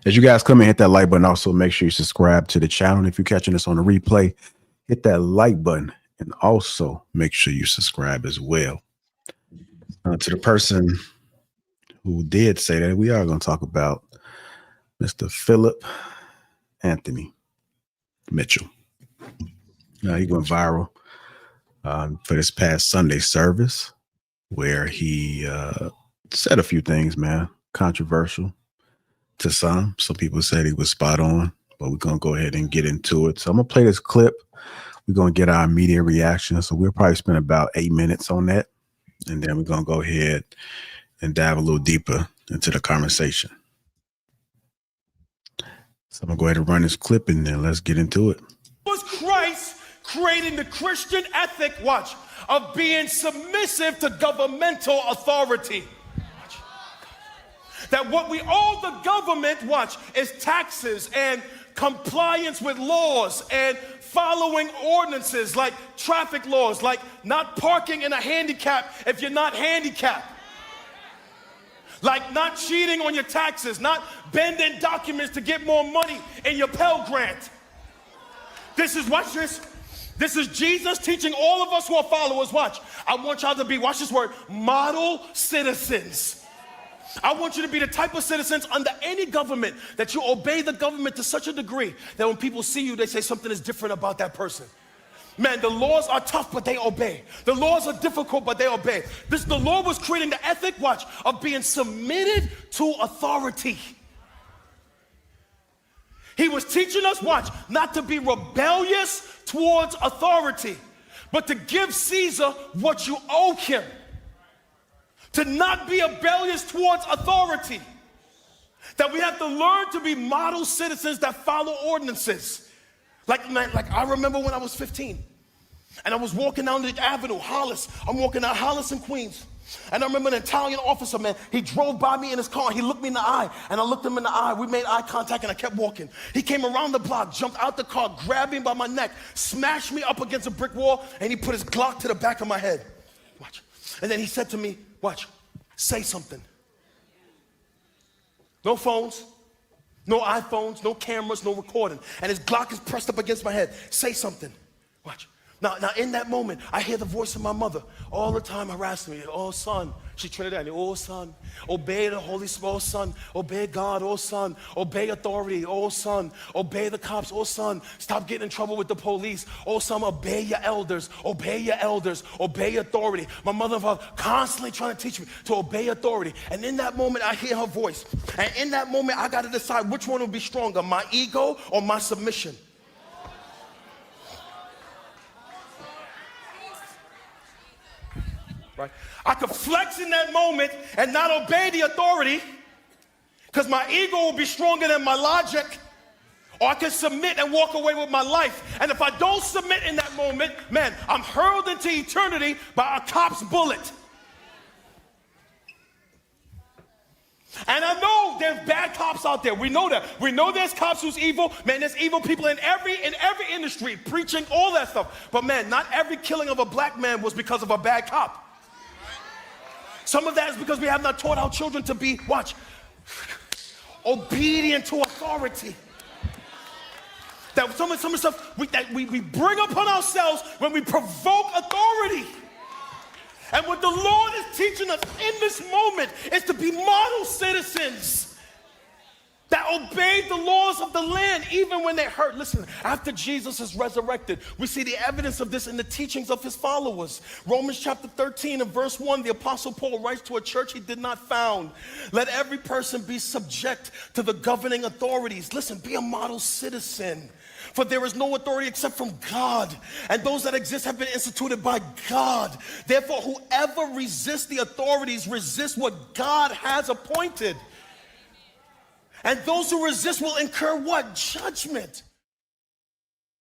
As you guys come and hit that like button, also make sure you subscribe to the channel. If you're catching this on the replay, hit that like button and also make sure you subscribe as well. To the person who did say that, we are going to talk about Mr. Philip Anthony Mitchell. Now, he went viral for this past Sunday service where he said a few things, man, controversial to some. Some people said he was spot on, but we're going to go ahead and get into it. So I'm going to play this clip. We're going to get our immediate reaction. So we'll probably spend about 8 minutes on that. And then we're going to go ahead and dive a little deeper into the conversation. So I'm going to go ahead and run this clip and then let's get into it. Was Christ creating the Christian ethic, watch, of being submissive to governmental authority? Watch. That what we owe the government, watch, is taxes and compliance with laws and following ordinances like traffic laws, like not parking in a handicap if you're not handicapped. Like not cheating on your taxes, not bending documents to get more money in your Pell Grant. This is, watch this. This is Jesus teaching all of us who are followers, watch. I want y'all to be, watch this word, model citizens. I want you to be the type of citizens under any government that you obey the government to such a degree that when people see you, they say something is different about that person. Man, the laws are tough, but they obey. The laws are difficult, but they obey. The Lord was creating the ethic, watch, of being submitted to authority. He was teaching us, watch, not to be rebellious towards authority, but to give Caesar what you owe him. To not be rebellious towards authority. That we have to learn to be model citizens that follow ordinances. Like I remember when I was 15 and I was walking down the avenue, Hollis. I'm walking down Hollis in Queens. And I remember an Italian officer, man, he drove by me in his car. He looked me in the eye, and I looked him in the eye. We made eye contact, and I kept walking. He came around the block, jumped out the car, grabbed me by my neck, smashed me up against a brick wall, and he put his Glock to the back of my head. Watch. And then he said to me, watch, say something. No phones, no iPhones, no cameras, no recording. And his Glock is pressed up against my head. Say something. Watch. Now in that moment, I hear the voice of my mother all the time harassing me. Oh, son. She's Trinidadian. Oh, son. Obey the Holy Spirit. Oh, son. Obey God. Oh, son. Obey authority. Oh, son. Obey the cops. Oh, son. Stop getting in trouble with the police. Oh, son. Obey your elders. Obey your elders. Obey authority. My mother and father constantly trying to teach me to obey authority. And in that moment, I hear her voice. And in that moment, I got to decide which one will be stronger, my ego or my submission. Right? I could flex in that moment and not obey the authority because my ego will be stronger than my logic, or I can submit and walk away with my life. And if I don't submit in that moment, man, I'm hurled into eternity by a cop's bullet. And I know there's bad cops out there. We know that. We know there's cops who's evil. Man, there's evil people in every industry preaching all that stuff. But man, not every killing of a black man was because of a bad cop. Some of that is because we have not taught our children to be, watch, obedient to authority. That some of the stuff we bring upon ourselves when we provoke authority. And what the Lord is teaching us in this moment is to be model citizens that obeyed the laws of the land even when they hurt. Listen, after Jesus is resurrected, we see the evidence of this in the teachings of his followers. Romans chapter 13 and verse 1, the Apostle Paul writes to a church he did not found. Let every person be subject to the governing authorities. Listen, be a model citizen. For there is no authority except from God, and those that exist have been instituted by God. Therefore, whoever resists the authorities resists what God has appointed. And those who resist will incur what? Judgment.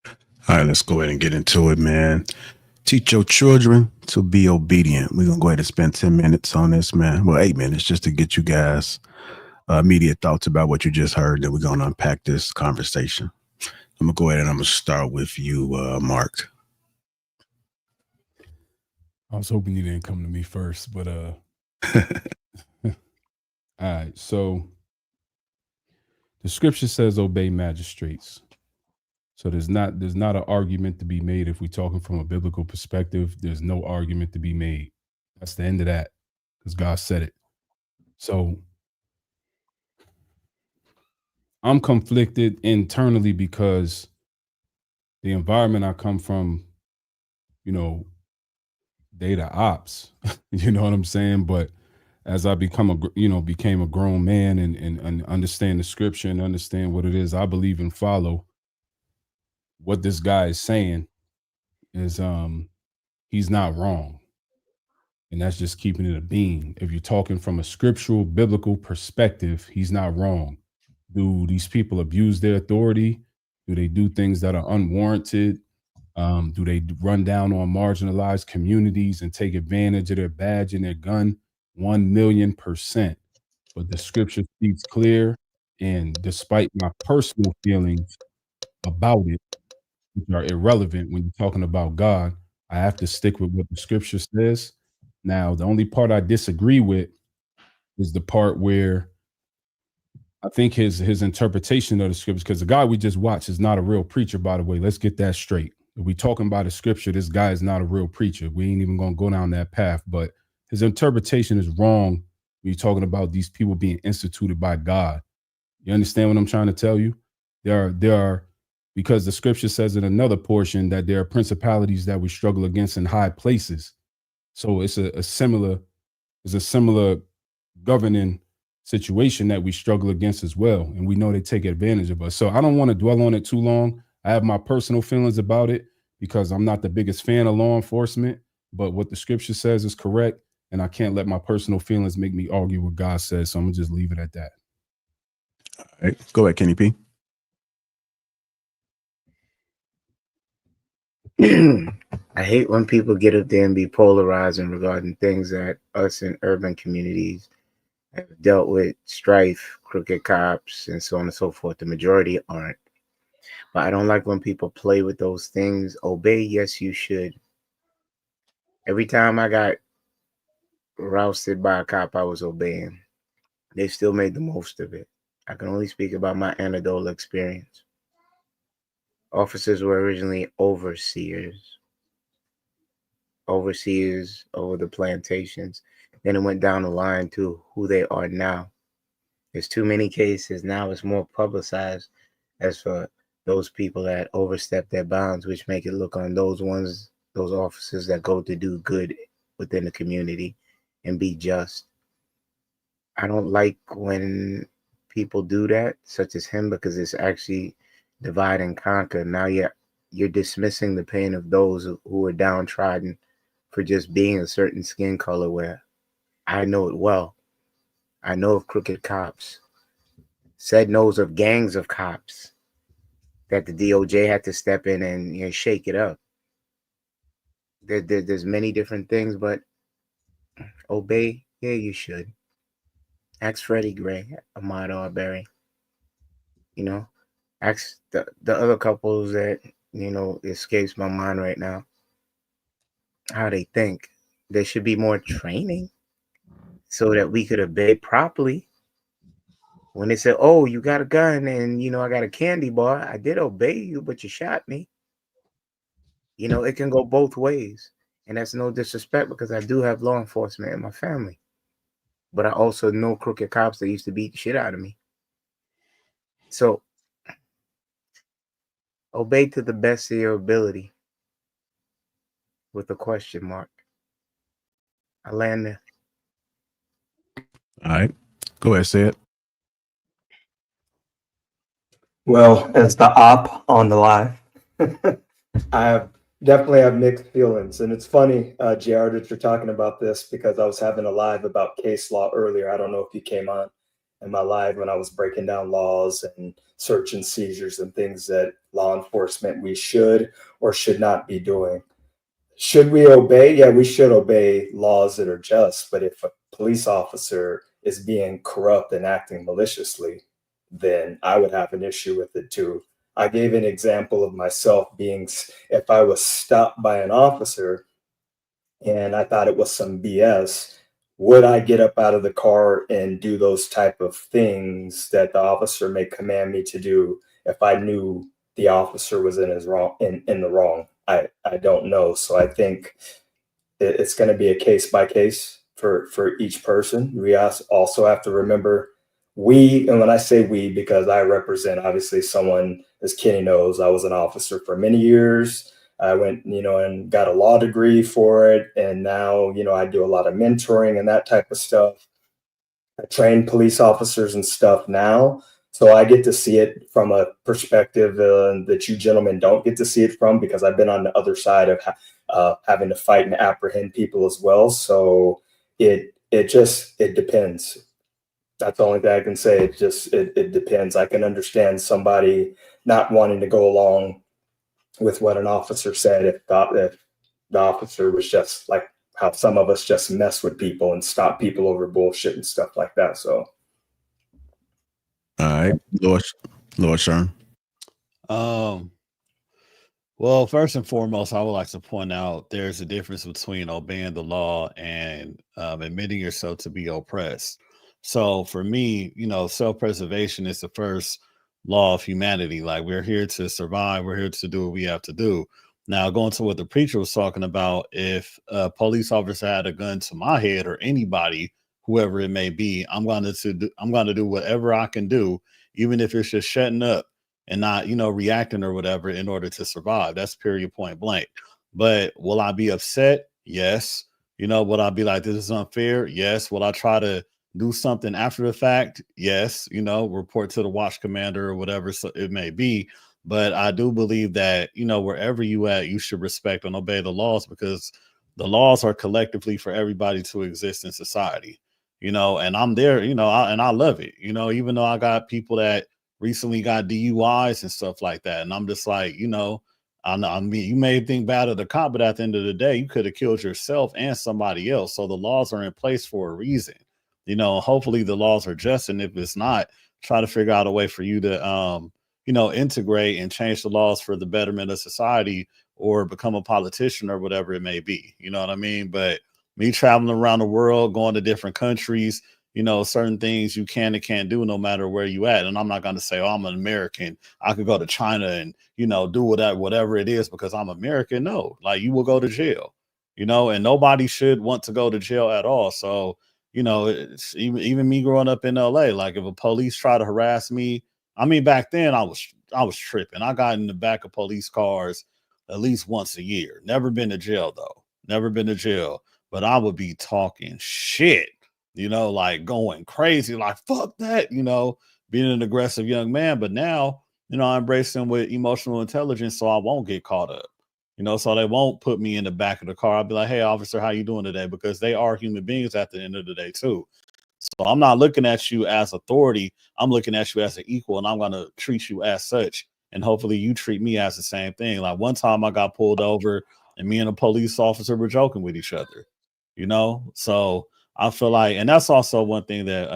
All right, let's go ahead and get into it, man. Teach your children to be obedient. We're going to go ahead and spend 10 minutes on this, man. Well, 8 minutes just to get you guys immediate thoughts about what you just heard. Then we're going to unpack this conversation. I'm going to go ahead and I'm going to start with you, Mark. I was hoping you didn't come to me first, but all right. So The scripture says obey magistrates. So there's not an argument to be made if we're talking from a biblical perspective. There's no argument to be made. That's the end of that, because God said it. So I'm conflicted internally because the environment I come from, data ops, you know what I'm saying? But as I became a grown man and understand the scripture and understand what it is I believe and follow, what this guy is saying is he's not wrong. And that's just keeping it a bean. If you're talking from a scriptural biblical perspective, he's not wrong. Do these people abuse their authority? Do they do things that are unwarranted? Do they run down on marginalized communities and take advantage of their badge and their gun? 1,000,000%. But the scripture speaks clear. And despite my personal feelings about it, which are irrelevant when you're talking about God, I have to stick with what the scripture says. Now, the only part I disagree with is the part where I think his interpretation of the scriptures, because the guy we just watched is not a real preacher, by the way. Let's get that straight. If we talking about the scripture, this guy is not a real preacher. We ain't even going to go down that path. But his interpretation is wrong when you're talking about these people being instituted by God. You understand what I'm trying to tell you? There are, because the scripture says in another portion that there are principalities that we struggle against in high places. So it's a similar governing situation that we struggle against as well. And we know they take advantage of us. So I don't want to dwell on it too long. I have my personal feelings about it because I'm not the biggest fan of law enforcement, but what the scripture says is correct. And I can't let my personal feelings make me argue what God says. So I'm gonna just leave it at that. All right, go ahead, Kenny P. I hate when people get up there and be polarizing regarding things that us in urban communities have dealt with, strife, crooked cops, and so on and so forth. The majority aren't. But I don't like when people play with those things. Obey, yes, you should. Every time I got rousted by a cop, I was obeying. They still made the most of it. I can only speak about my anecdotal experience. Officers were originally overseers over the plantations. Then it went down the line to who they are now. There's too many cases. Now it's more publicized as for those people that overstep their bounds, which make it look on those officers that go to do good within the community and be just. I don't like when people do that, such as him, because it's actually divide and conquer. Now you're dismissing the pain of those who are downtrodden for just being a certain skin color, where I know it well. I know of crooked cops. Said knows of gangs of cops that the DOJ had to step in and shake it up. There's many different things, but obey, yeah, you should. Ask Freddie Gray, Ahmaud Arbery. Ask the other couples that, escapes my mind right now, how they think. There should be more training so that we could obey properly. When they say, oh, you got a gun and, I got a candy bar, I did obey you, but you shot me. It can go both ways. And that's no disrespect, because I do have law enforcement in my family. But I also know crooked cops that used to beat the shit out of me. So obey to the best of your ability with a question mark. I land there. All right, go ahead, say it. Well, as the op on the live, I definitely have mixed feelings. And it's funny, JR, that you're talking about this, because I was having a live about case law earlier. I don't know if you came on in my live when I was breaking down laws and search and seizures and things that law enforcement we should or should not be doing. Should we obey? Yeah, we should obey laws that are just. But if a police officer is being corrupt and acting maliciously, then I would have an issue with it too. I gave an example of myself being, if I was stopped by an officer and I thought it was some BS, would I get up out of the car and do those type of things that the officer may command me to do if I knew the officer was in the wrong? I don't know. So I think it's going to be a case by case for each person. We also have to remember and when I say we, because I represent obviously someone, as Kenny knows, I was an officer for many years. I went, and got a law degree for it. And now, I do a lot of mentoring and that type of stuff. I train police officers and stuff now. So I get to see it from a perspective that you gentlemen don't get to see it from, because I've been on the other side of having to fight and apprehend people as well. So it depends. That's the only thing I can say. It depends. I can understand somebody not wanting to go along with what an officer said if the officer was just like how some of us just mess with people and stop people over bullshit and stuff like that. So, all right, Lord Sherm. Well, first and foremost, I would like to point out there's a difference between obeying the law and admitting yourself to be oppressed. So for me, self-preservation is the first law of humanity. Like, we're here to survive. We're here to do what we have to do. Now, going to what the preacher was talking about, if a police officer had a gun to my head, or anybody, whoever it may be, I'm going to do whatever I can do, even if it's just shutting up and not, reacting or whatever, in order to survive. That's period, point blank. But will I be upset? Yes. Will I be like, this is unfair? Yes. Will I try to do something after the fact? Yes. Report to the watch commander or whatever it may be. But I do believe that, wherever you at, you should respect and obey the laws, because the laws are collectively for everybody to exist in society, and I'm there, and I love it, even though I got people that recently got DUIs and stuff like that. And I'm just like, I mean, you may think bad of the cop, but at the end of the day, you could have killed yourself and somebody else. So the laws are in place for a reason. Hopefully the laws are just, and if it's not, try to figure out a way for you to, integrate and change the laws for the betterment of society, or become a politician or whatever it may be. You know what I mean? But me traveling around the world, going to different countries, certain things you can and can't do no matter where you at. And I'm not going to say, oh, I'm an American, I could go to China and, do whatever it is because I'm American. No, like, you will go to jail, and nobody should want to go to jail at all. So, it's even me growing up in LA, like, if a police try to harass me, I mean, back then I was tripping. I got in the back of police cars at least once a year. Never been to jail though. Never been to jail, but I would be talking shit, like going crazy, like, fuck that, being an aggressive young man. But now, I embrace them with emotional intelligence, so I won't get caught up, so they won't put me in the back of the car. I'll be like, hey, officer, how you doing today? Because they are human beings at the end of the day too. So I'm not looking at you as authority. I'm looking at you as an equal, and I'm going to treat you as such. And hopefully you treat me as the same thing. Like, one time I got pulled over and me and a police officer were joking with each other, so I feel like, and that's also one thing that,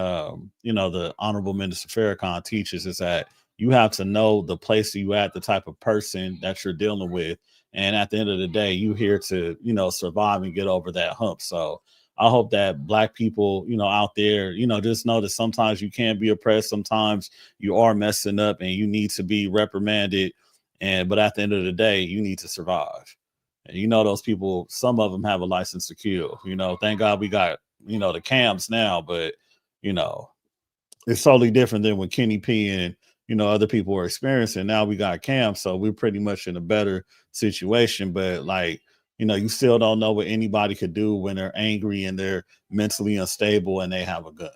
the Honorable Minister Farrakhan teaches, is that you have to know the place you at, the type of person that you're dealing with. And at the end of the day, you here to, survive and get over that hump. So I hope that Black people, out there, just know that sometimes you can be oppressed. Sometimes you are messing up and you need to be reprimanded. But at the end of the day, you need to survive. And those people, some of them have a license to kill. Thank God we got, the cams now, but it's totally different than when Kenny P and other people were experiencing. Now we got cams, so we're pretty much in a better situation. But like, you still don't know what anybody could do when they're angry and they're mentally unstable and they have a gun.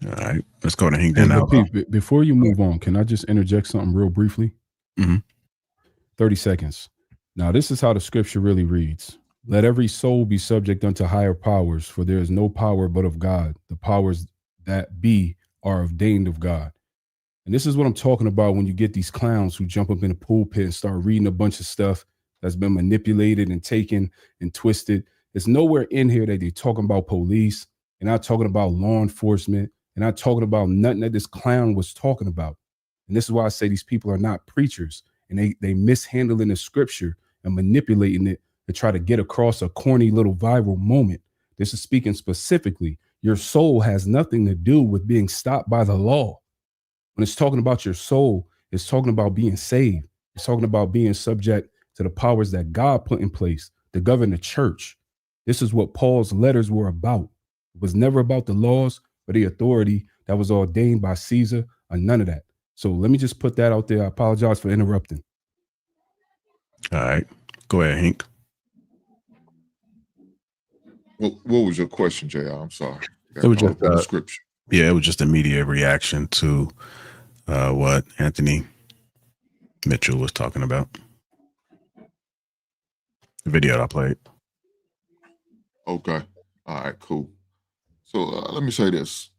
All right, let's go to hang that out. Before you move on, can I just interject something real briefly? 30 seconds. Now, this is how the scripture really reads. Let every soul be subject unto higher powers, for there is no power but of God. The powers that be are ordained of God. And this is what I'm talking about when you get these clowns who jump up in the pulpit and start reading a bunch of stuff that's been manipulated and taken and twisted. There's nowhere in here that they're talking about police, and not talking about law enforcement, and not talking about nothing that this clown was talking about. And this is why I say these people are not preachers, and they mishandling the scripture and manipulating it to try to get across a corny little viral moment This is speaking specifically. Your soul has nothing to do with being stopped by the law. When it's talking about your soul, it's talking about being saved. It's talking about being subject to the powers that God put in place to govern the church. This is what Paul's letters were about. It was never about the laws or the authority that was ordained by Caesar or none of that. So let me just put that out there. I apologize for interrupting. All right. Go ahead, Hank. What was your question, JR? I'm sorry. It was just the scripture. Yeah, it was just immediate reaction to what Anthony Mitchell was talking about. The video that I played. Okay. All right, cool. So let me say this.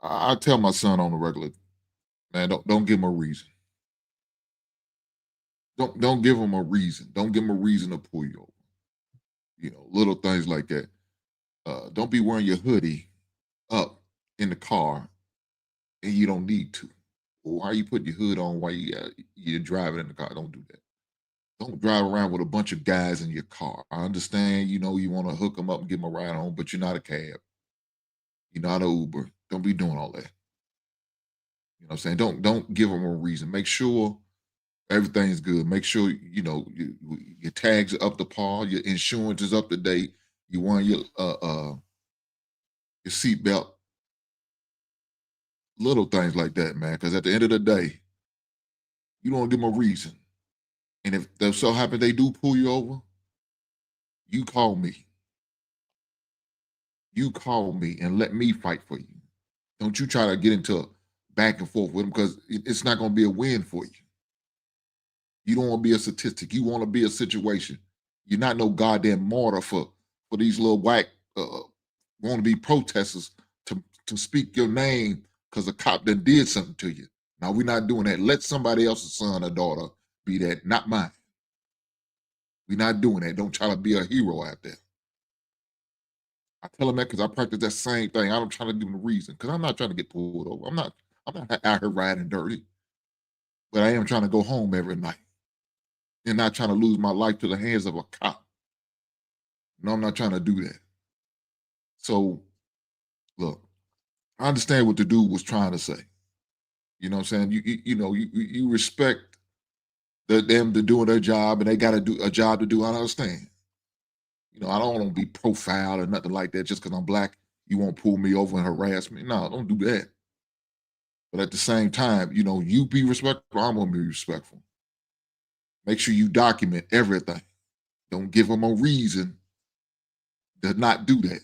I tell my son on the regular, man, don't give him a reason. Don't give him a reason. Don't give him a reason to pull you over. You know, little things like that. Don't be wearing your hoodie up in the car and you don't need to. Why are you putting your hood on while you're driving in the car? Don't do that. Don't drive around with a bunch of guys in your car. I understand, you know, you want to hook them up and give them a ride home, but you're not a cab. You're not an Uber. Don't be doing all that. You know what I'm saying? Don't give them a reason. Make sure everything's good. Make sure, you know, your tags are up to par, your insurance is up to date. You wearing your seatbelt. Little things like that, man. Because at the end of the day, you don't give them a reason. And if that so happen they do pull you over, you call me. You call me and let me fight for you. Don't you try to get into a back and forth with them because it's not going to be a win for you. You don't want to be a statistic. You want to be a situation. You're not no goddamn martyr for these little whack want to be protesters to speak your name because a cop done did something to you. Now, we're not doing that. Let somebody else's son or daughter be that, not mine. We're not doing that. Don't try to be a hero out there. I tell them that because I practice that same thing. I'm trying to give them a reason because I'm not trying to get pulled over. I'm not out here riding dirty, but I am trying to go home every night and not trying to lose my life to the hands of a cop. No, I'm not trying to do that. So, look, I understand what the dude was trying to say. You know what I'm saying? You respect them to doing their job and they got to do a job to do. I understand. You know, I don't want to be profiled or nothing like that just because I'm black. You won't pull me over and harass me. No, don't do that. But at the same time, you know, you be respectful, I'm going to be respectful. Make sure you document everything. Don't give them a reason to not do that.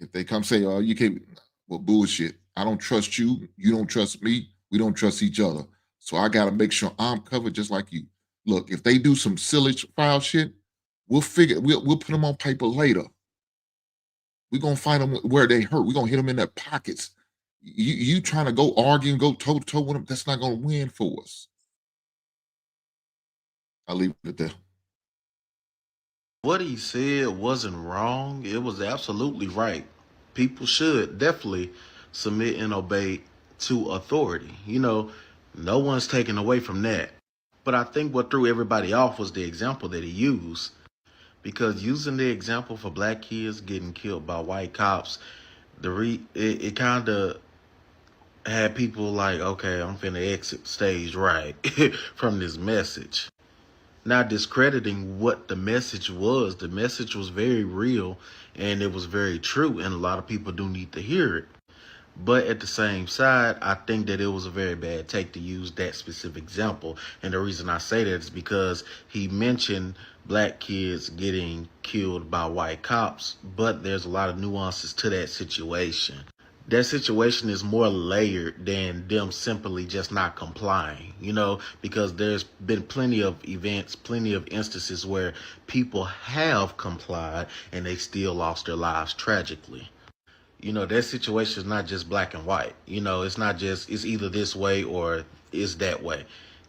If they come say, oh, you can't, well, bullshit. I don't trust you. You don't trust me. We don't trust each other. So I got to make sure I'm covered just like you. Look, if they do some silly foul shit, we'll put them on paper later. We're going to find them where they hurt. We're going to hit them in their pockets. You trying to go argue and go toe-to-toe with them, that's not going to win for us. I'll leave it there. What he said wasn't wrong. It was absolutely right. People should definitely submit and obey to authority. You know, no one's taken away from that. But I think what threw everybody off was the example that he used. Because using the example for black kids getting killed by white cops, it kind of had people like, okay, I'm finna exit stage right from this message. Not discrediting what the message was. The message was very real and it was very true, and a lot of people do need to hear it. But at the same side, I think that it was a very bad take to use that specific example. And the reason I say that is because he mentioned black kids getting killed by white cops, but there's a lot of nuances to that situation. That situation is more layered than them simply just not complying, you know, because there's been plenty of events, plenty of instances where people have complied and they still lost their lives tragically. You know, that situation is not just black and white. You know, it's not just, it's either this way or it's that way.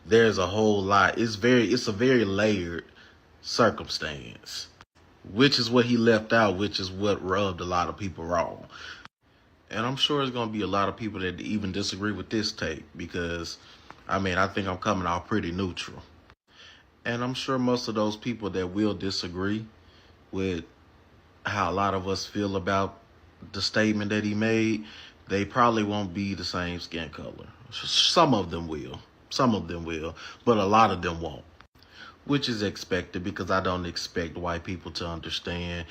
There's a whole lot. It's a very layered circumstance, which is what he left out, which is what rubbed a lot of people wrong. And I'm sure there's going to be a lot of people that even disagree with this take because, I mean, I think I'm coming out pretty neutral. And I'm sure most of those people that will disagree with how a lot of us feel about the statement that he made, they probably won't be the same skin color. Some of them will. Some of them will, but a lot of them won't, which is expected because I don't expect white people to understand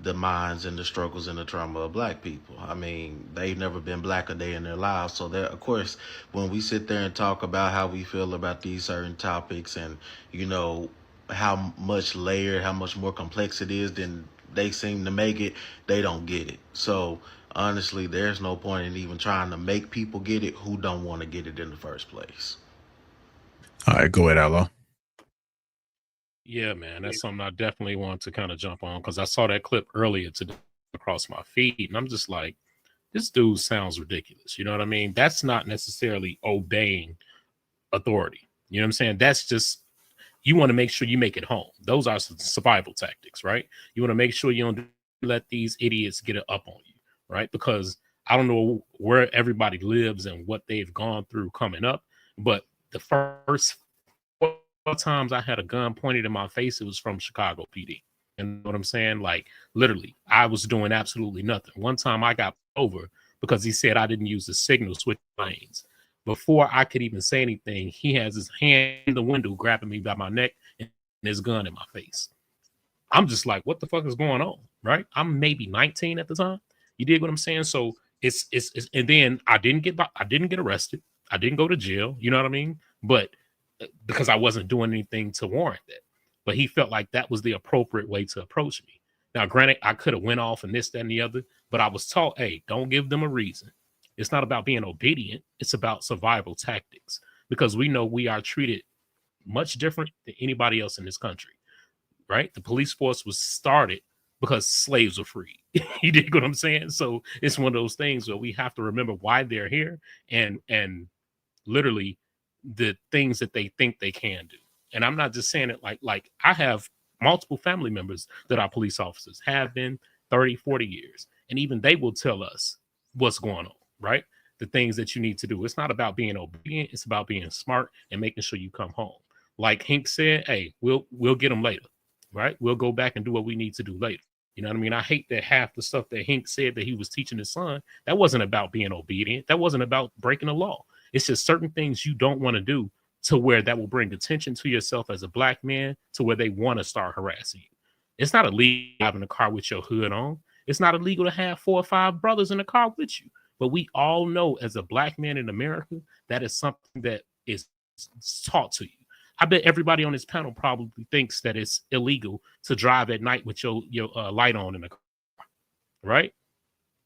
the minds and the struggles and the trauma of black people. I mean, they've never been black a day in their lives. So that, of course, when we sit there and talk about how we feel about these certain topics and, you know, how much layered, how much more complex it is than they seem to make it, they don't get it. So honestly, there's no point in even trying to make people get it who don't want to get it in the first place. All right, go ahead, Alo. Yeah, man, that's something I definitely want to kind of jump on because I saw that clip earlier today across my feed, and I'm just like, this dude sounds ridiculous. You know what I mean? That's not necessarily obeying authority. You know what I'm saying? That's just, you want to make sure you make it home. Those are survival tactics, right? You want to make sure you don't let these idiots get it up on you, right? Because I don't know where everybody lives and what they've gone through coming up, but the first 4 times I had a gun pointed in my face, it was from Chicago PD. You know what I'm saying? Like, literally, I was doing absolutely nothing. One time I got over because he said I didn't use the signal switch lanes. Before I could even say anything, he has his hand in the window grabbing me by my neck and his gun in my face. I'm just like, what the fuck is going on? Right? I'm maybe 19 at the time. You dig what I'm saying? So it's and then I didn't get arrested. I didn't go to jail. You know what I mean? But because I wasn't doing anything to warrant that. But he felt like that was the appropriate way to approach me. Now, granted, I could have went off and this, that, and the other, but I was taught, hey, don't give them a reason. It's not about being obedient. It's about survival tactics because we know we are treated much different than anybody else in this country, right? The police force was started because slaves were free. You dig what I'm saying? So it's one of those things where we have to remember why they're here and literally the things that they think they can do. And I'm not just saying it like I have multiple family members that are police officers, have been 30, 40 years. And even they will tell us what's going on, right? The things that you need to do. It's not about being obedient. It's about being smart and making sure you come home. Like Hank said, hey, we'll get them later, right? We'll go back and do what we need to do later. You know what I mean? I hate that half the stuff that Hank said that he was teaching his son, that wasn't about being obedient. That wasn't about breaking the law. It's just certain things you don't want to do to where that will bring attention to yourself as a black man to where they want to start harassing you. It's not illegal having a car with your hood on. It's not illegal to have 4 or 5 brothers in a car with you. But we all know as a black man in America, that is something that is taught to you. I bet everybody on this panel probably thinks that it's illegal to drive at night with your light on in the car, right?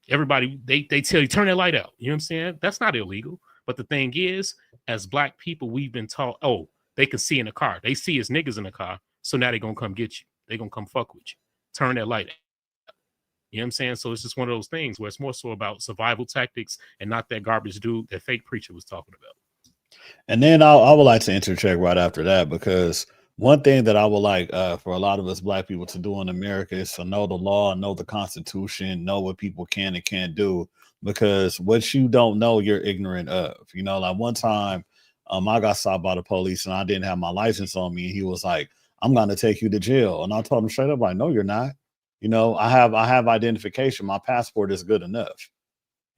Everybody, they tell you, turn that light out. You know what I'm saying? That's not illegal. But the thing is, as black people, we've been taught, oh, they can see in the car. They see as niggas in the car. So now they're going to come get you. They're going to come fuck with you. Turn that light out. You know what I'm saying? So it's just one of those things where it's more so about survival tactics and not that garbage dude that fake preacher was talking about. And then I would like to interject right after that, because one thing that I would like for a lot of us black people to do in America is to know the law, know the Constitution, know what people can and can't do, because what you don't know, you're ignorant of. You know, like one time I got stopped by the police and I didn't have my license on me. And he was like, I'm going to take you to jail. And I told him straight up, like, no, you're not. You know, I have identification. My passport is good enough.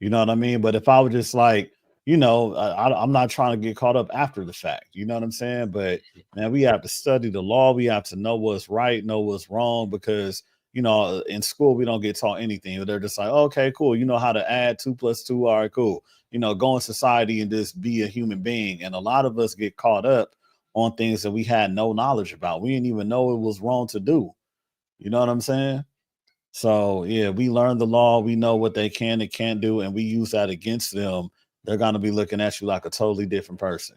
You know what I mean? But if I was just like, you know, I'm not trying to get caught up after the fact. You know what I'm saying? But man, we have to study the law. We have to know what's right, know what's wrong, because, you know, in school, we don't get taught anything. They're just like, okay, cool. You know how to add 2 + 2. All right, cool. You know, go in society and just be a human being. And a lot of us get caught up on things that we had no knowledge about. We didn't even know it was wrong to do. You know what I'm saying? So, yeah, we learn the law. We know what they can and can't do, and we use that against them. They're going to be looking at you like a totally different person.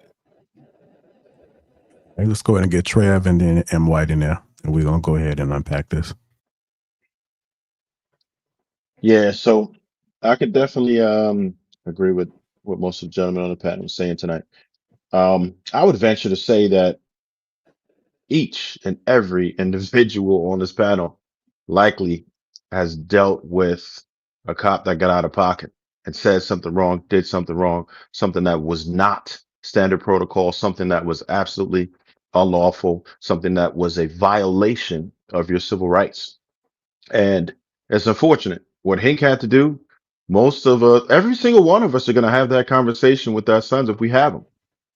Hey, let's go ahead and get Trev and then M. White in there, and we're going to go ahead and unpack this. Yeah, so I could definitely agree with what most of the gentlemen on the panel are saying tonight. I would venture to say that each and every individual on this panel likely has dealt with a cop that got out of pocket and said something wrong, did something wrong, something that was not standard protocol, something that was absolutely unlawful, something that was a violation of your civil rights. And it's unfortunate what Hank had to do. Most of every single one of us are going to have that conversation with our sons if we have them.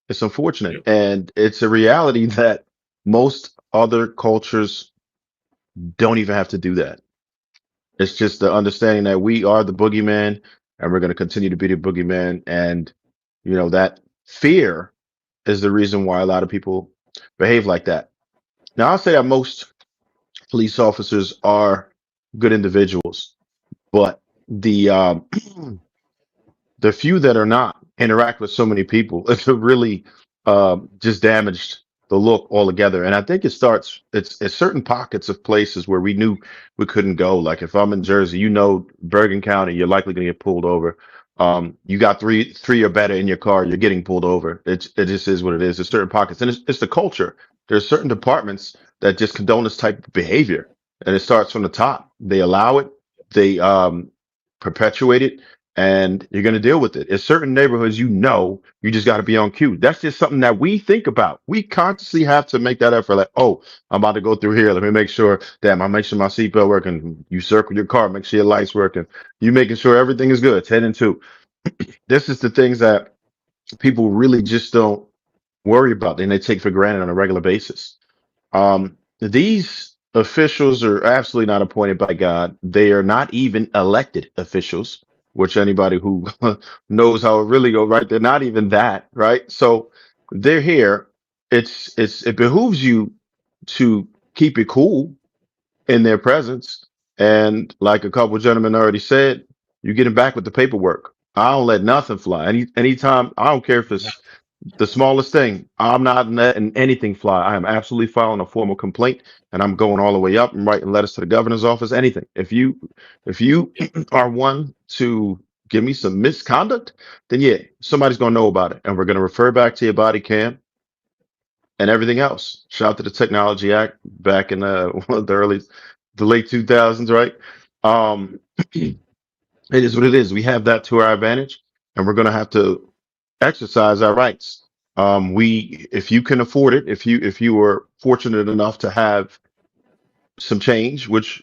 It's unfortunate, Yep. and it's a reality that most other cultures don't even have to do that. It's just the understanding that we are the boogeyman, and we're going to continue to be the boogeyman. And that fear is the reason why a lot of people behave like that. Now, I'll say that most police officers are good individuals, but the few that are not interact with so many people, it's really just damaged the look altogether. And I think it's certain pockets of places where we knew we couldn't go. Like if I'm in Jersey, Bergen County, you're likely going to get pulled over. You got three or better in your car, you're getting pulled over. It just is what it is. There's certain pockets, and it's the culture. There's certain departments that just condone this type of behavior, and it starts from the top. They allow it. They perpetuate it, and you're going to deal with it. In certain neighborhoods, you just got to be on cue. That's just something that we think about. We consciously have to make that effort. Like, oh, I'm about to go through here. Let me make sure, damn, I make sure my seatbelt working. You circle your car, make sure your lights working. You making sure everything is good. 10 and 2. This is the things that people really just don't worry about and they take for granted on a regular basis. These officials are absolutely not appointed by God. They are not even elected officials, which anybody who knows how it really goes, right? They're not even that, right? So they're here. It behooves you to keep it cool in their presence. And like a couple of gentlemen already said, you get them back with the paperwork. I don't let nothing fly. Anytime, I don't care if it's the smallest thing. I'm not letting anything fly. I am absolutely filing a formal complaint, and I'm going all the way up and writing letters to the governor's office. Anything. If you are one to give me some misconduct, then yeah, somebody's gonna know about it, and we're gonna refer back to your body cam and everything else. Shout out to the Technology Act back in the late 2000s, right? Um, it is what it is. We have that to our advantage, and we're gonna have to exercise our rights. If you can afford it, if you are fortunate enough to have some change, which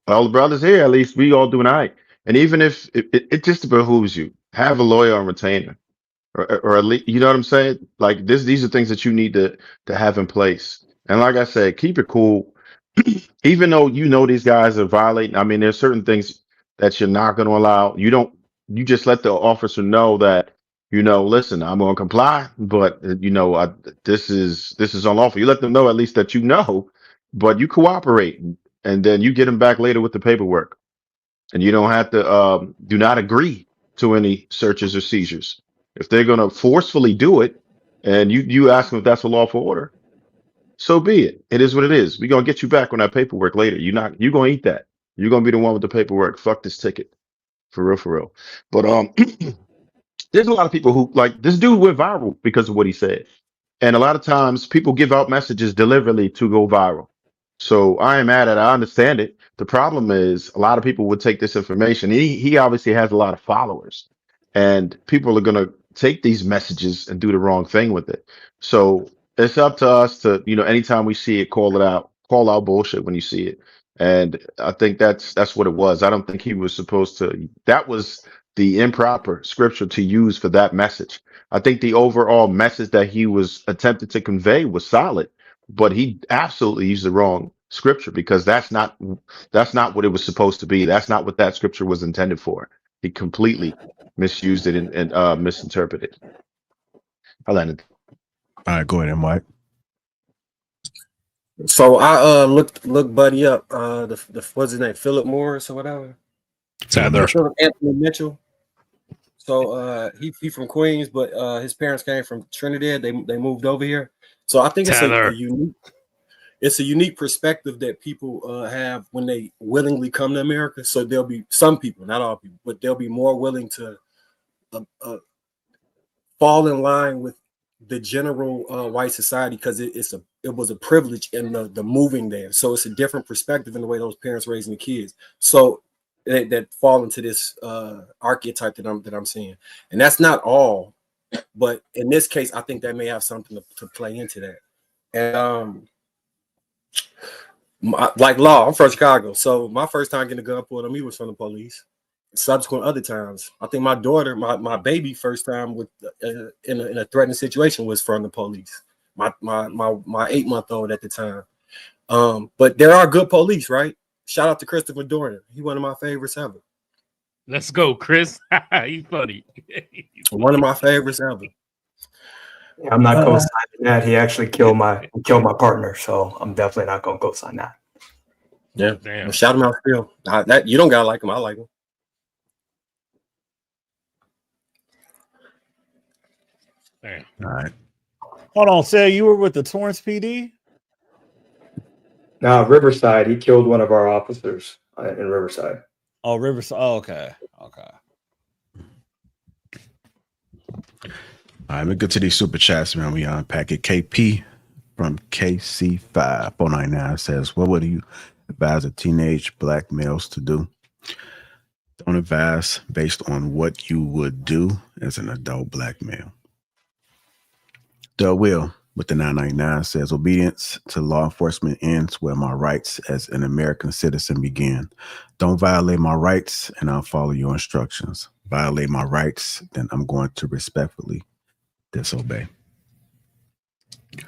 all the brothers here, at least we all doing all right. And even if it just behooves you, have a lawyer on retainer, or at least you know what I'm saying. Like these are things that you need to have in place. And like I said, keep it cool. Even though these guys are violating, I mean, there's certain things that you're not going to allow. You just let the officer know that, listen, I'm going to comply, but this is unlawful. You let them know at least that but you cooperate, and then you get them back later with the paperwork, and you don't have to do not agree to any searches or seizures. If they're going to forcefully do it, and you ask them if that's a lawful order, so be it. It is what it is. We're gonna get you back on that paperwork later. You're gonna eat that. You're gonna be the one with the paperwork. Fuck this ticket. For real, for real. But there's a lot of people who like this dude went viral because of what he said. And a lot of times people give out messages deliberately to go viral. So I am mad at it. I understand it. The problem is a lot of people would take this information. He obviously has a lot of followers, and people are gonna take these messages and do the wrong thing with it. So it's up to us to, anytime we see it, call out bullshit when you see it. And I think that's what it was. I don't think he was supposed to. That was the improper scripture to use for that message. I think the overall message that he was attempting to convey was solid, but he absolutely used the wrong scripture because that's not what it was supposed to be. That's not what that scripture was intended for. He completely misused it and misinterpreted. I landed. All right, go ahead, Mike. So I looked Buddy up. The what's his name? Philip Morris or whatever. Philip Anthony Mitchell. So he from Queens, but his parents came from Trinidad. They moved over here. So I think it's a unique perspective that people have when they willingly come to America. So there'll be some people, not all people, but they'll be more willing to fall in line with the general white society because it was a privilege in the moving there. So it's a different perspective in the way those parents raising the kids. So that fall into this archetype that I'm seeing, and that's not all, but in this case, I think that may have something to play into that. And Like law, I'm from Chicago, so my first time getting a gun pulled on me was from the police. Subsequent other times, I think my daughter, my baby, first time with in a threatening situation was from the police. My 8-month-old at the time. But there are good police, right? Shout out to Christopher Dornan. He one of my favorites ever. Let's go, Chris. He's funny. One of my favorites ever. I'm not co-signing that. He actually killed my partner, so I'm definitely not gonna co-sign that. Yeah, Damn. well, shout him out still. That you don't gotta like him. I like him. Damn. All right. Hold on, say you were with the Torrance PD? Now Riverside, he killed one of our officers in Riverside. Oh, Riverside. Oh, okay. Okay. All right, we get to these super chats, man. We unpack it. KP from KC5499 says, what would you advise a teenage black males to do? Don't advise based on what you would do as an adult black male. Doug Will with the 999 says, obedience to law enforcement ends where my rights as an American citizen begin. Don't violate my rights and I'll follow your instructions. Violate my rights, then I'm going to respectfully disobey. I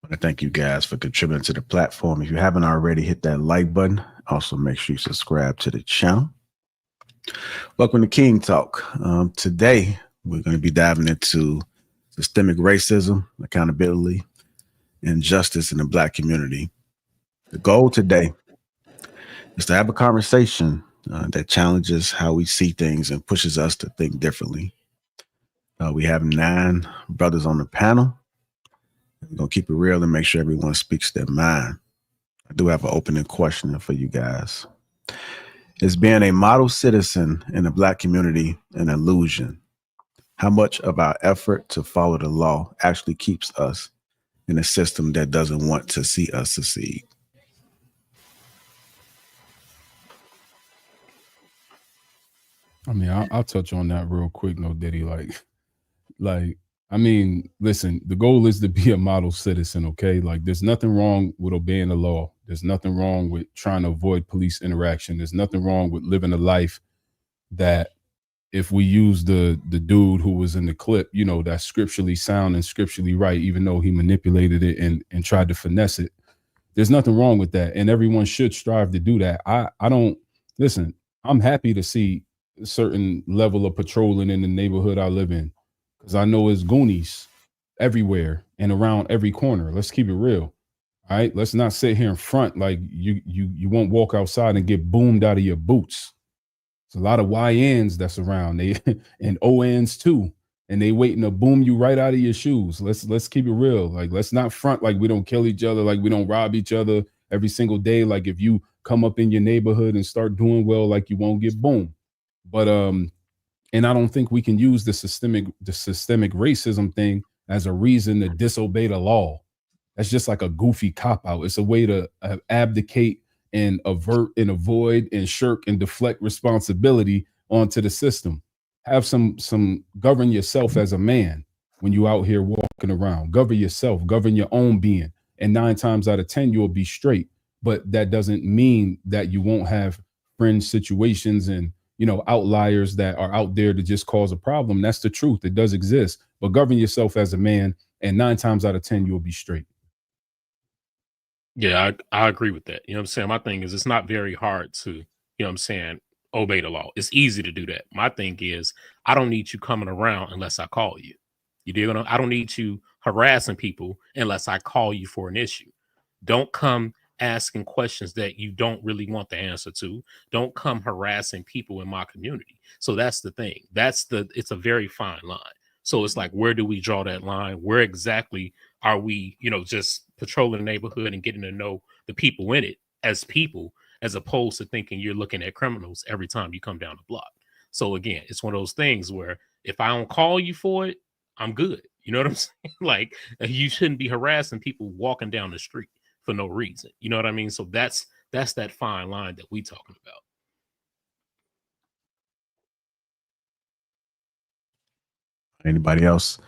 want to thank you guys for contributing to the platform. If you haven't already, hit that like button. Also, make sure you subscribe to the channel. Welcome to King Talk. Today, we're going to be diving into systemic racism, accountability, and justice in the Black community. The goal today is to have a conversation that challenges how we see things and pushes us to think differently. We have 9 brothers on the panel. We're going to keep it real and make sure everyone speaks their mind. I do have an opening question for you guys. Is being a model citizen in the Black community an illusion? How much of our effort to follow the law actually keeps us in a system that doesn't want to see us succeed? I mean, I'll touch on that real quick, no Diddy. I mean, listen, the goal is to be a model citizen, okay? Like, there's nothing wrong with obeying the law. There's nothing wrong with trying to avoid police interaction. There's nothing wrong with living a life that, if we use the dude who was in the clip, you know, that's scripturally sound and scripturally right, even though he manipulated it and tried to finesse it. There's nothing wrong with that. And everyone should strive to do that. I don't, listen, I'm happy to see a certain level of patrolling in the neighborhood I live in, because I know it's Goonies everywhere and around every corner. Let's keep it real. All right. Let's not sit here in front like you won't walk outside and get boomed out of your boots. There's a lot of YNs that's around, they and ONs too, and they waiting to boom you right out of your shoes. Let's keep it real. Like, let's not front like we don't kill each other, like we don't rob each other every single day. Like, if you come up in your neighborhood and start doing well, like, you won't get boomed. But and I don't think we can use the systemic racism thing as a reason to disobey the law. That's just like a goofy cop out. It's a way to abdicate and avert and avoid and shirk and deflect responsibility onto the system. Have some govern yourself as a man when you out here walking around. Govern yourself, govern your own being. And 9 times out of 10, you'll be straight. But that doesn't mean that you won't have fringe situations and, you know, outliers that are out there to just cause a problem. That's the truth. It does exist. But govern yourself as a man, and 9 times out of 10, you'll be straight. Yeah, I agree with that. You know what I'm saying? My thing is, it's not very hard to, you know what I'm saying, obey the law. It's easy to do that. My thing is, I don't need you coming around unless I call you. You dig? I don't need you harassing people unless I call you for an issue. Don't come asking questions that you don't really want the answer to. Don't come harassing people in my community. So that's the thing. It's a very fine line. So it's like, where do we draw that line? Where exactly are we, you know, just patrolling the neighborhood and getting to know the people in it as people, as opposed to thinking you're looking at criminals every time you come down the block? So again, it's one of those things where if I don't call you for it, I'm good. You know what I'm saying? Like, you shouldn't be harassing people walking down the street for no reason. You know what I mean? So that's that fine line that we talking about. Anybody else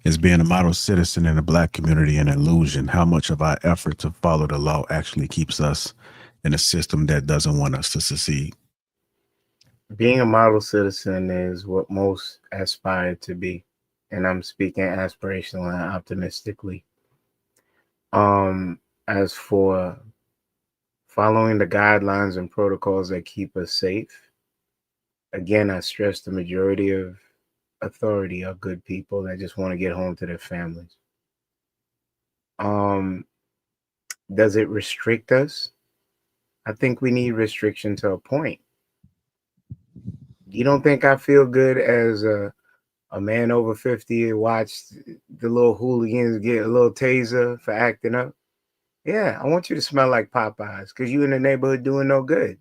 Is being a model citizen in the Black community an illusion? How much of our effort to follow the law actually keeps us in a system that doesn't want us to succeed? Being a model citizen is what most aspire to be, and I'm speaking aspirationally and optimistically. As for following the guidelines and protocols that keep us safe, again, I stress the majority of authority are good people that just want to get home to their families. Does it restrict us? I think we need restriction to a point. You don't think I feel good as a man over 50 and watch the little hooligans get a little taser for acting up? Yeah, I want you to smell like Popeyes because you in the neighborhood doing no good.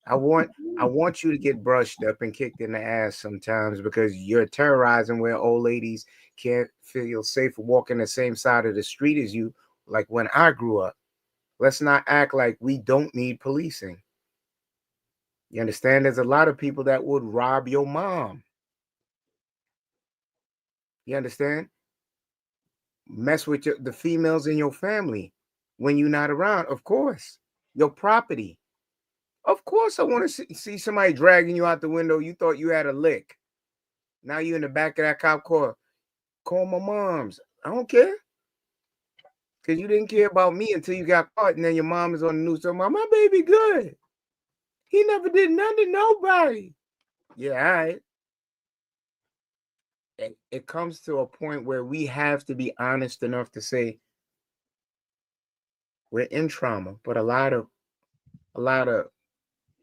I want you to get brushed up and kicked in the ass sometimes because you're terrorizing where old ladies can't feel safe walking the same side of the street as you, like when I grew up. Let's not act like we don't need policing. You understand? There's a lot of people that would rob your mom. You understand? Mess with the females in your family when you're not around, of course. Your property. Of course, I want to see somebody dragging you out the window. You thought you had a lick. Now you in the back of that cop car. Call my mom's. I don't care. Because you didn't care about me until you got caught. And then your mom is on the news talking about, my baby good. He never did nothing to nobody. Yeah, all right. It comes to a point where we have to be honest enough to say we're in trauma, but a lot of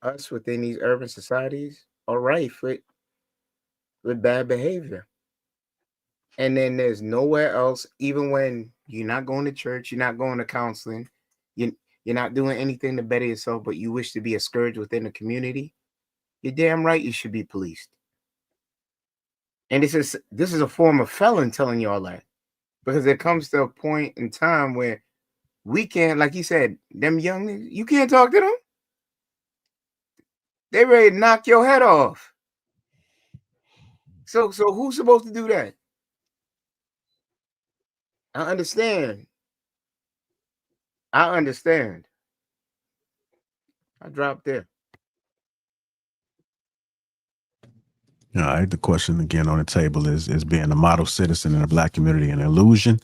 us within these urban societies are rife with bad behavior. And then there's nowhere else, even when you're not going to church, you're not going to counseling, you're not doing anything to better yourself, but you wish to be a scourge within the community, you're damn right you should be policed. And this is a form of felon telling you all that. Because it comes to a point in time where we can't, like you said, them young niggas, you can't talk to them. They ready to knock your head off. So who's supposed to do that? I understand. I dropped there. All right. The question again on the table is being a model citizen in the Black community an illusion?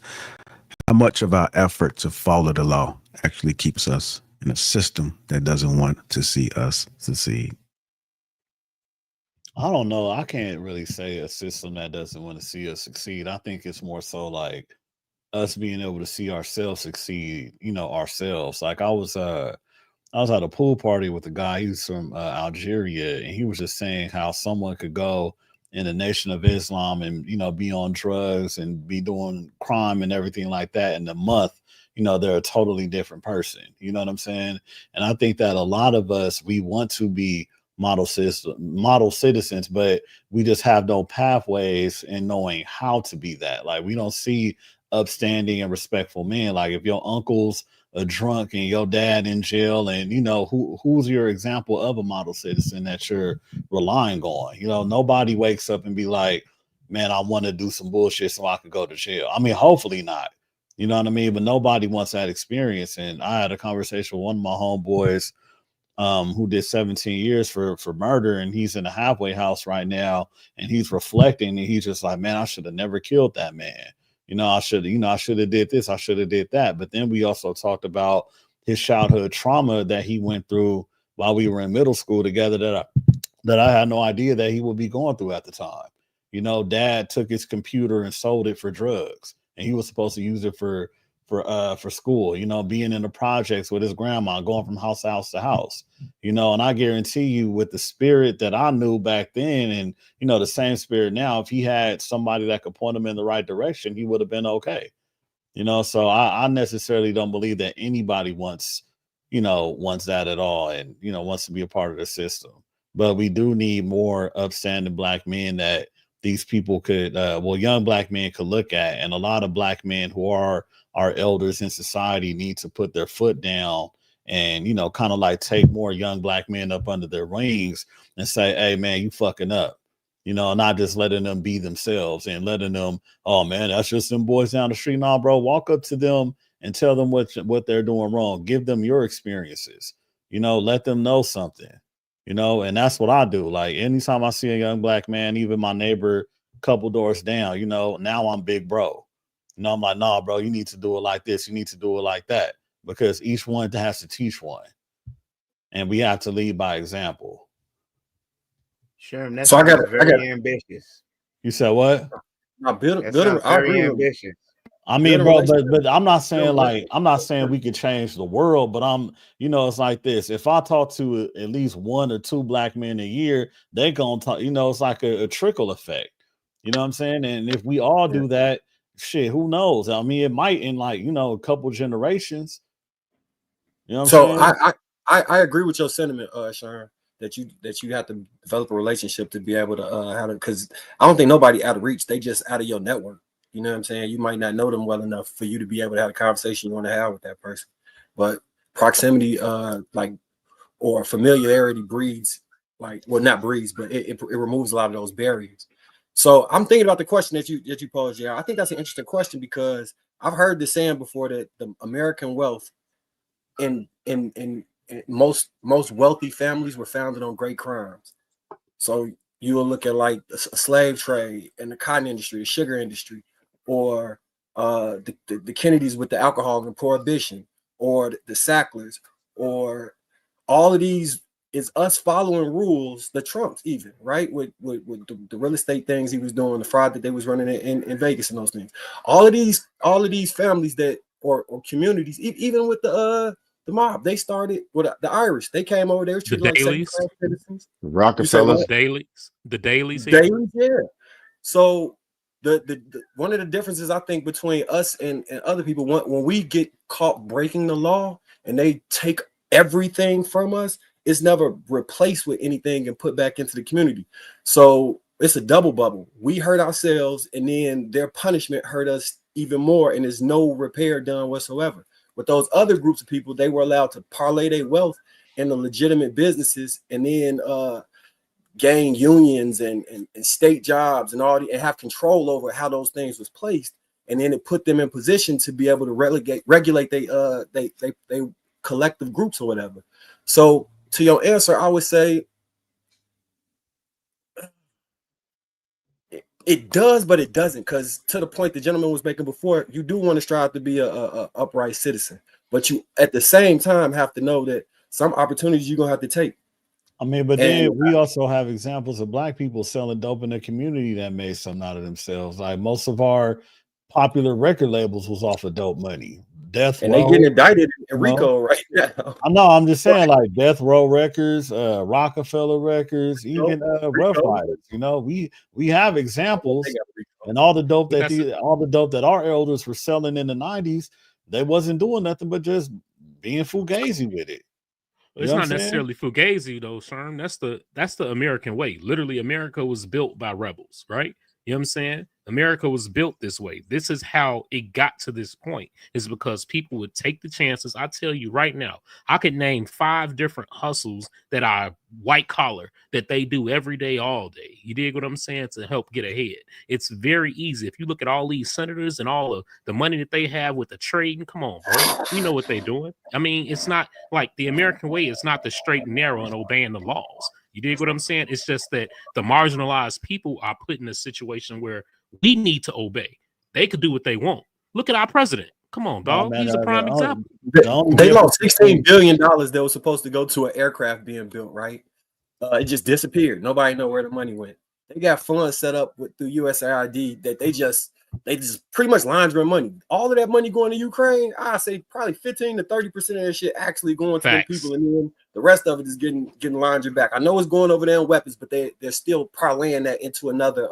How much of our effort to follow the law actually keeps us in a system that doesn't want to see us succeed? I don't know. I can't really say a system that doesn't want to see us succeed. I think it's more so like us being able to see ourselves succeed, ourselves. Like I was at a pool party with a guy. He's from Algeria, and he was just saying how someone could go in the Nation of Islam and be on drugs and be doing crime and everything like that in a month. They're a totally different person. You know what I'm saying? And I think that a lot of us, we want to be model citizens, but we just have no pathways in knowing how to be that. Like we don't see upstanding and respectful men. Like if your uncle's a drunk and your dad in jail, and who's your example of a model citizen that you're relying on? Nobody wakes up and be like, man, I want to do some bullshit so I could go to jail. I mean, hopefully not. You know what I mean? But nobody wants that experience. And I had a conversation with one of my homeboys who did 17 years for murder, and he's in a halfway house right now, and he's reflecting, and he's just like, man, I should have never killed that man. I should have did this, I should have did that. But then we also talked about his childhood trauma that he went through while we were in middle school together that I had no idea that he would be going through at the time. Dad took his computer and sold it for drugs, and he was supposed to use it for school, being in the projects with his grandma, going from house to house, and I guarantee you with the spirit that I knew back then and, the same spirit now, if he had somebody that could point him in the right direction, he would have been okay. So I necessarily don't believe that anybody wants that at all and, wants to be a part of the system. But we do need more upstanding Black men that these people could, young Black men could look at. And a lot of Black men who are our elders in society need to put their foot down and, kind of like take more young Black men up under their wings and say, hey, man, you fucking up. you know, not just letting them be themselves and letting them, oh man, that's just them boys down the street. Nah, bro, walk up to them and tell them what they're doing wrong. Give them your experiences, you know, let them know something, you know, and that's what I do. Like anytime I see a young black man, even my neighbor, couple doors down, you know, now I'm big bro. You know, I'm like, nah, bro, you need to do it like this. You need to do it like that, because each one has to teach one. And we have to lead by example. Sure, that So I got very ambitious. You said what? Now, I agree ambitious. I mean, bro, but I'm not saying like, I'm not saying we could change the world, but I'm, you know, it's like this. If I talk to at least 1 or 2 black men a year, they gonna talk, you know, it's like a trickle effect. You know what I'm saying? And if we all do that, shit, who knows? I mean, it might in like, you know, a couple generations. You know what I'm saying? I agree with your sentiment, Sharon, that you have to develop a relationship to be able to have it, because I don't think nobody out of reach. They just out of your network. You know what I'm saying? You might not know them well enough for you to be able to have a conversation you want to have with that person. But proximity, like, or familiarity breeds, like, well, not breeds, but it removes a lot of those barriers. So I'm thinking about the question that you posed, yeah. I think that's an interesting question, because I've heard this saying before that the American wealth in most wealthy families were founded on great crimes. So you will look at like a slave trade and the cotton industry, the sugar industry, or the Kennedys with the alcohol and prohibition, or the Sacklers, or all of these is us following rules, the Trumps even, right? With the real estate things he was doing, the fraud that they was running in Vegas and those things. All of these families that or communities, even with the mob, they started with the Irish. They came over, they were treated like second-class citizens. Rockefellers. The Dailies, yeah. So the one of the differences I think between us and other people, when we get caught breaking the law and they take everything from us, it's never replaced with anything and put back into the community. So it's a double bubble. We hurt ourselves, and then their punishment hurt us even more, and there's no repair done whatsoever. With those other groups of people, they were allowed to parlay their wealth into legitimate businesses, and then gain unions and state jobs and all and have control over how those things was placed, and then it put them in position to be able to regulate they collective groups or whatever. So to your answer, I would say it does, but it doesn't, because to the point the gentleman was making before, you do want to strive to be a upright citizen, but you at the same time have to know that some opportunities you're gonna have to take. I mean, but then we also have examples of black people selling dope in the community that made something out of themselves. Like most of our popular record labels was off of dope money. Death and Row, they getting indicted in RICO right now. I know. I'm just saying, like Death Row Records, Rockefeller Records, even Rough Riders. You know, we have examples, and all the dope that our elders were selling in the '90s, they wasn't doing nothing but just being fugazi with it. It's not necessarily fugazi though, Sherm. That's the American way. Literally, America was built by rebels, right? You know what I'm saying? America was built this way. This is how it got to this point, is because people would take the chances. I tell you right now, I could name 5 different hustles that are white collar that they do every day, all day. You dig what I'm saying? To help get ahead. It's very easy. If you look at all these senators and all of the money that they have with the trading, come on, bro. We know what they're doing. I mean, it's not like the American way is not the straight and narrow and obeying the laws. You dig what I'm saying? It's just that the marginalized people are put in a situation where we need to obey. They could do what they want. Look at our president. Come on, dog. He's a prime example. They lost $16 billion that was supposed to go to an aircraft being built, right? It just disappeared. Nobody know where the money went. They got funds set up through USAID that they just pretty much laundering money. All of that money going to Ukraine, I say probably 15 to 30% of that shit actually going to them people, and then the rest of it is getting laundered back. I know it's going over there in weapons, but they're still parlaying that into another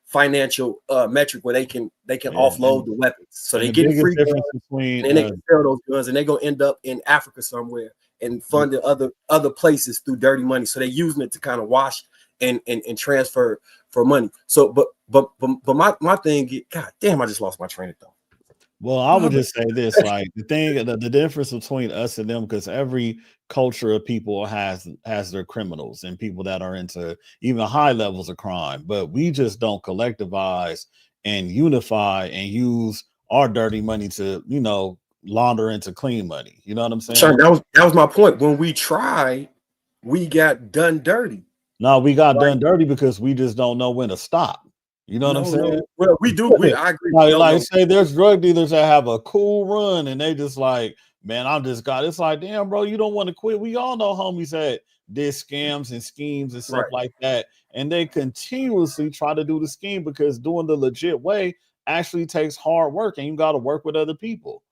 financial metric where they can offload the weapons. So they get free guns, and then they can sell those guns, and they're gonna end up in Africa somewhere and funding other places through dirty money. So they're using it to kind of wash and transfer for money. So but my thing, God damn, I just lost my train of thought. Well, I would just say this, like the difference between us and them, because every culture of people has their criminals and people that are into even high levels of crime, but we just don't collectivize and unify and use our dirty money to, launder into clean money. You know what I'm saying? Sean, that was my point. When we tried, we got done dirty. No, we got done dirty because we just don't know when to stop. You know what I'm saying? No. Well, we do. I agree. Like say there's drug dealers that have a cool run and they just like, man, it's like, damn, bro, you don't want to quit. We all know homies that did scams and schemes and stuff like that. And they continuously try to do the scheme because doing the legit way actually takes hard work and you got to work with other people.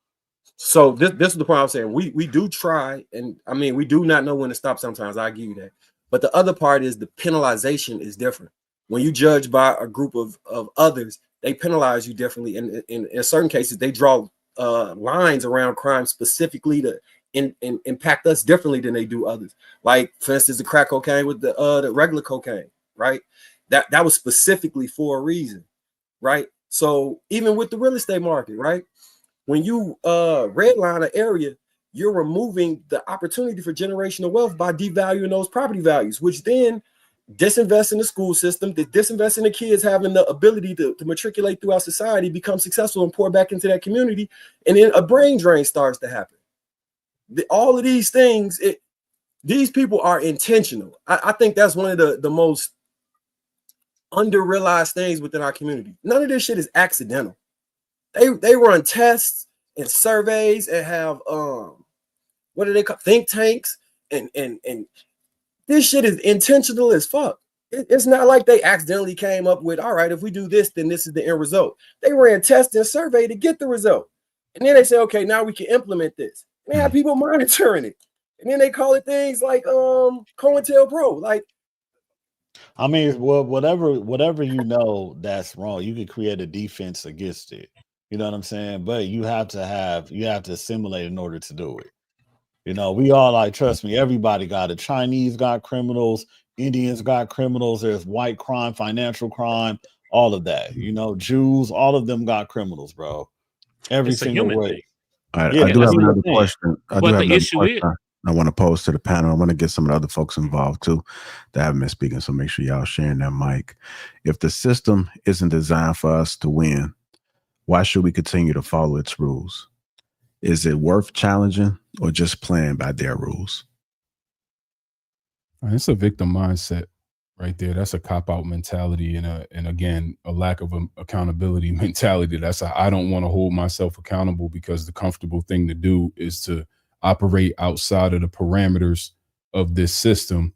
So this is the point I'm saying. We do try, and I mean, we do not know when to stop sometimes. I give you that. But the other part is the penalization is different. When you judge by a group of others, they penalize you differently. And in certain cases, they draw lines around crime specifically to impact us differently than they do others. Like, for instance, the crack cocaine with the regular cocaine, right? That was specifically for a reason, right? So even with the real estate market, right? When you redline an area, you're removing the opportunity for generational wealth by devaluing those property values, which then disinvest in the school system, that disinvest in the kids having the ability to matriculate throughout society, become successful, and pour back into that community. And then a brain drain starts to happen. All of these things, these people are intentional. I think that's one of the most under-realized things within our community. None of this shit is accidental. They run tests and surveys and have what do they call think tanks and this shit is intentional as fuck. It's not like they accidentally came up with, all right, if we do this, then this is the end result. They ran tests and survey to get the result. And then they say, okay, now we can implement this. And they have people monitoring it. And then they call it things like COINTELPRO. Like, I mean, well, whatever that's wrong, you can create a defense against it. You know what I'm saying? But you have to assimilate in order to do it. We all like, trust me, everybody got it. Chinese got criminals, Indians got criminals, there's white crime, financial crime, all of that. Jews, all of them got criminals, bro. Every single way. I do have another question. I want to pose to the panel. I want to get some of the other folks involved too that haven't been speaking. So make sure y'all sharing that mic. If the system isn't designed for us to win, why should we continue to follow its rules? Is it worth challenging or just playing by their rules? It's a victim mindset right there. That's a cop-out mentality and again, a lack of accountability mentality. That's I don't want to hold myself accountable because the comfortable thing to do is to operate outside of the parameters of this system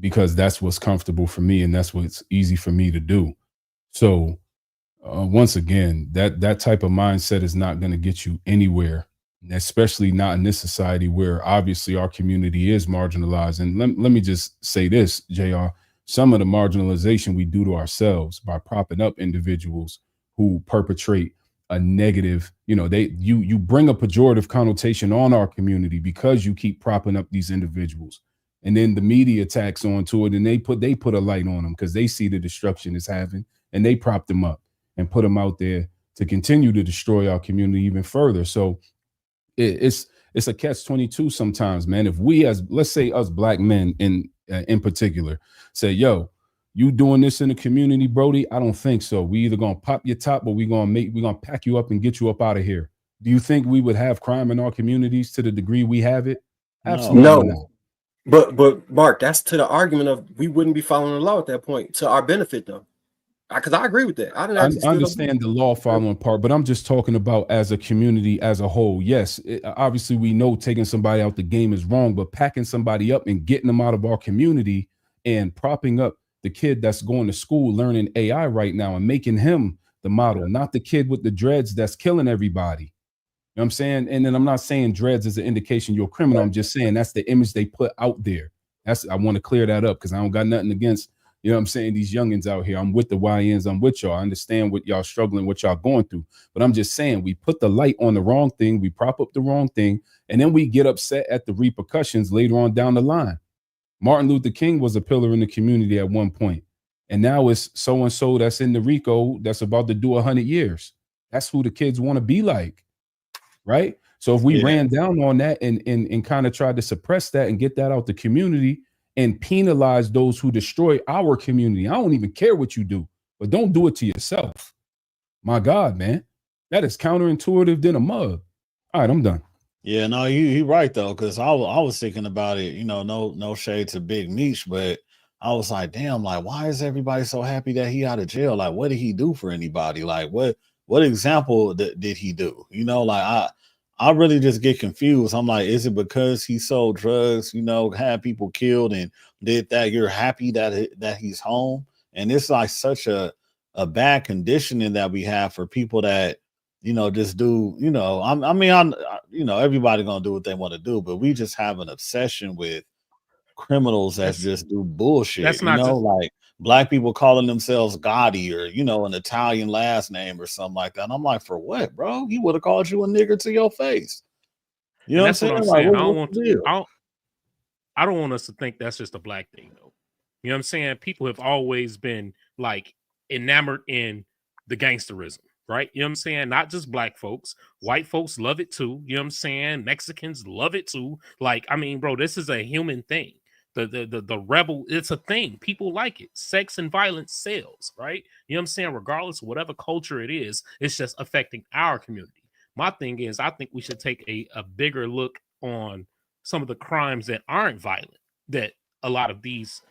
because that's what's comfortable for me and that's what's easy for me to do. So once again, that type of mindset is not going to get you anywhere, especially not in this society where obviously our community is marginalized. And let me just say this, JR, some of the marginalization we do to ourselves by propping up individuals who perpetrate a negative, you bring a pejorative connotation on our community because you keep propping up these individuals. And then the media attacks onto it and they put a light on them because they see the destruction it's having and they prop them up and put them out there to continue to destroy our community even further. So it's a catch-22 sometimes, man. If we, as let's say us black men in particular, say, yo, you doing this in the community, Brody? I don't think so. We either gonna pop your top or we gonna pack you up and get you up out of here. Do you think we would have crime in our communities to the degree we have it? Absolutely no. But Mark, that's to the argument of we wouldn't be following the law at that point to our benefit, though. Because I agree with that. I understand the law following part, but I'm just talking about as a community as a whole. Yes, obviously we know taking somebody out the game is wrong, but packing somebody up and getting them out of our community and propping up the kid that's going to school learning AI right now and making him the model, not the kid with the dreads that's killing everybody. You know what I'm saying? And then I'm not saying dreads is an indication you're a criminal. I'm just saying that's the image they put out there. I want to clear that up because I don't got nothing against, you know what I'm saying, these youngins out here. I'm with the YNs. I'm with y'all. I understand what y'all struggling, what y'all going through. But I'm just saying we put the light on the wrong thing. We prop up the wrong thing. And then we get upset at the repercussions later on down the line. Martin Luther King was a pillar in the community at one point. And now it's so-and-so that's in the RICO that's about to do 100 years. That's who the kids want to be like, right? So if we ran down on that and kind of tried to suppress that and get that out the community and penalize those who destroy our community, I don't even care what you do, but don't do it to yourself. My God, man, that is counterintuitive than a mug. All right, I'm done. Yeah, no, he right though, because I was thinking about it, no shade to Big Meech, but I was like, damn, like, why is everybody so happy that he out of jail? Like, what did he do for anybody? Like, what example did he do? Like I really just get confused. I'm like, is it because he sold drugs, had people killed and did that? You're happy that he's home? And it's like such a bad conditioning that we have for people that just do, everybody gonna do what they want to do, but we just have an obsession with criminals that just do bullshit. That's not like black people calling themselves Gotti or an Italian last name or something like that. And I'm like, for what, bro? He would have called you a nigger to your face. You know what I'm saying? Like, I don't want us to think that's just a black thing, though. You know what I'm saying? People have always been like enamored in the gangsterism. Right? You know what I'm saying? Not just black folks. White folks love it too. You know what I'm saying? Mexicans love it too. Like, I mean, bro, this is a human thing. The rebel, it's a thing. People like it. Sex and violence sells, right? You know what I'm saying? Regardless of whatever culture it is, it's just affecting our community. My thing is, I think we should take a bigger look on some of the crimes that aren't violent, that a lot of these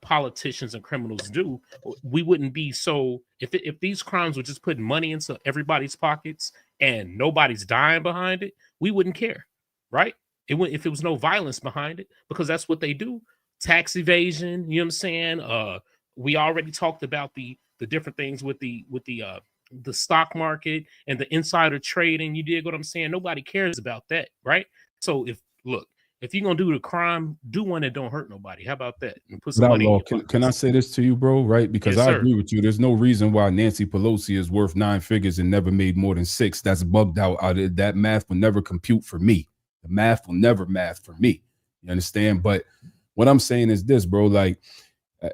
politicians and criminals do. We wouldn't be so, if these crimes were just putting money into everybody's pockets and nobody's dying behind it, we wouldn't care, right? It would, if it was no violence behind it, because that's what they do. Tax evasion, you know what I'm saying? We already talked about the different things with the stock market and the insider trading. You dig what I'm saying? Nobody cares about that, right? So if you're gonna do the crime, do one that don't hurt nobody. How about that? And put some money in your can I say this to you, bro? Right? Because yes, I sir. agree with you. There's no reason why Nancy Pelosi is worth 9 figures and never made more than 6. That's bugged out. That math will never compute for me. The math will never math for me. You understand? But what I'm saying is this, bro. Like,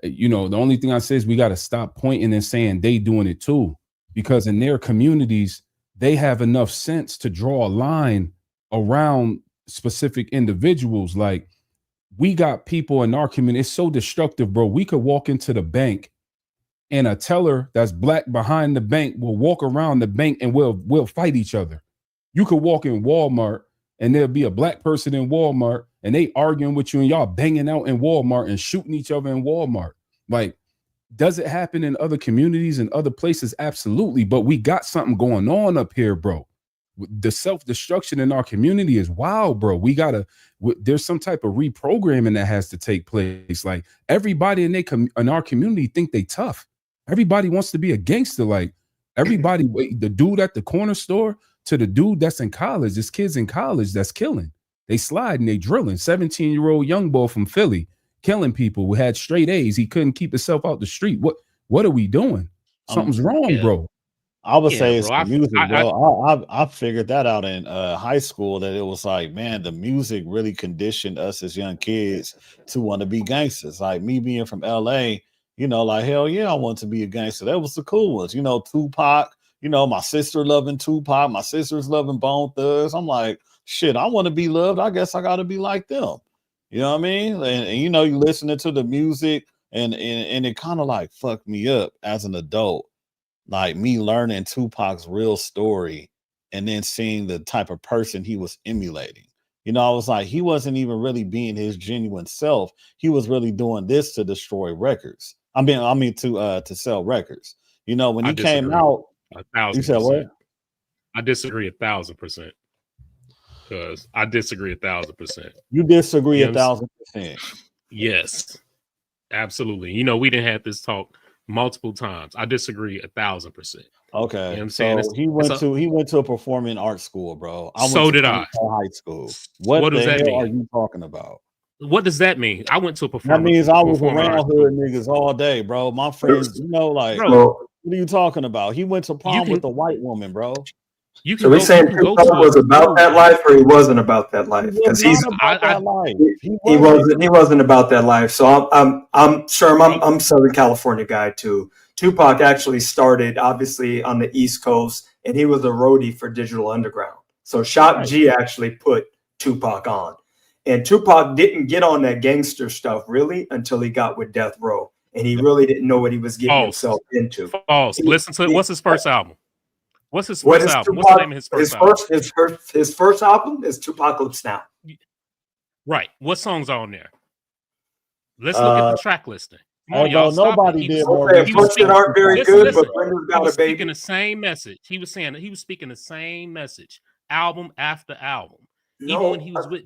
the only thing I say is we got to stop pointing and saying they doing it too, because in their communities they have enough sense to draw a line around specific individuals. Like, we got people in our community, it's so destructive, bro. We could walk into the bank and a teller that's black behind the bank will walk around the bank and we'll fight each other. You could walk in Walmart and there'll be a black person in Walmart and they arguing with you and y'all banging out in Walmart and shooting each other in Walmart. Like, does it happen in other communities and other places? Absolutely. But we got something going on up here, bro. The self-destruction in our community is wild, bro. There's some type of reprogramming that has to take place. Like, everybody in our community think they tough. Everybody wants to be a gangster. Like, everybody, the dude at the corner store to the dude that's in college, this kid's in college that's killing. They sliding, they drilling. 17-year-old young boy from Philly killing people who had straight A's. He couldn't keep himself out the street. What are we doing? Something's wrong, bro. I would say it's the music, bro. I figured that out in high school, that it was like, man, the music really conditioned us as young kids to want to be gangsters. Like, me being from LA, like, hell yeah, I want to be a gangster. That was the cool ones, Tupac, my sister loving Tupac, my sister's loving Bone Thugs. I'm like, shit, I want to be loved. I guess I got to be like them. You know what I mean? And you listening to the music and it kind of like fucked me up as an adult. Like, me learning Tupac's real story and then seeing the type of person he was emulating. I was like, he wasn't even really being his genuine self. He was really doing this to destroy records. I mean to sell records. When he came out, 1,000%. You said what? I disagree 1,000%. Because I disagree 1,000%. You disagree 1,000%. Yes, absolutely. We didn't have this talk multiple times. I disagree 1,000%. Okay, you know what I'm saying? He went to a performing arts school, bro. So did I. High school. What does that mean? Are you talking about? What does that mean? I went to a performing. That means I was around hood niggas all day, bro. My friends, like, bro, what are you talking about? He went to prom with a white woman, bro. So we're saying Tupac was about that life, or he wasn't about that life? Because he wasn't about that life. So I'm Southern California guy too. Tupac actually started obviously on the East Coast, and he was a roadie for Digital Underground. So Shock G actually put Tupac on. And Tupac didn't get on that gangster stuff really until he got with Death Row. And he really didn't know what he was getting himself into. False. Listen to what's his first album? What's his first album? What's the name of his first album? His first album is Tupacalypse Now. Right. What songs are on there? Let's look at the track listing. Come on, y'all. Nobody did more. He was speaking, aren't very good, but Brenda's got a baby. Speaking the same message. He was saying that he was speaking the same message, album after album. Even when he was with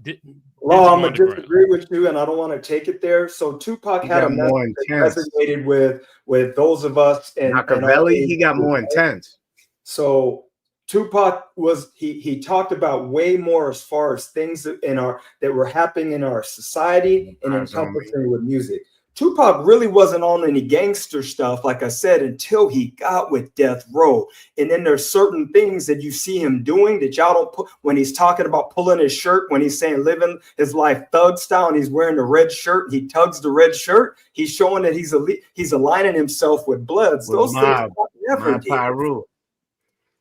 Law, I'm gonna disagree with you, and I don't want to take it there. So Tupac had a message that resonated with those of us and Machiavelli. He got more intense. So Tupac was he talked about way more as far as things that were happening in our society and encompassing with music. Tupac really wasn't on any gangster stuff, like I said, until he got with Death Row. And then there's certain things that you see him doing that y'all don't put when he's talking about pulling his shirt, when he's saying living his life thug style and he's wearing the red shirt, he tugs the red shirt. He's showing that he's aligning himself with Bloods. Those things never did.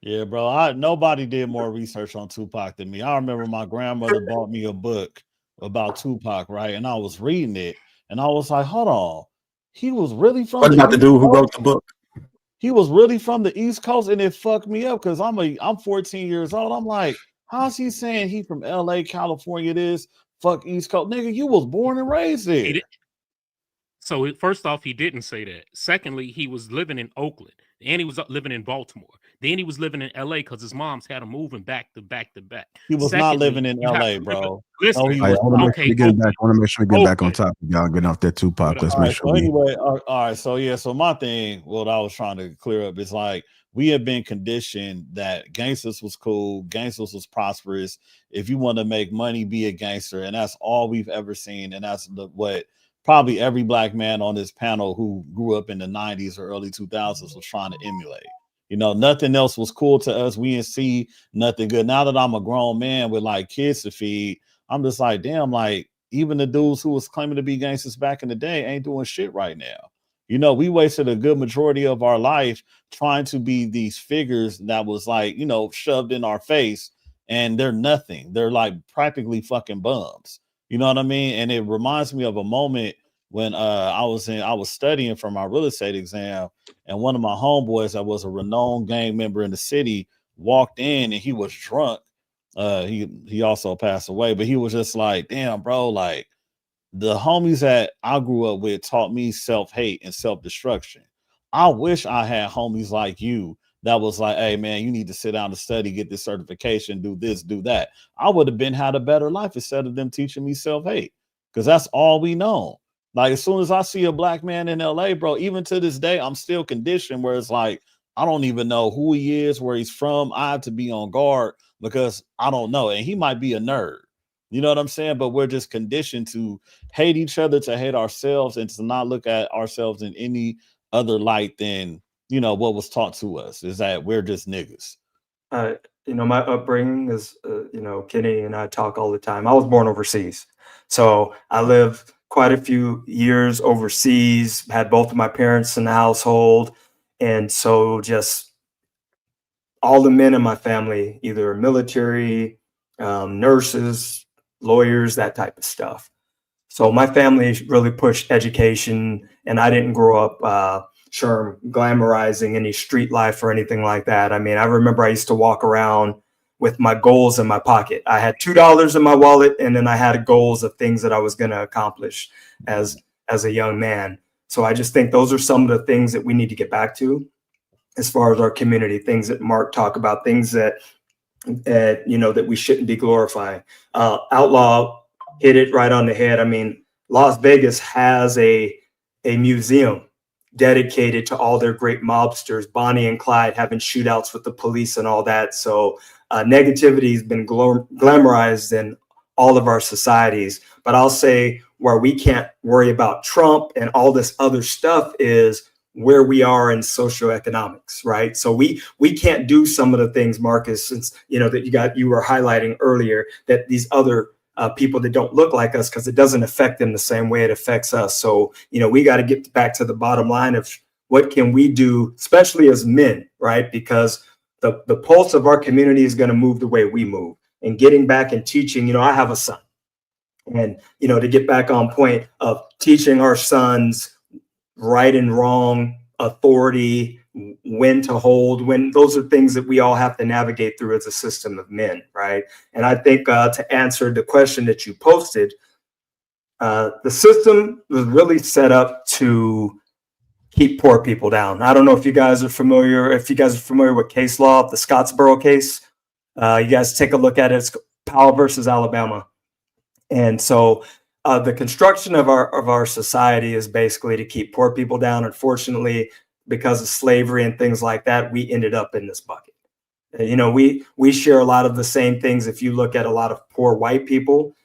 Yeah, bro. Nobody did more research on Tupac than me. I remember my grandmother bought me a book about Tupac, right? And I was reading it. And I was like, hold on. He was really from What about the dude who wrote the book? He was really from the East Coast, and it fucked me up because I'm 14 years old. I'm like, how's he saying he from LA, California, this fuck East Coast? Nigga, you was born and raised there. So first off, he didn't say that. Secondly, he was living in Oakland and he was living in Baltimore. Then he was living in LA because his mom's had him moving back to back. He was not living in LA, bro. Listen, I want to make sure we get back on topic, y'all. Getting off that Tupac. Let's make sure. Anyway, all right. So my thing, what I was trying to clear up is like we have been conditioned that gangsters was cool, gangsters was prosperous. If you want to make money, be a gangster, and that's all we've ever seen, and that's what probably every black man on this panel who grew up in the 90s or early 2000s was trying to emulate. You know, nothing else was cool to us. We didn't see nothing good. Now that I'm a grown man with like kids to feed, I'm just like, damn, like even the dudes who was claiming to be gangsters back in the day ain't doing shit right now. You know, we wasted a good majority of our life trying to be these figures that was like, you know, shoved in our face, and they're nothing. They're like practically fucking bums. You know what I mean? And it reminds me of a moment when I was studying for my real estate exam, and one of my homeboys that was a renowned gang member in the city walked in, and he was drunk. He also passed away, but he was just like, damn, bro, like the homies that I grew up with taught me self-hate and self-destruction. I wish I had homies like you that was like, hey man, you need to sit down and study, get this certification, do this, do that. I would have been had a better life instead of them teaching me self-hate, because that's all we know. Like as soon as I see a black man in LA, bro, even to this day, I'm still conditioned where it's like, I don't even know who he is, where he's from. I have to be on guard because I don't know. And he might be a nerd. You know what I'm saying? But we're just conditioned to hate each other, to hate ourselves, and to not look at ourselves in any other light than, you know, what was taught to us is that we're just niggas. You know, my upbringing is, you know, Kenny and I talk all the time. I was born overseas. So I lived quite a few years overseas, had both of my parents in the household. And so just all the men in my family, either military, nurses, lawyers, that type of stuff. So my family really pushed education, and I didn't grow up glamorizing any street life or anything like that. I mean, I remember I used to walk around with my goals in my pocket. I had $2 in my wallet, and then I had goals of things that I was going to accomplish as a young man. So I just think those are some of the things that we need to get back to as far as our community, things that Mark talked about, things that, you know, that we shouldn't be glorifying. Outlaw hit it right on the head. I mean, Las Vegas has a museum dedicated to all their great mobsters, Bonnie and Clyde having shootouts with the police and all that. So negativity has been glamorized in all of our societies. But I'll say where we can't worry about Trump and all this other stuff is where we are in socioeconomics, right? So we can't do some of the things, Marcus, since you know that you were highlighting earlier, that these other people that don't look like us, because it doesn't affect them the same way it affects us. So, you know, we got to get back to the bottom line of what can we do, especially as men, right? Because the pulse of our community is going to move the way we move. And getting back and teaching, you know, I have a son. And, you know, to get back on point of teaching our sons right and wrong, authority, when to hold, when those are things that we all have to navigate through as a system of men, right? And I think to answer the question that you posted, the system was really set up to keep poor people down. I don't know if you guys are familiar, with case law, the Scottsboro case. You guys take a look at it. It's Powell versus Alabama. And so the construction of our society is basically to keep poor people down. Unfortunately, because of slavery and things like that, we ended up in this bucket. You know, we share a lot of the same things. If you look at a lot of poor white people,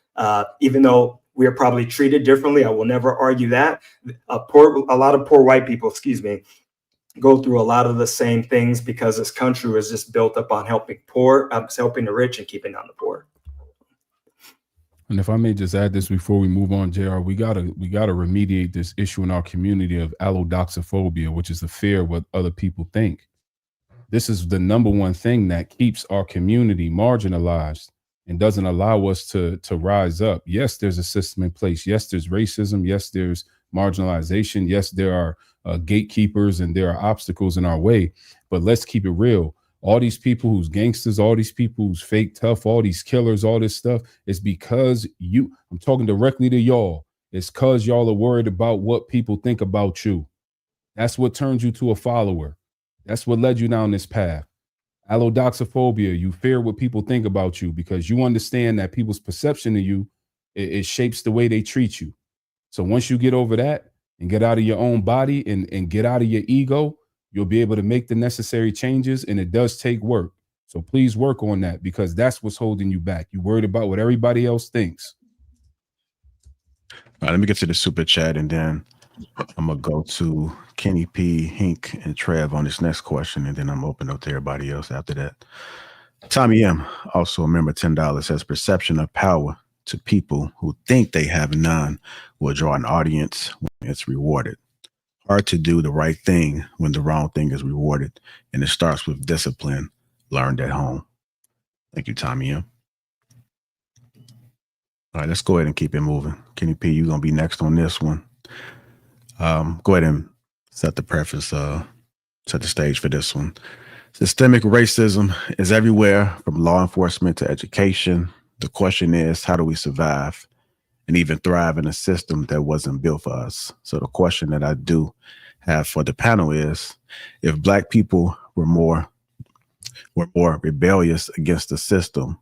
even though we are probably treated differently, I will never argue that. A lot of poor white people, go through a lot of the same things because this country was just built up on helping the rich and keeping down the poor. And if I may just add this before we move on, JR, we gotta remediate this issue in our community of allodoxophobia, which is the fear of what other people think. This is the number one thing that keeps our community marginalized and doesn't allow us to rise up. Yes, there's a system in place. Yes, there's racism. Yes, there's marginalization. Yes, there are gatekeepers and there are obstacles in our way. But let's keep it real. All these people who's gangsters, all these people who's fake tough, all these killers, all this stuff is because I'm talking directly to y'all. It's because y'all are worried about what people think about you. That's what turned you to a follower. That's what led you down this path. Allodoxophobia, you fear what people think about you because you understand that people's perception of you, it shapes the way they treat you. So once you get over that and get out of your own body and get out of your ego, you'll be able to make the necessary changes, and it does take work. So please work on that because that's what's holding you back. You're worried about what everybody else thinks. All right, let me get to the super chat, and then I'm going to go to Kenny P, Hink, and Trev on this next question, and then I'm open up to everybody else after that. Tommy M, also a member, $10, says perception of power to people who think they have none will draw an audience when it's rewarded. Hard to do the right thing when the wrong thing is rewarded, and it starts with discipline learned at home. Thank you, Tommy M. All right, let's go ahead and keep it moving. Kenny P, you're going to be next on this one. Go ahead and set the stage for this one. Systemic racism is everywhere, from law enforcement to education. The question is, how do we survive and even thrive in a system that wasn't built for us? So the question that I do have for the panel is, if Black people were more rebellious against the system,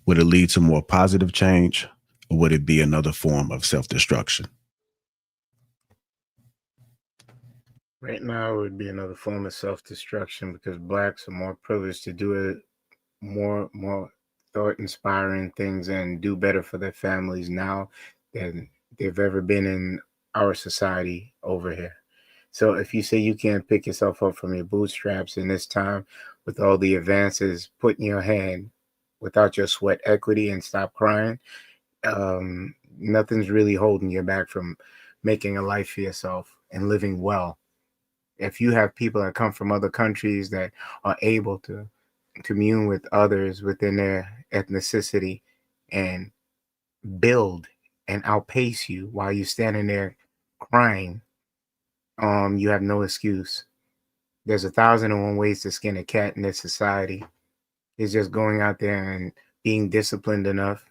would it lead to more positive change, or would it be another form of self-destruction? Right now, it would be another form of self-destruction because Blacks are more privileged to do it, more thought-inspiring things and do better for their families now than they've ever been in our society over here. So if you say you can't pick yourself up from your bootstraps in this time with all the advances put in your hand without your sweat equity and stop crying, nothing's really holding you back from making a life for yourself and living well. If you have people that come from other countries that are able to commune with others within their ethnicity and build and outpace you while you're standing there crying, you have no excuse. There's 1,001 ways to skin a cat in this society. It's just going out there and being disciplined enough,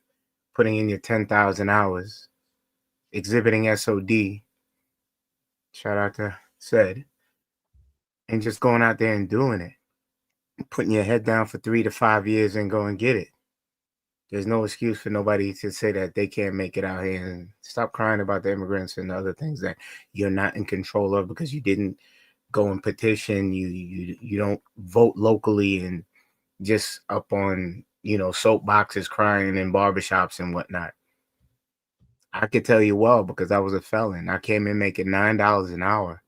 putting in your 10,000 hours, exhibiting SOD, shout out to Said, and just going out there and doing it, putting your head down for 3 to 5 years and go and get it. There's no excuse for nobody to say that they can't make it out here, and stop crying about the immigrants and the other things that you're not in control of because you didn't go and petition, you don't vote locally and just up on, soapboxes crying in barbershops and whatnot. I could tell you well because I was a felon. I came in making $9 an hour.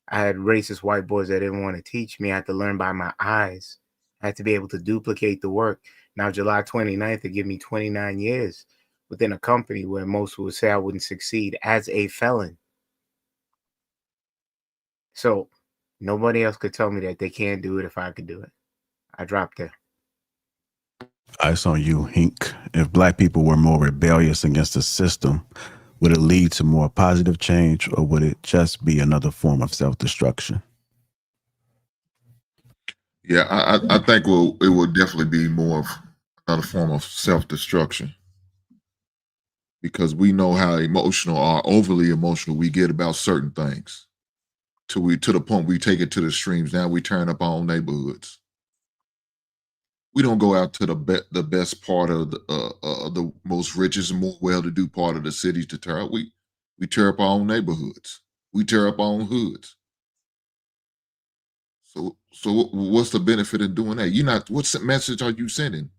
I had racist white boys that didn't want to teach me. I had to learn by my eyes. I had to be able to duplicate the work. Now, July 29th, they give me 29 years within a company where most would say I wouldn't succeed as a felon. So nobody else could tell me that they can't do it if I could do it. I dropped it. It's on you, Hink. If black people were more rebellious against the system, would it lead to more positive change, or would it just be another form of self-destruction? Yeah, I think it will definitely be more of another form of self-destruction, because we know how emotional or overly emotional we get about certain things, to the point we take it to the extremes. Now we turn up our own neighborhoods. We don't go out to the best part of the most richest and more well-to-do part of the city to tear up. We tear up our own neighborhoods. We tear up our own hoods. So what's the benefit in doing that? What's the message are you sending?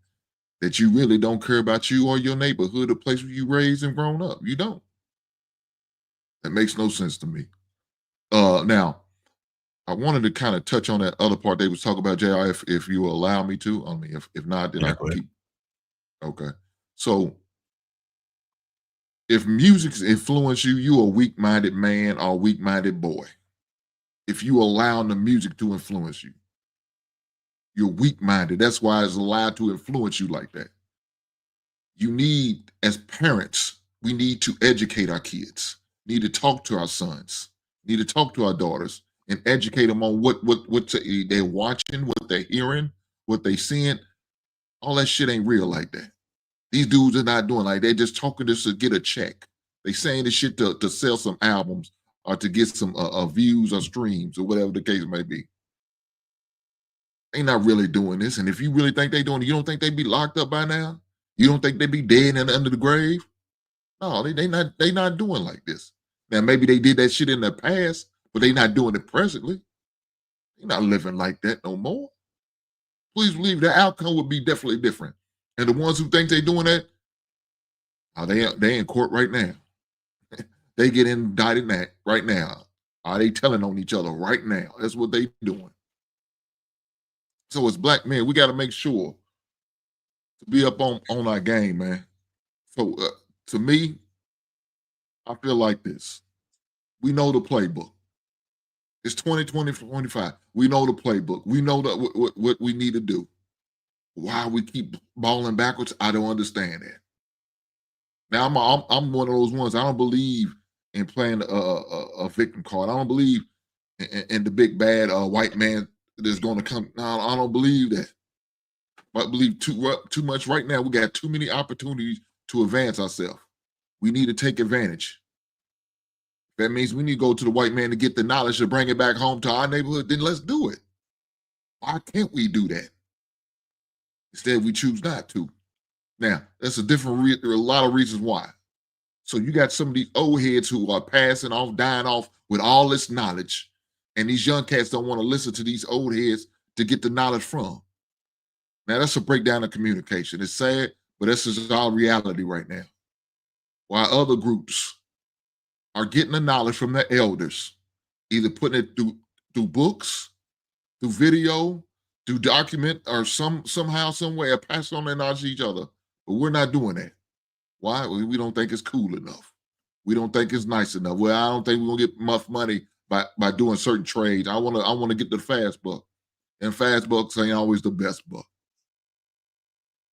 That you really don't care about you or your neighborhood, the place where you raised and grown up. You don't. That makes no sense to me. Now, I wanted to kind of touch on that other part they was talking about, JR, if you will allow me to. I mean, if not, then I can keep. Okay. So if music's influence you, you a weak-minded man or a weak-minded boy. If you allow the music to influence you, you're weak-minded. That's why it's allowed to influence you like that. You need, as parents, we need to educate our kids, need to talk to our sons, need to talk to our daughters and educate them on what they're watching, what they're hearing, what they're seeing. All that shit ain't real like that. These dudes are not doing like they're just talking just to get a check. They saying this shit to sell some albums or to get some views or streams or whatever the case may be. They not really doing this. And if you really think they doing it, you don't think they be locked up by now? You don't think they be dead and under the grave? No, they not doing like this. Now maybe they did that shit in the past, but they not doing it presently. They not living like that no more. Please believe the outcome would be definitely different. And the ones who think they doing that, they in court right now. They get indicted right now. Are they telling on each other right now? That's what they doing. So as black men, we got to make sure to be up on our game, man. So to me, I feel like this. We know the playbook. It's 2020-25. We know the playbook. We know what we need to do. Why we keep balling backwards, I don't understand that. Now I'm one of those ones. I don't believe in playing a victim card. I don't believe in the big bad white man that's going to come. No, I don't believe that. I believe too much right now. We got too many opportunities to advance ourselves. We need to take advantage. That means we need to go to the white man to get the knowledge to bring it back home to our neighborhood. Then let's do it. Why can't we do that? Instead, we choose not to. Now, that's there are a lot of reasons why. So you got some of these old heads who are passing off, dying off with all this knowledge, and these young cats don't want to listen to these old heads to get the knowledge from. Now, that's a breakdown of communication. It's sad, but this is our reality right now. While other groups are getting the knowledge from their elders, either putting it through books, through video, through document, or somehow, some way, pass on their knowledge to each other. But we're not doing that. Why? We don't think it's cool enough. We don't think it's nice enough. Well, I don't think we're gonna get enough money by doing certain trades. I wanna get the fast buck, and fast bucks ain't always the best buck.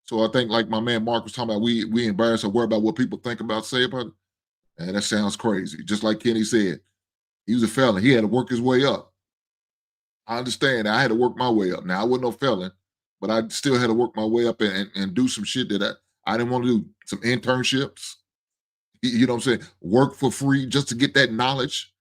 So I think, like my man Mark was talking about, we embarrassed or worry about what people think about, say about it. And that sounds crazy. Just like Kenny said, he was a felon. He had to work his way up. I understand. I had to work my way up. Now I wasn't no felon, but I still had to work my way up and do some shit that I didn't want to do. Some internships. You know what I'm saying? Work for free just to get that knowledge.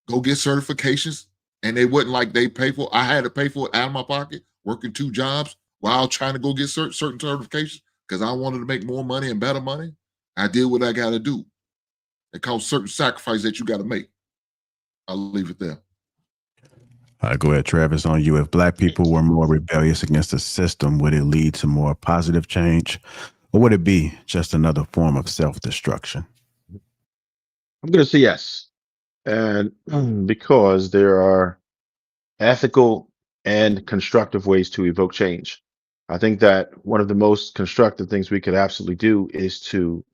Go get certifications. And they wasn't like they pay for it. I had to pay for it out of my pocket, working 2 jobs while trying to go get certain certifications because I wanted to make more money and better money. I did what I got to do. It calls certain sacrifices that you got to make. I'll leave it there. All right, go ahead, Travis, on you. If black people were more rebellious against the system, would it lead to more positive change? Or would it be just another form of self-destruction? I'm going to say yes. And because there are ethical and constructive ways to evoke change. I think that one of the most constructive things we could absolutely do is to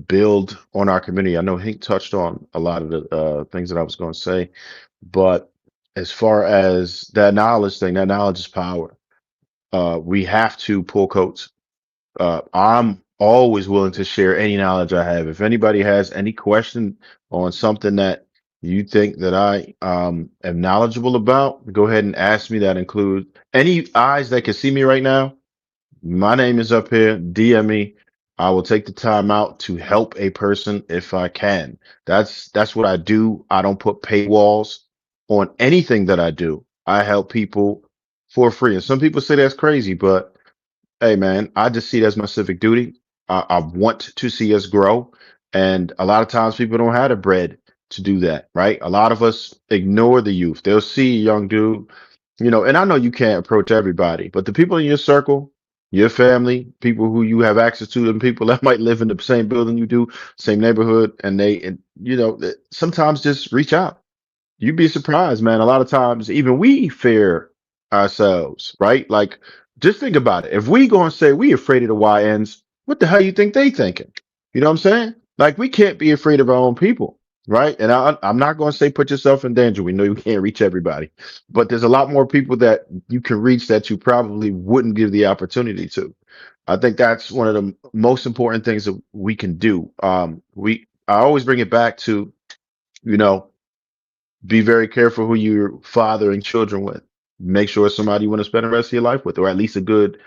build on our community. I know Hank touched on a lot of the things that I was going to say, but as far as that knowledge thing, that knowledge is power. We have to pull coats. I'm always willing to share any knowledge I have. If anybody has any question on something that you think that I am knowledgeable about, go ahead and ask me. That includes any eyes that can see me right now. My name is up here. DM me. I will take the time out to help a person if I can. That's what I do. I don't put paywalls on anything that I do. I help people for free. And some people say that's crazy, but hey, man, I just see it as my civic duty. I want to see us grow. And a lot of times people don't have the bread to do that, right? A lot of us ignore the youth. They'll see a young dude, and I know you can't approach everybody, but the people in your circle, your family, people who you have access to, and people that might live in the same building you do, same neighborhood, sometimes just reach out. You'd be surprised, man. A lot of times, even we fear ourselves, right? Like, just think about it. If we go and say we afraid of the YNs, what the hell you think they thinking? You know what I'm saying? Like, we can't be afraid of our own people, right? And I'm not going to say put yourself in danger. We know you can't reach everybody, but there's a lot more people that you can reach that you probably wouldn't give the opportunity to. I think that's one of the most important things that we can do. I always bring it back to, you know, be very careful who you're fathering children with. Make sure it's somebody you want to spend the rest of your life with, or at least a good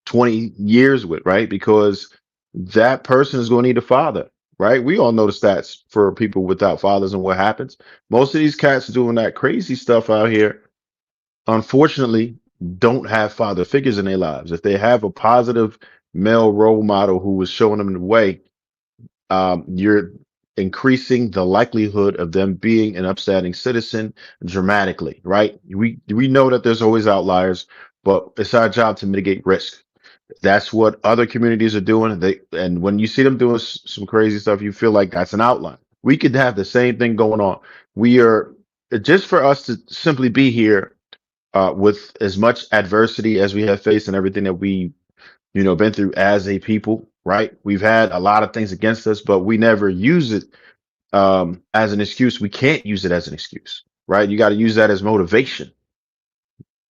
20 years with, right? Because that person is going to need a father, right? We all know the stats for people without fathers and what happens. Most of these cats doing that crazy stuff out here, unfortunately, don't have father figures in their lives. If they have a positive male role model who was showing them the way, you're increasing the likelihood of them being an upstanding citizen dramatically, right? We know that there's always outliers, but it's our job to mitigate risk. That's what other communities are doing. And when you see them doing some crazy stuff, you feel like that's an outline. We could have the same thing going on. We are just for us to simply be here with as much adversity as we have faced and everything that we been through as a people, right? We've had a lot of things against us, but we never use it as an excuse. We can't use it as an excuse, right? You got to use that as motivation.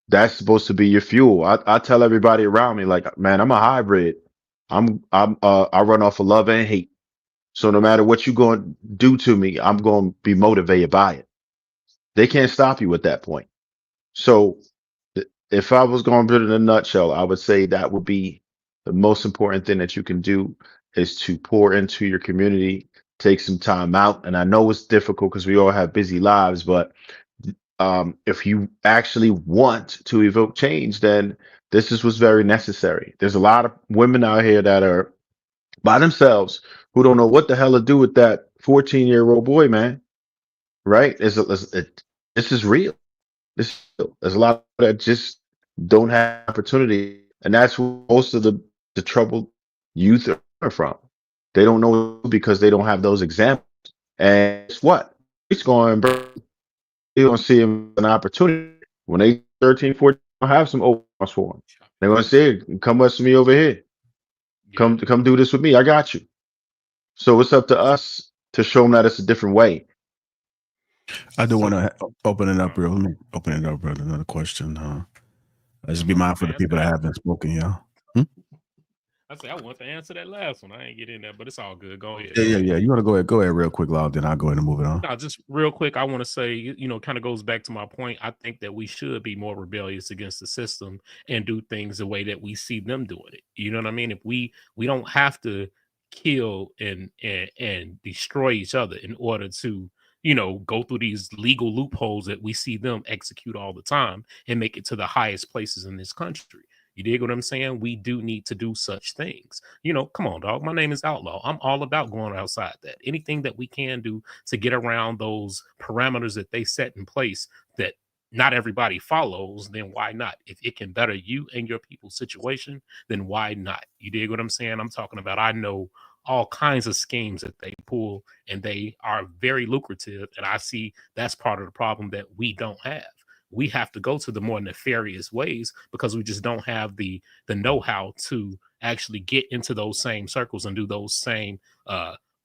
That's supposed to be your fuel. I tell everybody around me, like, man, I'm a hybrid. I run off of love and hate. So no matter what you're going to do to me, I'm going to be motivated by it. They can't stop you at that point. So if I was going to put it in a nutshell, I would say that would be the most important thing that you can do is to pour into your community, take some time out. And I know it's difficult because we all have busy lives, but if you actually want to evoke change, then this is what's very necessary. There's a lot of women out here that are by themselves who don't know what the hell to do with that 14-year-old boy, man. Right? This is real. There's a lot that just don't have opportunity, and that's where most of the troubled youth are from. They don't know because they don't have those examples. And guess what? It's going, bro. They don't see him an opportunity when they 13, 14. Don't have some open arms for them. They're gonna say, "Come up to me over here. Come do this with me. I got you." So it's up to us to show them that it's a different way. I do want to open it up, real. Let me open it up, brother. Another question. Let's be mindful of the people that haven't spoken, y'all. I say I want to answer that last one. I ain't get in there, but it's all good. Go ahead. Yeah. You want to go ahead real quick, Log, then I'll go ahead and move it on. No, just real quick. I want to say, kind of goes back to my point. I think that we should be more rebellious against the system and do things the way that we see them doing it. You know what I mean? If we don't have to kill and destroy each other in order to, go through these legal loopholes that we see them execute all the time and make it to the highest places in this country. You dig what I'm saying? We do need to do such things. Come on, dog. My name is Outlaw. I'm all about going outside that. Anything that we can do to get around those parameters that they set in place that not everybody follows, then why not? If it can better you and your people's situation, then why not? You dig what I'm saying? I'm talking about, I know all kinds of schemes that they pull, and they are very lucrative. And I see that's part of the problem that we don't have. We have to go to the more nefarious ways because we just don't have the know-how to actually get into those same circles and do those same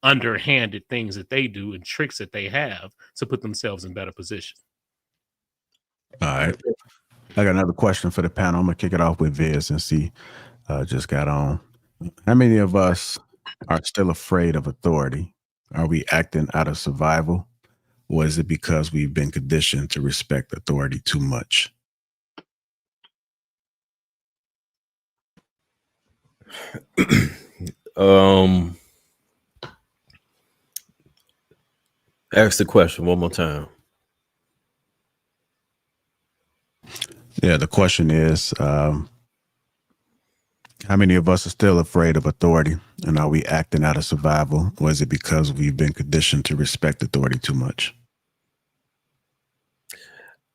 underhanded things that they do and tricks that they have to put themselves in better position. All right. I got another question for the panel. I'm gonna kick it off with Viz and see. Just got on. How many of us are still afraid of authority? Are we acting out of survival, or is it because we've been conditioned to respect authority too much? Ask the question one more time. Yeah, the question is, how many of us are still afraid of authority, and are we acting out of survival, or is it because we've been conditioned to respect authority too much?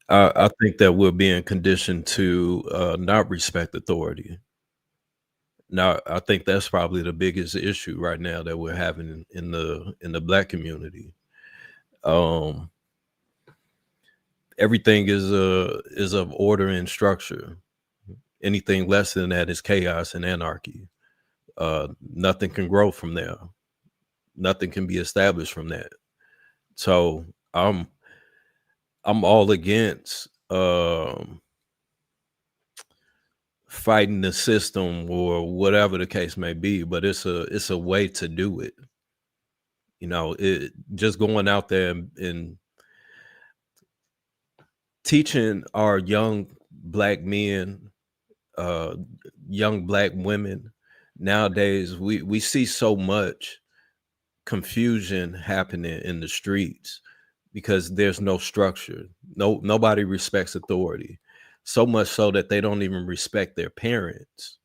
I think that we're being conditioned to not respect authority. Now, I think that's probably the biggest issue right now that we're having in the Black community. Everything is of order and structure. Anything less than that is chaos and anarchy. Nothing can grow from there. Nothing can be established from that. So I'm all against fighting the system or whatever the case may be, but it's a way to do it. You know, it just going out there and teaching our young Black men, young Black women. Nowadays, we see so much confusion happening in the streets because there's no structure. Nobody respects authority. So much so that they don't even respect their parents.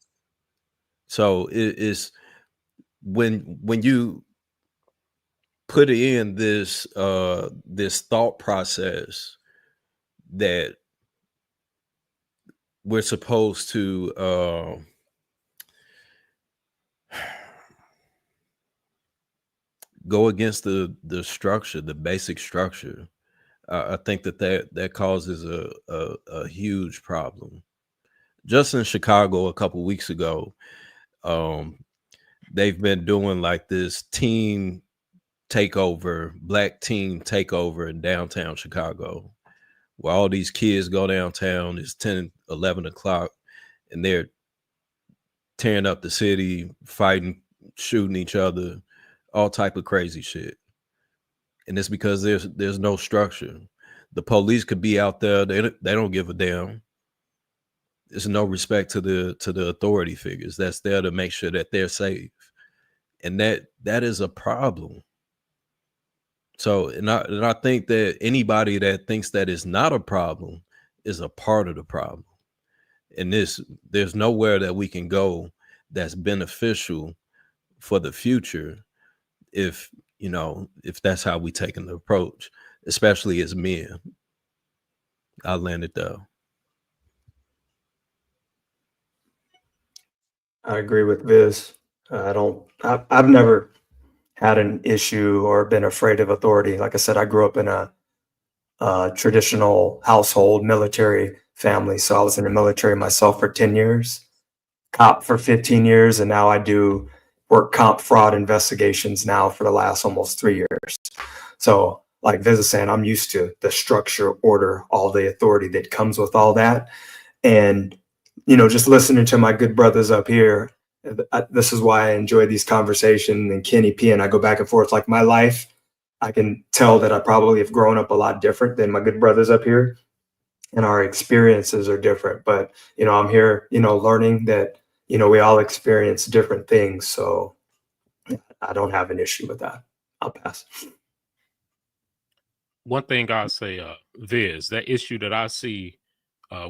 So it is when you put in this thought process that we're supposed to go against the structure, the basic structure. I think that causes a huge problem. Just in Chicago a couple weeks ago, they've been doing like this teen takeover, Black teen takeover in downtown Chicago, where all these kids go downtown. It's 10, 11 o'clock, and they're tearing up the city, fighting, shooting each other, all type of crazy shit. And it's because there's no structure. The police could be out there. They don't give a damn. There's no respect to the authority figures that's there to make sure that they're safe. And that is a problem. So, and I think that anybody that thinks that is not a problem is a part of the problem. And there's nowhere that we can go that's beneficial for the future if that's how we take an approach, especially as men. I'll land it there. I agree with Viz. I've never had an issue or been afraid of authority. Like I said, I grew up in a traditional household, military family. So I was in the military myself for 10 years, cop for 15 years, and now I do work comp fraud investigations now for the last almost 3 years. So like Viz is saying, I'm used to the structure, order, all the authority that comes with all that. And, just listening to my good brothers up here, this is why I enjoy these conversations, and Kenny P and I go back and forth. Like my life, I can tell that I probably have grown up a lot different than my good brothers up here, and our experiences are different. But, I'm here, learning that, we all experience different things. So I don't have an issue with that. I'll pass. One thing I'll say, Viz, that issue that I see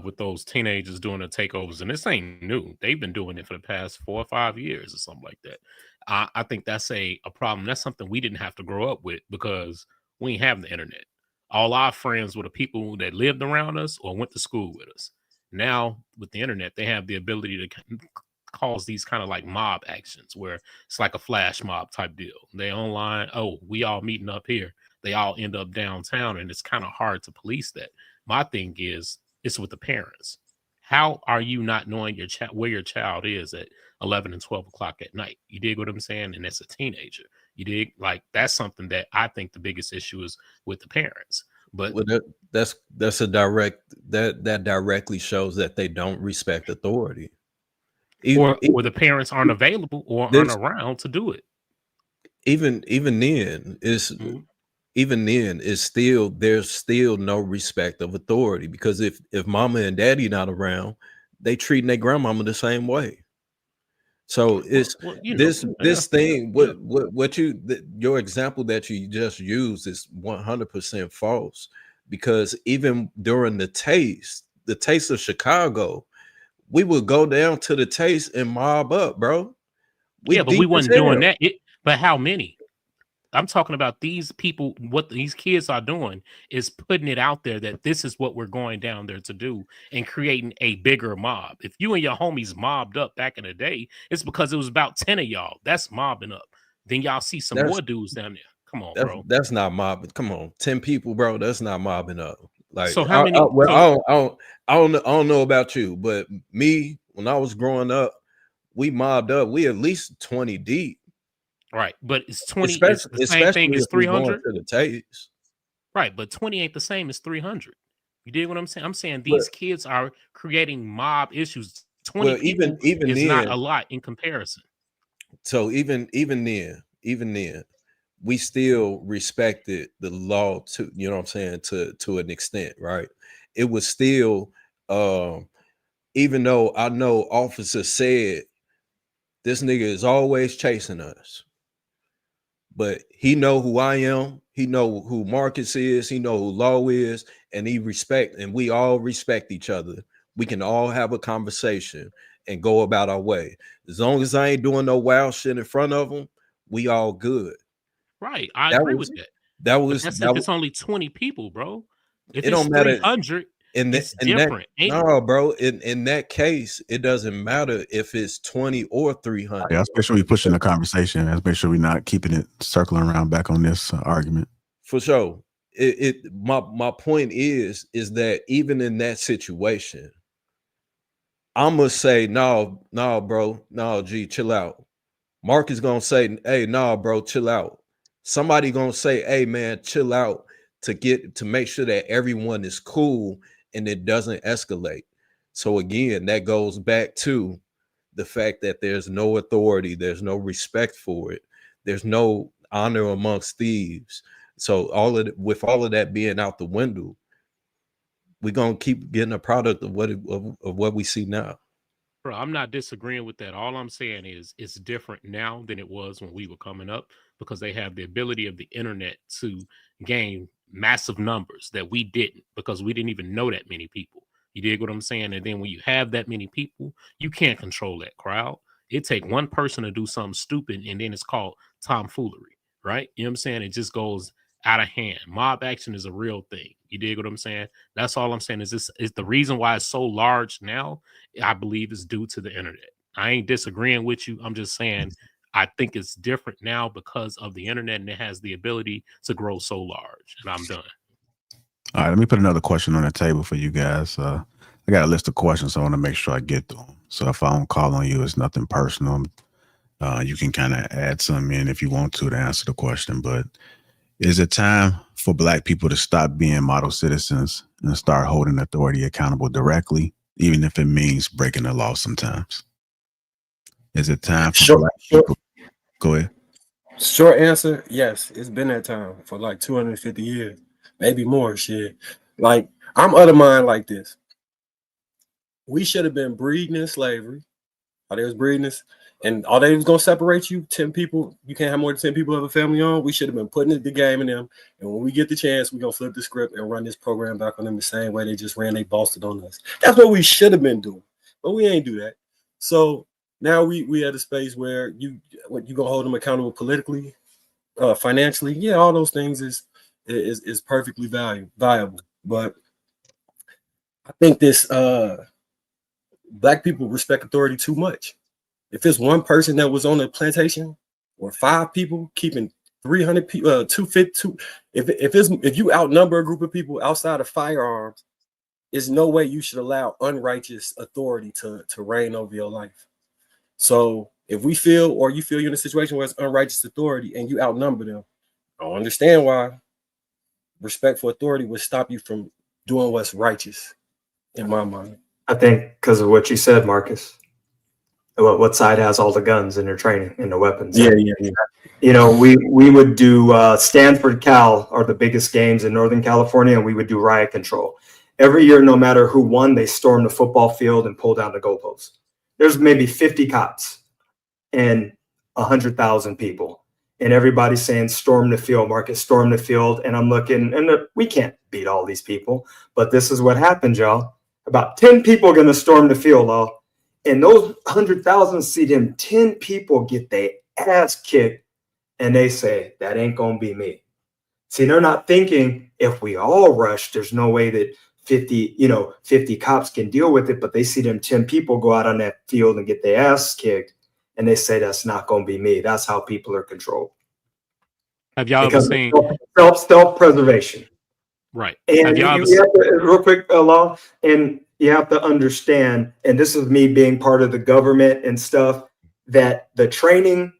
with those teenagers doing the takeovers, and this ain't new. They've been doing it for the past 4 or 5 years or something like that. I think that's a problem. That's something we didn't have to grow up with because we ain't have the internet. All our friends were the people that lived around us or went to school with us. Now, with the internet, they have the ability to cause these kind of like mob actions where it's like a flash mob type deal. They online, oh, we all meeting up here. They all end up downtown, and it's kind of hard to police that. My thing is, it's with the parents. How are you not knowing where your child is at 11 and 12 o'clock at night? You dig what I'm saying? And that's a teenager. You dig? Like, that's something that I think the biggest issue is with the parents. But well, that's a direct that directly shows that they don't respect authority. or the parents aren't available or aren't around to do it. Even then is still there's still no respect of authority, because if mama and daddy not around, they treating their grandmama the same way. So it's this thing. What your example that you just used is 100% false, because even during the taste of Chicago, we would go down to the taste and mob up, bro. But we wasn't doing that. But how many? I'm talking about these people. What these kids are doing is putting it out there that this is what we're going down there to do, and creating a bigger mob. If you and your homies mobbed up back in the day, it's because it was about 10 of y'all. That's mobbing up. Then y'all see some more dudes down there. Come on, bro. That's not mobbing. Come on, 10 people, bro. That's not mobbing up. Like, so how many? I don't know about you, but me, when I was growing up, we mobbed up. We at least 20 deep. Right, but it's 20. It's the same thing as 300 to the taste. Right, but 20 ain't the same as 300. You dig what I'm saying? I'm saying these kids are creating mob issues. 20 people is then, not a lot in comparison. So even then, we still respected the law to, you know what I'm saying, to an extent, right? It was still, even though I know officers said this nigga is always chasing us, but he know who I am, he know who Marcus is, he know who Law is, and we all respect each other. We can all have a conversation and go about our way. As long as I ain't doing no wild shit in front of them, we all good. Right, I agree with that. That's if it's only 20 people, bro. If it don't matter. 300, it's different. No, bro. In that case, it doesn't matter if it's 20 or 300. Yeah, let's make sure we pushing the conversation. Let's make sure we're not keeping it circling around back on this argument. For sure. My point is that even in that situation, I'm gonna say no, bro, no, G, chill out. Mark is gonna say, hey, no, bro, chill out. Somebody gonna say, hey, man, chill out, to make sure that everyone is cool and it doesn't escalate. So again, that goes back to the fact that there's no authority, there's no respect for it, there's no honor amongst thieves. So with all of that being out the window, we're gonna keep getting a product of what we see now. Bro, I'm not disagreeing with that. All I'm saying is it's different now than it was when we were coming up, because they have the ability of the internet to gain massive numbers that we didn't, because we didn't even know that many people. You dig what I'm saying? And then when you have that many people, you can't control that crowd. It take one person to do something stupid, and then it's called tomfoolery, right? You know what I'm saying? It just goes out of hand. Mob action is a real thing. You dig what I'm saying? That's all I'm saying. Is the reason why it's so large now, I believe, is due to the internet. I ain't disagreeing with you. I'm just saying I think it's different now because of the internet, and it has the ability to grow so large. And I'm done. All right, let me put another question on the table for you guys. I got a list of questions, so I want to make sure I get to them. So if I don't call on you, it's nothing personal. You can kind of add some in if you want to answer the question. But is it time for Black people to stop being model citizens and start holding authority accountable directly, even if it means breaking the law sometimes? Is it time for Black people? Go ahead. Short answer, yes. It's been that time for like 250 years, maybe more. Shit. Like, I'm of the mind like this. We should have been breeding in slavery. They was breeding us, and all they was gonna separate you 10 people. You can't have more than 10 people of a family on. We should have been putting the game in them, and when we get the chance, we're gonna flip the script and run this program back on them the same way they just ran. They bossed it on us. That's what we should have been doing, but we ain't do that. So now we at a space where you gonna hold them accountable politically, financially. Yeah, all those things is perfectly viable. But I think this Black people respect authority too much. If it's one person that was on the plantation, or 5 people keeping 300 people, 250, if you outnumber a group of people outside of firearms, there's no way you should allow unrighteous authority to reign over your life. So if you feel you're in a situation where it's unrighteous authority and you outnumber them, I don't understand why. respect for authority would stop you from doing what's righteous, in my mind. I think because of what you said, Marcus. What side has all the guns in their training and the weapons? Yeah. You know, we would do Stanford, Cal are the biggest games in Northern California, and we would do riot control. Every year, no matter who won, they storm the football field and pull down the goalposts. There's maybe 50 cops and 100,000 people. And everybody's saying, storm the field, Marcus, storm the field. And I'm looking, and we can't beat all these people. But this is what happened, y'all. About 10 people are going to storm the field, all. And those 100,000 see them 10 people get their ass kicked. And they say, that ain't going to be me. See, they're not thinking if we all rush, there's no way that 50 cops can deal with it. But they see them 10 people go out on that field and get their ass kicked. And they say, that's not going to be me. That's how people are controlled. Have y'all ever seen self-preservation? Right. And you have to, real quick, Law, and you have to understand, and this is me being part of the government and stuff, that the training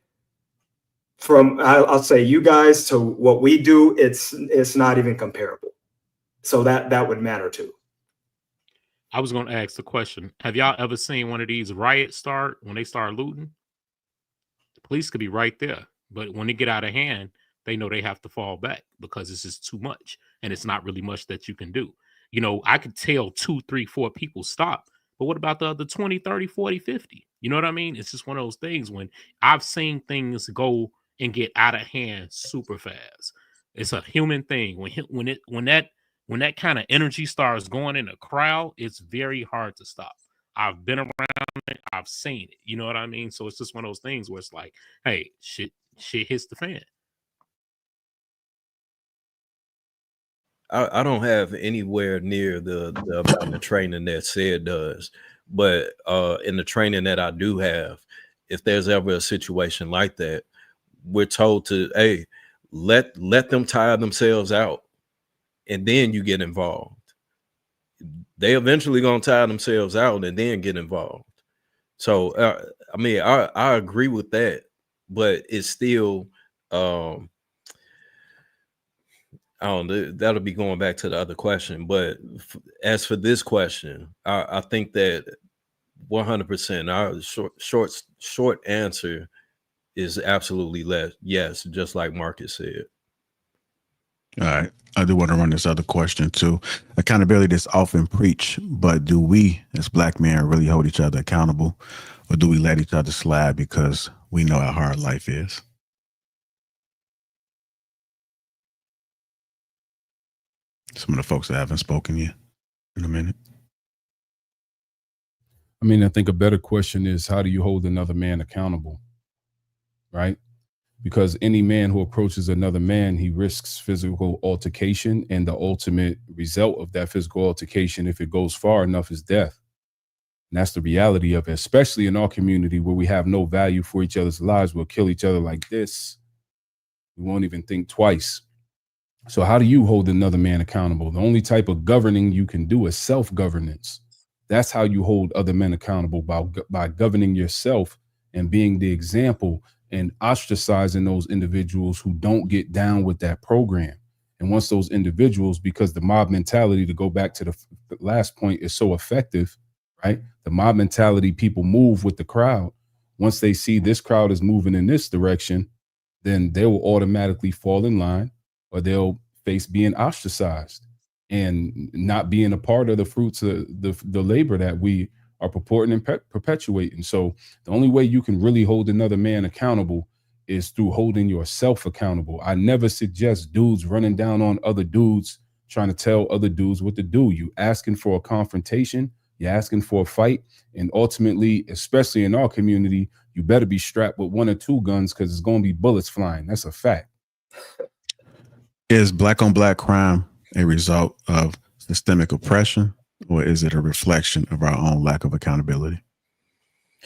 from, I'll say you guys to what we do, it's not even comparable. So that would matter too. I was going to ask the question. Have y'all ever seen one of these riots start when they start looting? The police could be right there. But when they get out of hand, they know they have to fall back because it's just too much. And it's not really much that you can do. You know, I could tell 2, 3, 4 people stop. But what about the other 20, 30, 40, 50? You know what I mean? It's just one of those things when I've seen things go and get out of hand super fast. It's a human thing. When that kind of energy starts going in a crowd, it's very hard to stop. I've been around it. I've seen it. You know what I mean? So it's just one of those things where it's like, hey, shit hits the fan. I don't have anywhere near the amount of training that SAID does, but in the training that I do have, if there's ever a situation like that, we're told to, hey, let them tire themselves out, and then you get involved. They eventually gonna tire themselves out and then get involved. So I mean, I agree with that, but it's still I don't know, that'll be going back to the other question. But as for this question, I think that 100%, our short answer is absolutely yes, just like Marcus said. All right. I do want to run this other question too. Accountability is often preached, but do we as Black men really hold each other accountable, or do we let each other slide because we know how hard life is? Some of the folks that haven't spoken yet in a minute. I mean, I think a better question is, how do you hold another man accountable? Right? Because any man who approaches another man, he risks physical altercation, and the ultimate result of that physical altercation, if it goes far enough, is death. And that's the reality of it, especially in our community where we have no value for each other's lives. We'll kill each other like this. We won't even think twice. So how do you hold another man accountable? The only type of governing you can do is self-governance. That's how you hold other men accountable, by governing yourself and being the example and ostracizing those individuals who don't get down with that program. And once those individuals, because the mob mentality, to go back to the last point, is so effective, right? The mob mentality, people move with the crowd. Once they see this crowd is moving in this direction, then they will automatically fall in line, or they'll face being ostracized and not being a part of the fruits of the labor that we are purporting and perpetuating. So the only way you can really hold another man accountable is through holding yourself accountable. I never suggest dudes running down on other dudes, trying to tell other dudes what to do. You asking for a confrontation, you're asking for a fight, and ultimately, especially in our community, you better be strapped with 1 or 2 guns, because it's going to be bullets flying. That's a fact. Is Black on Black crime a result of systemic oppression, or is it a reflection of our own lack of accountability?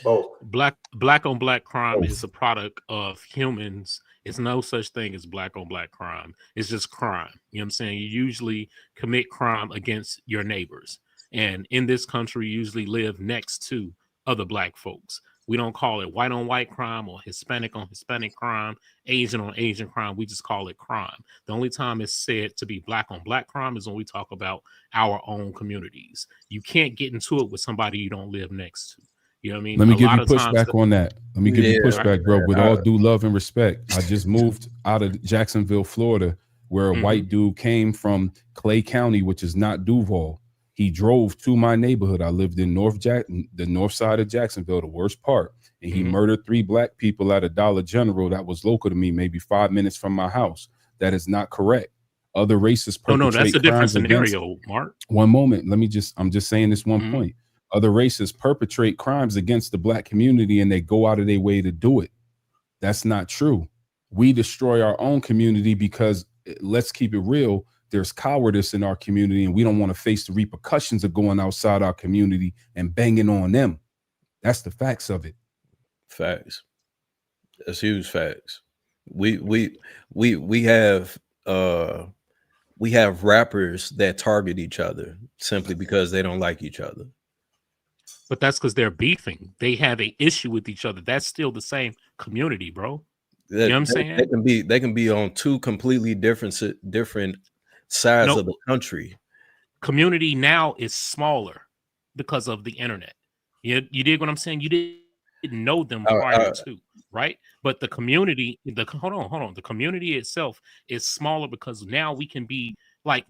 Both. Black on Black crime is a product of humans. It's no such thing as Black on Black crime. It's just crime. You know what I'm saying? You usually commit crime against your neighbors. And in this country, you usually live next to other Black folks. We don't call it white on white crime or Hispanic on Hispanic crime, Asian on Asian crime. We just call it crime. The only time it's said to be black on black crime is when we talk about our own communities. You can't get into it with somebody you don't live next to. You know what I mean? Let me A give lot you of times pushback on that. Let me give you Yeah, pushback, bro. With all due love and respect, I just moved out of Jacksonville, Florida, where a white dude came from Clay County, which is not Duval. He drove to my neighborhood. I lived in the north side of Jacksonville, the worst part. And he murdered 3 black people at a Dollar General that was local to me, maybe 5 minutes from my house. That is not correct. Other races perpetrate that's a different crimes against. scenario, Mark. One moment. I'm just saying this one point. Other races perpetrate crimes against the black community and they go out of their way to do it. That's not true. We destroy our own community because, let's keep it real, there's cowardice in our community and we don't want to face the repercussions of going outside our community and banging on them. That's the facts of it. Facts. That's huge facts. We have rappers that target each other simply because they don't like each other. But that's because they're beefing. They have an issue with each other. That's still the same community, bro. You know what I'm saying? They can be on 2 completely different sides of the country. Community now is smaller because of the internet. You dig what I'm saying? You didn't know them prior to, right? But the community, hold on. The community itself is smaller because now we can be like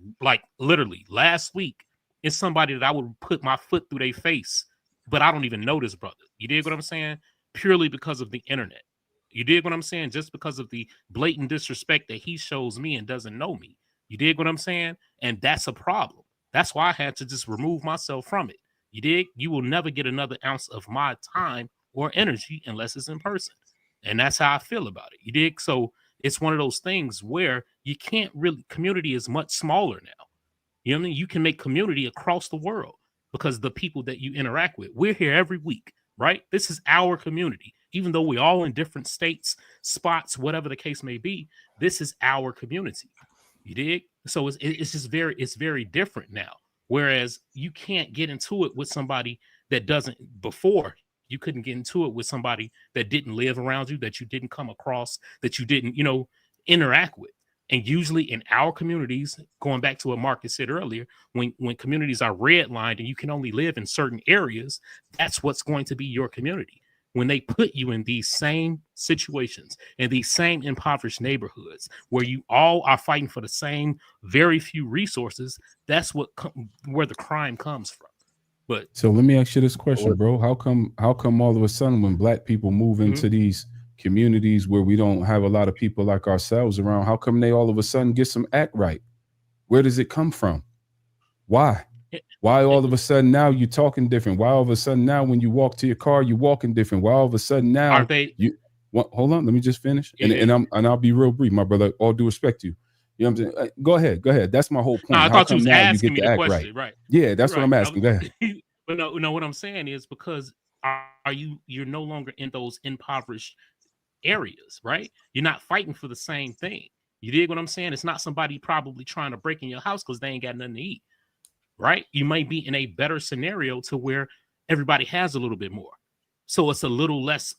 literally last week, it's somebody that I would put my foot through their face, but I don't even know this brother. You dig what I'm saying? Purely because of the internet. You dig what I'm saying? Just because of the blatant disrespect that he shows me and doesn't know me. You dig what I'm saying? And that's a problem. That's why I had to just remove myself from it. You dig? You will never get another ounce of my time or energy unless it's in person. And that's how I feel about it. You dig? So it's one of those things where you can't really, community is much smaller now. You know what I mean? You can make community across the world because the people that you interact with, we're here every week, right? This is our community. Even though we're all in different states, spots, whatever the case may be, this is our community. You dig? So it's just very different now. Whereas you can't get into it with somebody that doesn't, before you couldn't get into it with somebody that didn't live around you, that you didn't come across, that you didn't, interact with. And usually in our communities, going back to what Marcus said earlier, when communities are redlined and you can only live in certain areas, that's what's going to be your community. When they put you in these same situations, in these same impoverished neighborhoods where you all are fighting for the same very few resources, that's where the crime comes from. But so let me ask you this question, bro. How come all of a sudden when black people move into these communities where we don't have a lot of people like ourselves around, how come they all of a sudden get some act right? Where does it come from? Why? Why all of a sudden now you're talking different? Why all of a sudden now when you walk to your car, you're walking different? Why all of a sudden now are they hold on, let me just finish. And I'll be real brief, my brother. All due respect to you. You know what I'm saying? Go ahead. That's my whole point. No, I thought you was asking me the question, right? Yeah, that's what I'm asking. Go ahead. But no, what I'm saying is because you're no longer in those impoverished areas, right? You're not fighting for the same thing. You dig what I'm saying? It's not somebody probably trying to break in your house because they ain't got nothing to eat, right? You might be in a better scenario to where everybody has a little bit more, so it's a little less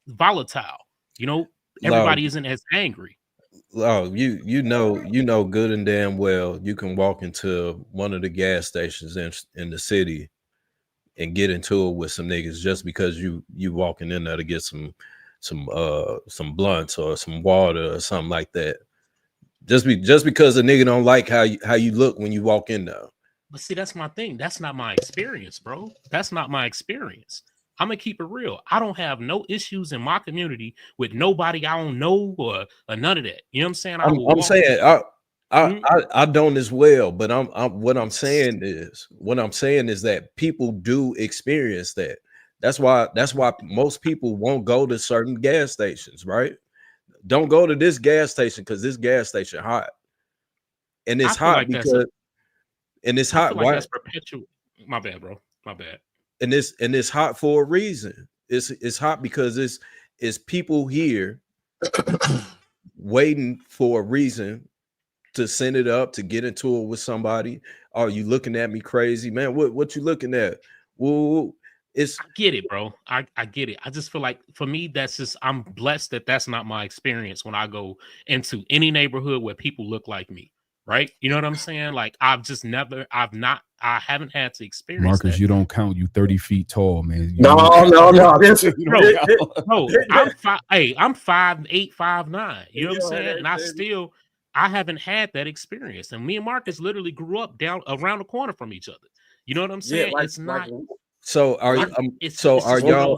volatile. Everybody isn't as angry. Oh, you know good and damn well you can walk into one of the gas stations in the city and get into it with some niggas just because you walking in there to get some blunts or some water or something like that. Just because a nigga don't like how you look when you walk in there. But see, that's my thing. That's not my experience, bro. That's not my experience. I'm gonna keep it real. I don't have no issues in my community with nobody I don't know or none of that. You know what I'm saying? I don't as well, but what I'm saying is that people do experience that. That's why most people won't go to certain gas stations, right? Don't go to this gas station because this gas station hot, and it's hot because it's hot. Why? That's perpetual. My bad, bro. My bad. And it's hot for a reason. It's hot because it's people here waiting for a reason to send it up, to get into it with somebody. Are you looking at me crazy, man? What you looking at? Well, It's I get it, bro. I get it. I just feel like for me, that's just I'm blessed that that's not my experience when I go into any neighborhood where people look like me. Right? You know what I'm saying? Like I haven't had to experience Marcus, that. you don't count. You 30 feet tall, man. No. This, Bro, I'm 5'8", 5'9". You know what I'm saying? And I haven't had that experience. And me and Marcus literally grew up down around the corner from each other. You know what I'm saying? It's not. So are Like, are y'all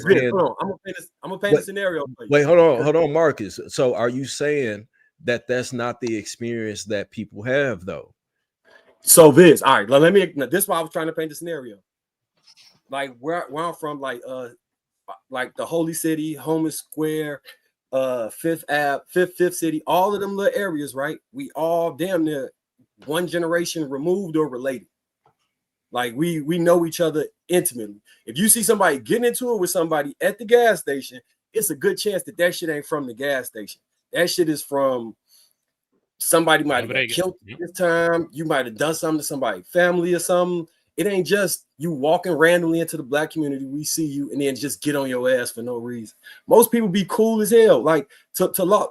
saying? I'm gonna paint a scenario for you. Wait, hold on, Marcus. So are you saying that that's not the experience that people have, though? So this, all right. This is why I was trying to paint the scenario. Like where I'm from, like the Holy City, Homer Square, Fifth Ave, Fifth City, all of them little areas, right? We all damn near one generation removed or related. Like we know each other intimately. If you see somebody getting into it with somebody at the gas station, it's a good chance that shit ain't from the gas station. That shit is from somebody might have got killed this time. You might have done something to somebody's family or something. It ain't just you walking randomly into the black community. We see you and then just get on your ass for no reason. Most people be cool as hell. Like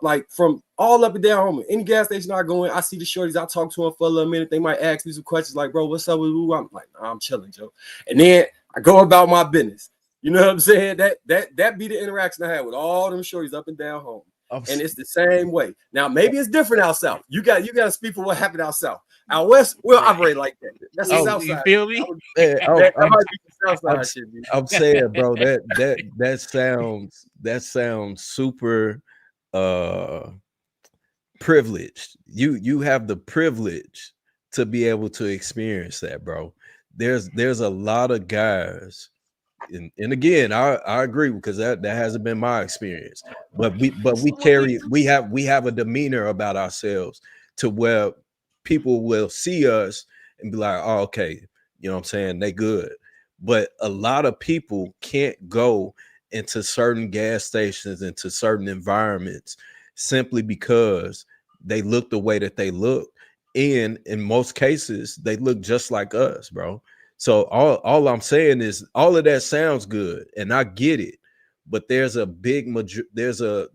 like from all up and down home. Any gas station I go in, I see the shorties. I talk to them for a little minute. They might ask me some questions like, "Bro, what's up with you?" I'm like, "Nah, I'm chilling, Joe." And then I go about my business. You know what I'm saying? That be the interaction I had with all them shorties up and down home. And it's the same way. Now, maybe it's different out south. You got to speak for what happened out south. Out west, we'll operate like that. That's the south side. You feel me? I'm saying, bro, that sounds super privileged. You have the privilege to be able to experience that, bro. There's a lot of guys. And again, I agree because that hasn't been my experience. But we have a demeanor about ourselves to where people will see us and be like, "Oh, okay, you know what I'm saying? They good." But a lot of people can't go into certain gas stations, into certain environments simply because they look the way that they look. And in most cases, they look just like us, bro. So all I'm saying is all of that sounds good, and I get it, but there's a big there's a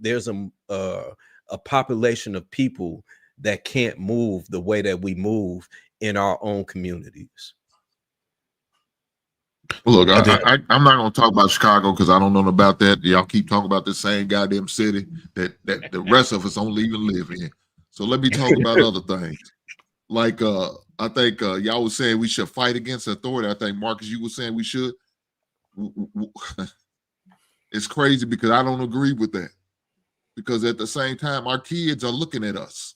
population of people that can't move the way that we move in our own communities. Look, I'm not going to talk about Chicago because I don't know about that. Y'all keep talking about the same goddamn city that the rest of us only even live in. So let me talk about other things. Like I think y'all was saying we should fight against authority. I think Marcus, you were saying we should. It's crazy because I don't agree with that. Because at the same time, our kids are looking at us.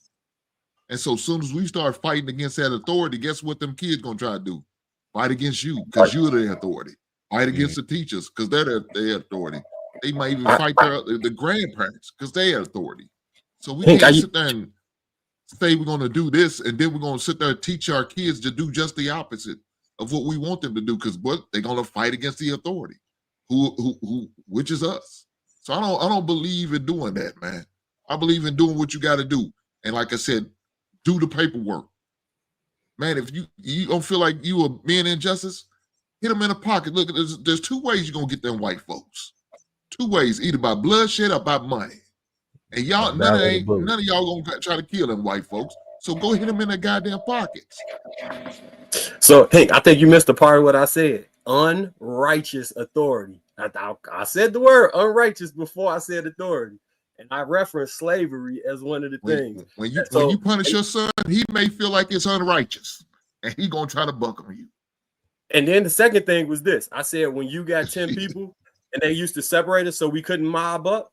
And so as soon as we start fighting against that authority, guess what them kids gonna try to do? Fight against you because you're the authority. Fight against the teachers because they're their authority. They might even fight the grandparents because they're authority. So we can't sit there and say we're going to do this and then we're going to sit there and teach our kids to do just the opposite of what we want them to do because what they're going to fight against the authority, which is us. So I don't believe in doing that, man. I believe in doing what you got to do, and like I said, do the paperwork, man. If you don't feel like you are being injustice, hit them in the pocket. Look, there's two ways you're gonna get them white folks. Two ways, either by bloodshed or by money. And y'all, none of y'all gonna try to kill them white folks. So go hit them in their goddamn pockets. So, Hank, I think you missed the part of what I said. Unrighteous authority. I said the word unrighteous before I said authority. And I referenced slavery as one of the things. When you punish your son, he may feel like it's unrighteous. And he gonna try to buck on you. And then the second thing was this. I said when you got 10 people and they used to separate us so we couldn't mob up,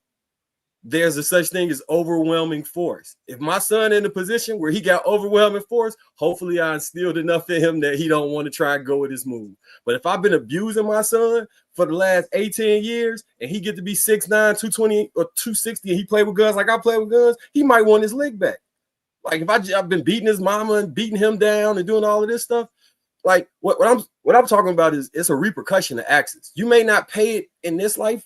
there's a such thing as overwhelming force. If my son in a position where he got overwhelming force, hopefully I instilled enough in him that he don't want to try and go with his move. But if I've been abusing my son for the last 18 years and he get to be 6'9", 220 or 260 and he play with guns like I play with guns, he might want his leg back. Like if I've been beating his mama and beating him down and doing all of this stuff, like what I'm talking about is it's a repercussion of actions. You may not pay it in this life.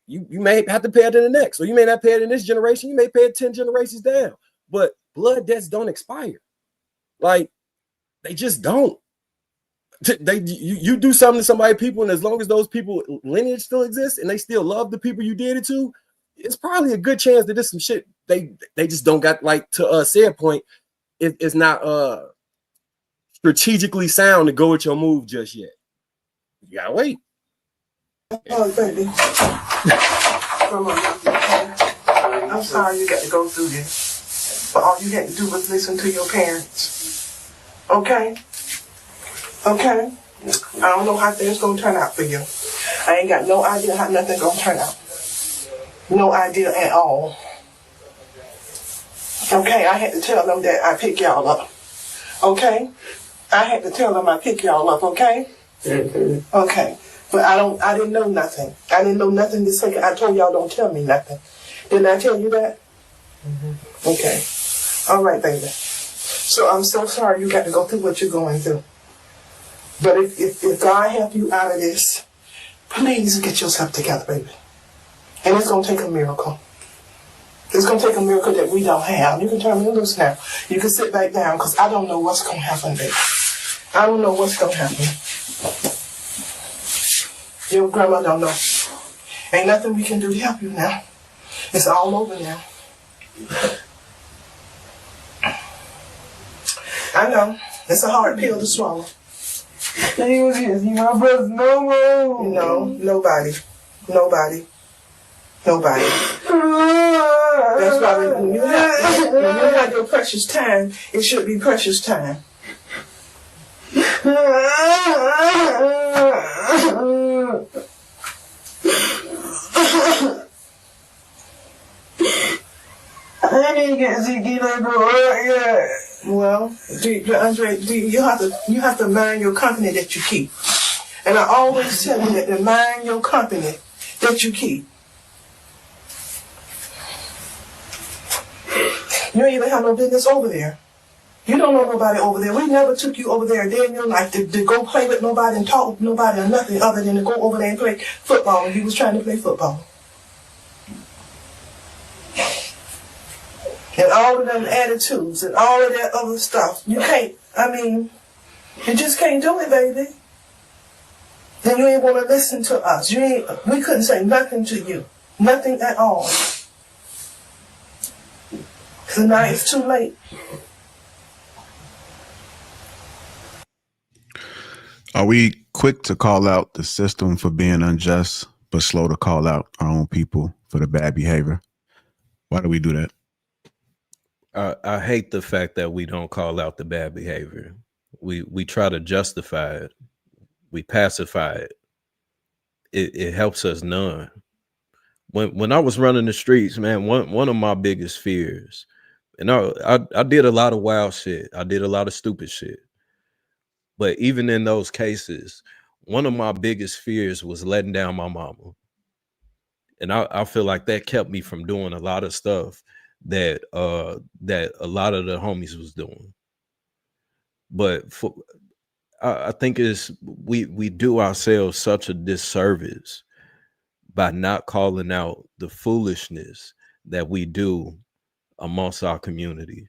You may have to pay it in the next, or you may not pay it in this generation. You may pay it 10 generations down. But blood debts don't expire. Like they just don't. you do something to somebody people, and as long as those people lineage still exists and they still love the people you did it to, it's probably a good chance that there's some shit they just don't got, like, to said point, it's not strategically sound to go with your move just yet. You gotta wait. Oh, baby. Come on. I'm sorry you got to go through this, but all you had to do was listen to your parents. Okay? Okay? I don't know how things gonna turn out for you. I ain't got no idea how nothing gonna turn out. No idea at all. Okay, I had to tell them that I pick y'all up. Okay? I had to tell them I pick y'all up, okay? Mm-hmm. Okay. But I didn't know nothing. I didn't know nothing this second. I told y'all don't tell me nothing. Didn't I tell you that? Mm-hmm. Okay. All right, baby. So I'm so sorry you got to go through what you're going through. But if God help you out of this, please get yourself together, baby. And it's going to take a miracle. It's going to take a miracle that we don't have. You can turn me loose now. You can sit back down, because I don't know what's going to happen, baby. I don't know what's going to happen. Your grandma don't know. Ain't nothing we can do to help you now. It's all over now. I know. It's a hard pill to swallow. You can't see my brothers no more. No, nobody. Nobody. Nobody. That's why when you have your precious time, it should be precious time. I didn't get to get that girl yet. Well, Andre, you have to mind your company that you keep. And I always tell you that to mind your company that you keep. You ain't even have no business over there. You don't know nobody over there. We never took you over there a day in your life to go play with nobody and talk with nobody or nothing other than to go over there and play football when you was trying to play football. And all of them attitudes and all of that other stuff. You can't, you just can't do it, baby. And you ain't want to listen to us. We couldn't say nothing to you. Nothing at all. So now it's too late. Are we quick to call out the system for being unjust, but slow to call out our own people for the bad behavior? Why do we do that? I hate the fact that we don't call out the bad behavior. We try to justify it. We pacify it. It helps us none. When I was running the streets, man, one of my biggest fears, and I did a lot of wild shit. I did a lot of stupid shit. But even in those cases, one of my biggest fears was letting down my mama. And I feel like that kept me from doing a lot of stuff that a lot of the homies was doing. But I think we do ourselves such a disservice by not calling out the foolishness that we do amongst our community.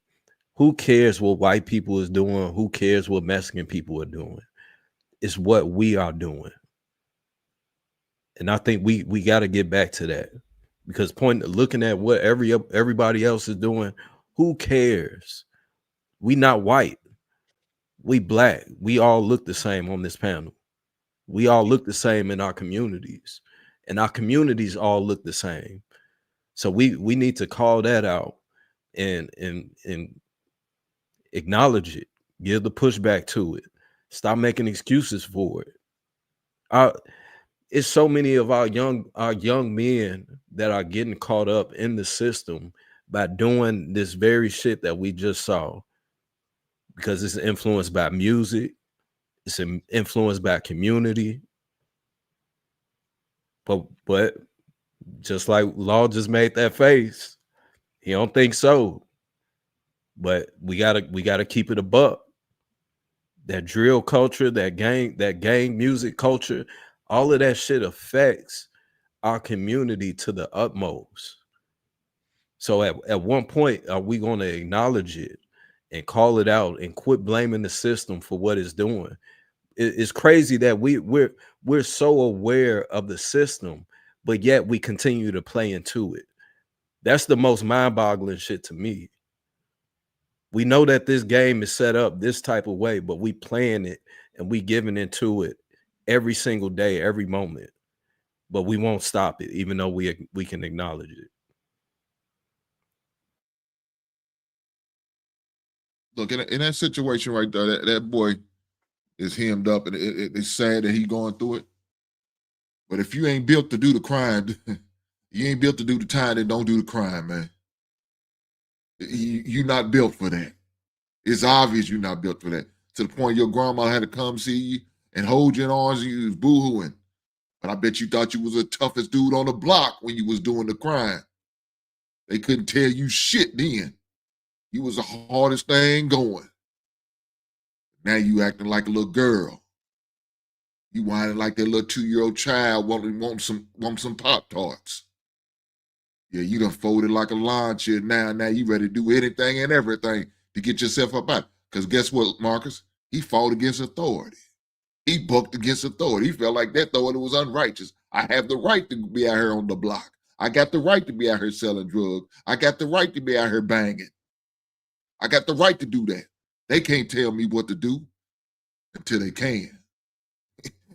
Who cares what white people is doing? Who cares what Mexican people are doing? It's what we are doing. And I think we got to get back to that, because looking at what everybody else is doing, who cares? We not white. We black. We all look the same on this panel. We all look the same in our communities, and our communities all look the same. So we need to call that out and acknowledge it, give the pushback to it, stop making excuses for it. It's so many of our young men that are getting caught up in the system by doing this very shit that we just saw, because it's influenced by music, it's influenced by community. But just like Law just made that face, he don't think so. But we gotta keep it a buck. That drill culture, that gang music culture, all of that shit affects our community to the utmost. So at one point, are we going to acknowledge it and call it out and quit blaming the system for what it's doing? It's crazy that we're so aware of the system, but yet we continue to play into it. That's the most mind-boggling shit to me. We know that this game is set up this type of way, but we playing it and we giving into it every single day, every moment. But we won't stop it, even though we can acknowledge it. Look, in that situation right there, that boy is hemmed up, and it's sad that he's going through it. But if you ain't built to do the crime, you ain't built to do the time, then don't do the crime, man. You're not built for that. It's obvious you're not built for that. To the point your grandma had to come see you and hold you in arms and you was boo-hooing. But I bet you thought you was the toughest dude on the block when you was doing the crime. They couldn't tell you shit then. You was the hardest thing going. Now you acting like a little girl. You whining like that little 2-year-old child wanting some Pop-Tarts. Yeah, you done folded like a lawn chair now. Now you ready to do anything and everything to get yourself up out. Because guess what, Marcus? He fought against authority. He bucked against authority. He felt like that authority was unrighteous. I have the right to be out here on the block. I got the right to be out here selling drugs. I got the right to be out here banging. I got the right to do that. They can't tell me what to do until they can.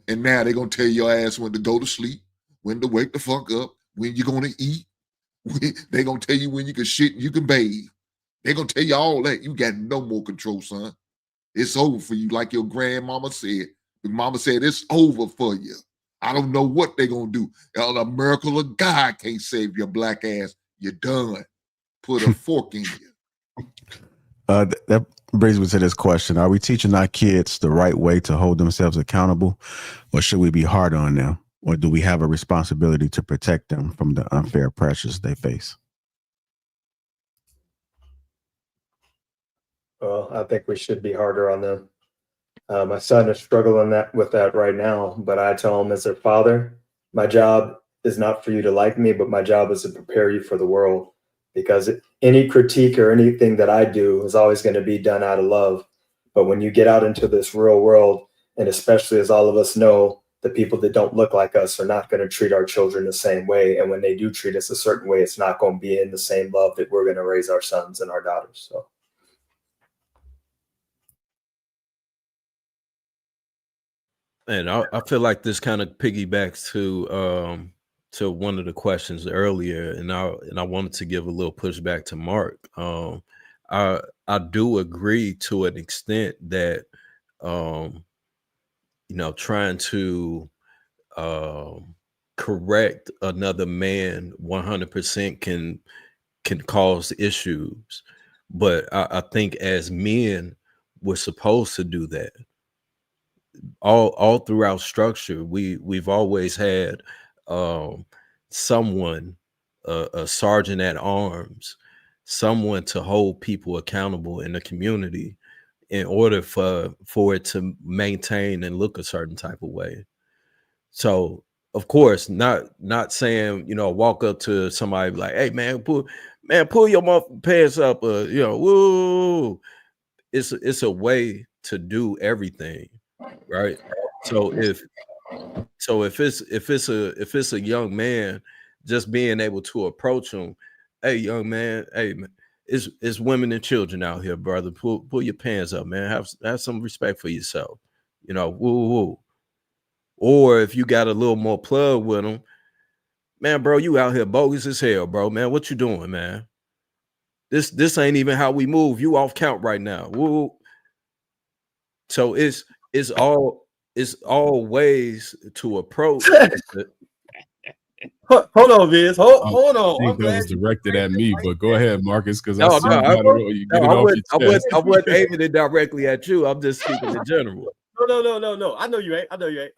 And now they're going to tell your ass when to go to sleep, when to wake the fuck up, when you're going to eat. They're going to tell you when you can shit and you can bathe. They're going to tell you all that. You got no more control, son. It's over for you, like your grandmama said. Your mama said, it's over for you. I don't know what they're going to do. A miracle of God can't save your black ass. You're done. Put a fork in you. That brings me to this question. Are we teaching our kids the right way to hold themselves accountable, or should we be harder on them? Or do we have a responsibility to protect them from the unfair pressures they face? Well, I think we should be harder on them. My son is struggling with that right now, but I tell him as their father, my job is not for you to like me, but my job is to prepare you for the world, because any critique or anything that I do is always going to be done out of love. But when you get out into this real world, and especially as all of us know, the people that don't look like us are not going to treat our children the same way. And when they do treat us a certain way, it's not going to be in the same love that we're going to raise our sons and our daughters. So. And I feel like this kind of piggybacks to one of the questions earlier, and I wanted to give a little pushback to Mark. I do agree to an extent that trying to correct another man 100% can cause issues, but I think as men we're supposed to do that. All throughout structure, we've always had someone, a sergeant at arms, someone to hold people accountable in the community in order for it to maintain and look a certain type of way. So of course, not saying, walk up to somebody like, hey man, pull your pants up, woo. It's a way to do everything, right? So if it's a young man, just being able to approach him, hey young man, hey man, it's women and children out here, brother. Pull your pants up, man. Have some respect for yourself, woo. Or if you got a little more plug with them, man, bro, you out here bogus as hell, bro, man. What you doing, man? This ain't even how we move. You off count right now. Woo. So it's all ways to approach. Hold on, Vince. Hold on. I think that was directed at me, but go ahead, Marcus, because I wasn't aiming it directly at you. I'm just speaking in general. No. I know you ain't.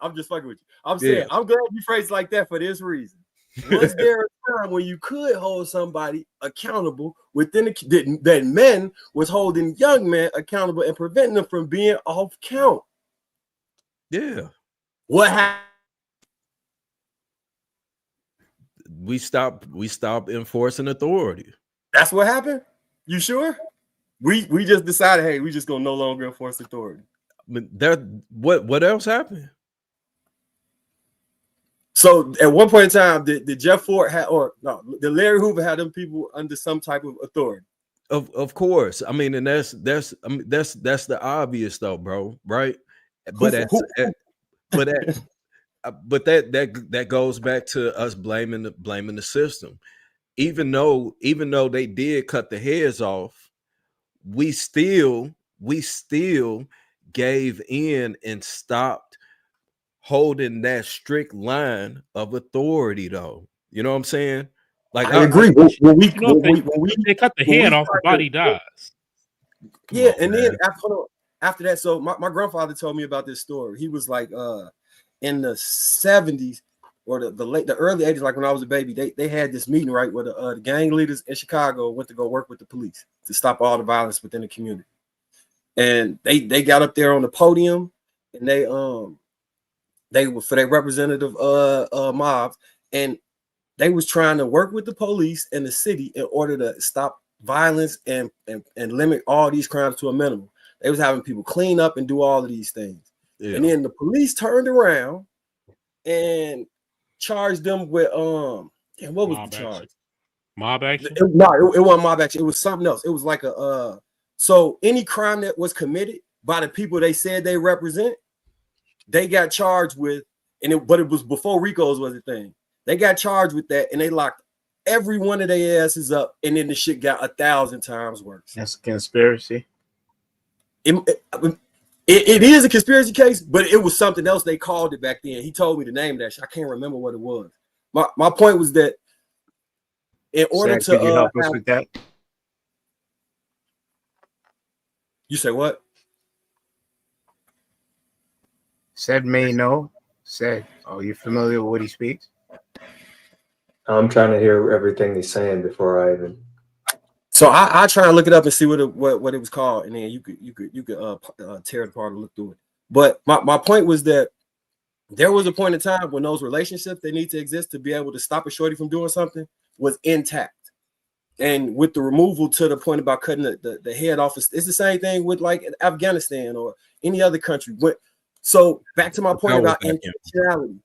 I'm just fucking with you. I'm saying I'm glad you phrased like that for this reason. Was there a time when you could hold somebody accountable within that men was holding young men accountable and preventing them from being off count? Yeah. What happened? We stopped enforcing authority. That's what happened? You sure? We just decided, hey, we just gonna no longer enforce authority. What else happened? So at one point in time, did Jeff Ford did Larry Hoover had them people under some type of authority? Of course. I mean, and that's the obvious though, bro. Right? But that goes back to us blaming the system. Even though they did cut the heads off, we still gave in and stopped holding that strict line of authority, though. You know what I'm saying? Like I agree. When they cut the head off, the body dies. Yeah, and then after that, so my grandfather told me about this story. He was like, in the 70s or the early 80s, like when I was a baby, they had this meeting, right, where the gang leaders in Chicago went to go work with the police to stop all the violence within the community. And they got up there on the podium, and they were for their representative mobs, and they was trying to work with the police and the city in order to stop violence and limit all these crimes to a minimum. They was having people clean up and do all of these things. Yeah. And then the police turned around and charged them with what was the charge? Mob action? It wasn't mob action. It was something else. It was like so any crime that was committed by the people they said they represent, they got charged with, but it was before RICO's was a thing. They got charged with that, and they locked every one of their asses up, and then the shit got 1,000 times worse. That's a conspiracy. It is a conspiracy case, but it was something else they called it back then. He told me the name of that shit. I can't remember what it was. My point was that in order to could you help us with that? You say what? Said may know. Said, are you familiar with what he speaks? I'm trying to hear everything he's saying before I even. So I try and look it up and see what it was called, and then you could tear it apart and look through it. But my point was that there was a point in time when those relationships that need to exist to be able to stop a shorty from doing something was intact. And with the removal to the point about cutting the head off, it's the same thing with like Afghanistan or any other country. So back to my point about intentionality.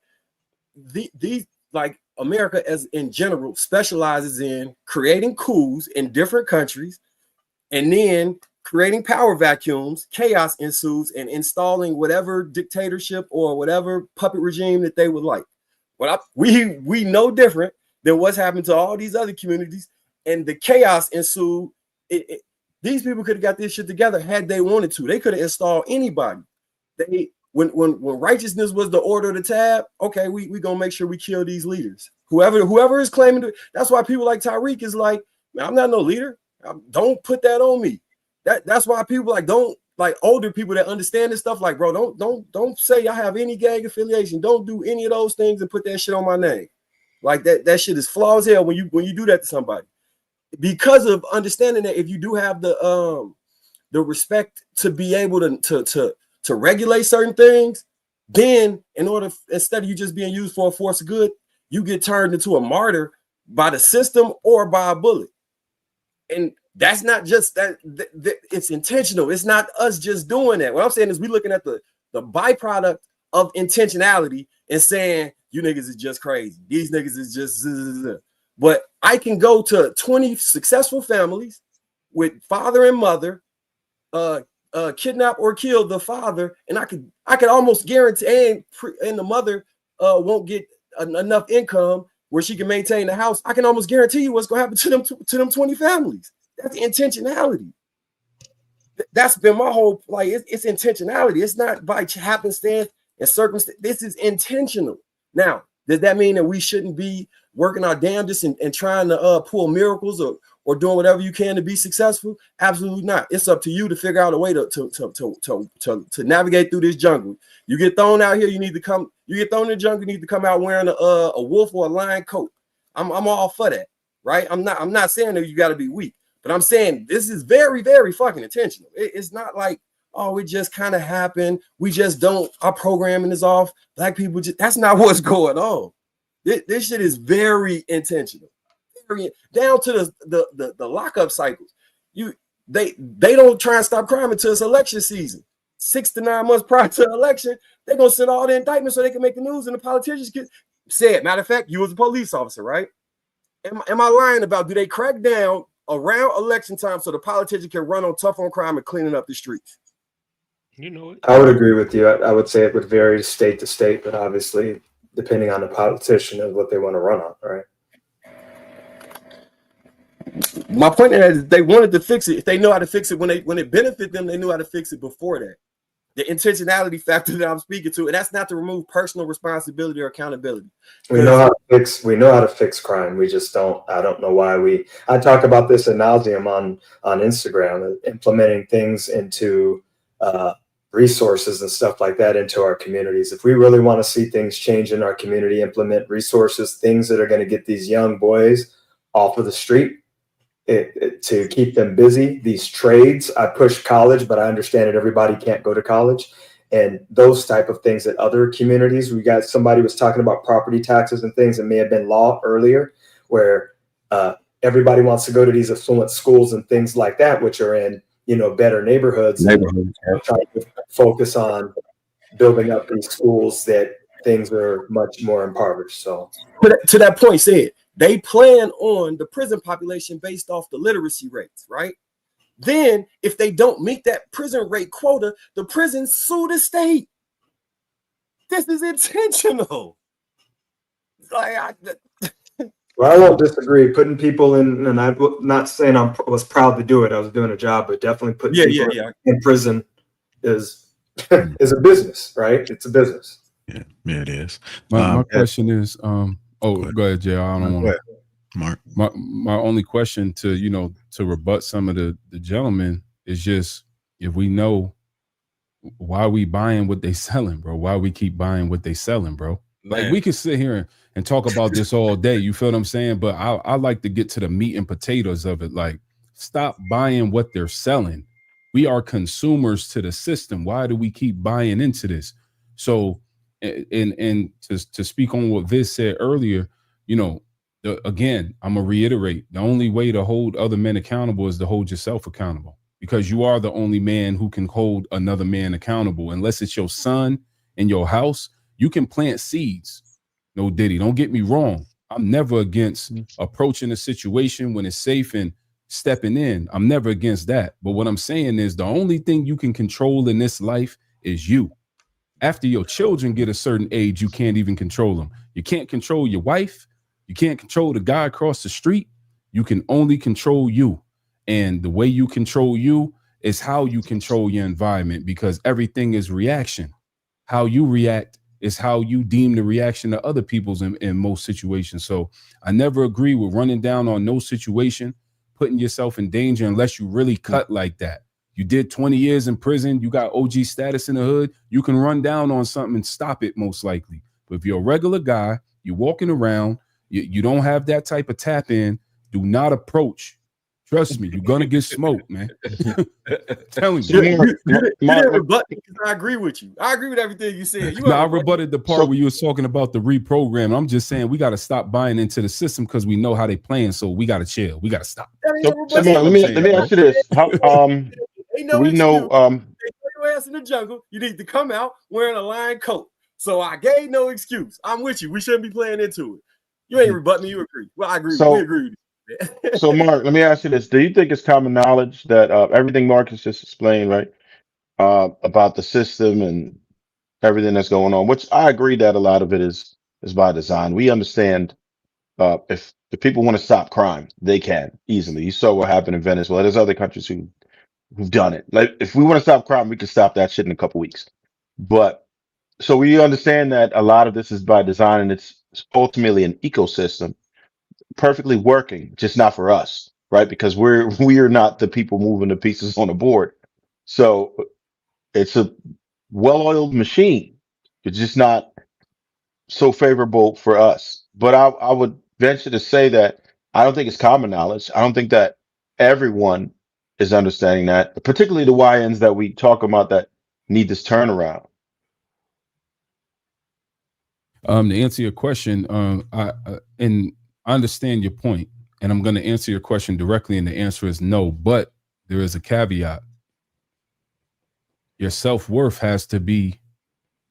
These like America as in general specializes in creating coups in different countries and then creating power vacuums, chaos ensues, and installing whatever dictatorship or whatever puppet regime that they would like. We know different than what's happened to all these other communities, and the chaos ensued. These people could have got this shit together had they wanted to. They could have installed anybody. When righteousness was the order of the tab, okay, we gonna make sure we kill these leaders. Whoever is claiming to, that's why people like Tyreek is like, man, I'm not no leader. Don't put that on me. That's why people don't like older people that understand this stuff. Like, bro, don't say I have any gang affiliation. Don't do any of those things and put that shit on my name. Like that shit is flawed as hell when you do that to somebody. Because of understanding that if you do have the respect to be able to regulate certain things, then instead of you just being used for a force of good, you get turned into a martyr by the system or by a bullet. And that's not just that it's intentional. It's not us just doing that. What I'm saying is we looking at the byproduct of intentionality and saying you niggas is just crazy. These niggas is just. But I can go to 20 successful families with father and mother, kidnap or kill the father, and I could almost guarantee, and the mother won't get enough income where she can maintain the house. I can almost guarantee you what's gonna happen to them 20 families. That's intentionality. That's been my whole it's intentionality. It's not by happenstance and circumstance. This is intentional. Now, does that mean that we shouldn't be working our damnedest and trying to pull miracles or doing whatever you can to be successful? Absolutely not. It's up to you to figure out a way to navigate through this jungle. You get thrown out here, you get thrown in the jungle, you need to come out wearing a wolf or a lion coat. I'm all for that, right? I'm not saying that you got to be weak, but I'm saying this is very, very fucking intentional. It's not like, oh, it just kind of happened. We just don't, our programming is off. Black people that's not what's going on. This shit is very intentional. Down to the lockup cycles. They don't try and stop crime until it's election season. 6 to 9 months prior to the election, they're gonna send all the indictments so they can make the news and the politicians get said. Matter of fact, you was a police officer, right? Am I lying about, do they crack down around election time so the politician can run on tough on crime and cleaning up the streets? You know it. I would agree with you. I would say it would vary state to state, but obviously depending on the politician and what they want to run on, right? My point is they wanted to fix it. If they know how to fix it when it benefit them, they knew how to fix it before that. The intentionality factor that I'm speaking to, and that's not to remove personal responsibility or accountability. We know how to fix crime. We just don't. I don't know why I talk about this ad nauseum on Instagram, implementing things into resources and stuff like that into our communities. If we really want to see things change in our community, implement resources, things that are going to get these young boys off of the street, to keep them busy. These trades, I push college, but I understand that everybody can't go to college, and those type of things that other communities. Somebody was talking about property taxes and things that may have been law earlier, where everybody wants to go to these affluent schools and things like that, which are in better neighborhoods. Trying to focus on building up these schools that things are much more impoverished. So to that point, said they plan on the prison population based off the literacy rates, right? Then if they don't meet that prison rate quota, the prisons sue the state. This is intentional. Well, I won't disagree. Putting people in, and I'm not saying I was proud to do it. I was doing a job, but definitely putting people in prison is is a business, right? It's a business. Yeah, it is. My question is, go ahead, Jay. I don't want to. Mark. My only question to rebut some of the gentlemen is just, if we know, why we buying what they selling, bro? Why we keep buying what they selling, bro? Man. Like, we could sit here and talk about this all day. You feel what I'm saying? But I like to get to the meat and potatoes of it. Like, stop buying what they're selling. We are consumers to the system. Why do we keep buying into this? So, and to speak on what Viz said earlier, again, I'm gonna reiterate, the only way to hold other men accountable is to hold yourself accountable, because you are the only man who can hold another man accountable. Unless it's your son in your house, you can plant seeds. No Diddy, don't get me wrong. I'm never against approaching a situation when it's safe and stepping in. I'm never against that. But what I'm saying is, the only thing you can control in this life is you. After your children get a certain age, you can't even control them. You can't control your wife. You can't control the guy across the street. You can only control you. And the way you control you is how you control your environment, because everything is reaction. How you react is how you deem the reaction to other people's in most situations. So I never agree with running down on no situation, putting yourself in danger, unless you really cut like that. You did 20 years in prison. You got OG status in the hood. You can run down on something and stop it most likely. But if you're a regular guy, you're walking around, you don't have that type of tap in, do not approach. Trust me, you're going to get smoked, man. Telling you. I agree with you. I agree with everything you said. I rebutted the part where you was talking about the reprogram. I'm just saying we got to stop buying into the system, because we know how they playing. So we got to chill. We got to stop. So let me ask you this. We know they throw your ass in the jungle. You need to come out wearing a lion coat. So I gave no excuse. I'm with you. We shouldn't be playing into it. You ain't rebut me. You agree. Well, I agree. We agree with you. So Mark, let me ask you this. Do you think it's common knowledge that everything Mark has just explained, right, about the system and everything that's going on, which I agree that a lot of it is by design. We understand if people want to stop crime, they can easily. You saw what happened in Venezuela. There's other countries who've done it. Like, if we want to stop crime, we can stop that shit in a couple weeks. But so we understand that a lot of this is by design, and it's ultimately an ecosystem perfectly working, just not for us, right? Because we are not the people moving the pieces on the board. So it's a well-oiled machine. It's just not so favorable for us. But I would venture to say that I don't think it's common knowledge. I don't think that everyone is understanding that, particularly the YNs that we talk about that need this turnaround. To answer your question, I understand your point, and I'm going to answer your question directly, and the answer is no, but there is a caveat. Your self-worth has to be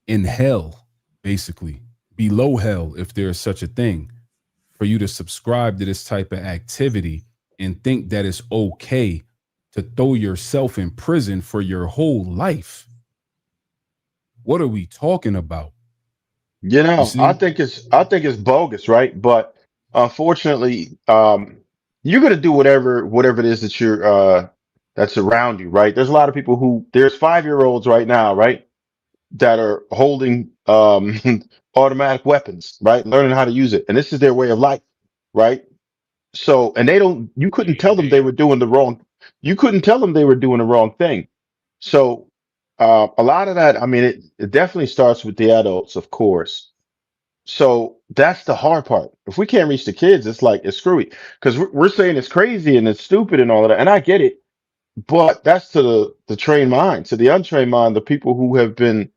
in hell, basically, below hell, if there's such a thing, for you to subscribe to this type of activity and think that it's okay to throw yourself in prison for your whole life. What are we talking about? You You know, see? I think it's bogus, right? But unfortunately, you're gonna do whatever it is that you're that's around you, right? There's a lot of people who there's 5-year-olds right now, right, that are holding automatic weapons, right? Learning how to use it. And this is their way of life, right? So, and they don't, you couldn't tell them they were doing the wrong, you couldn't tell them they were doing the wrong thing. So, a lot of that, I mean, it definitely starts with the adults, of course. So that's the hard part. If we can't reach the kids, it's like, it's screwy because we're saying it's crazy and it's stupid and all of that. And I get it, but that's to the trained mind, to the untrained mind, the people who have been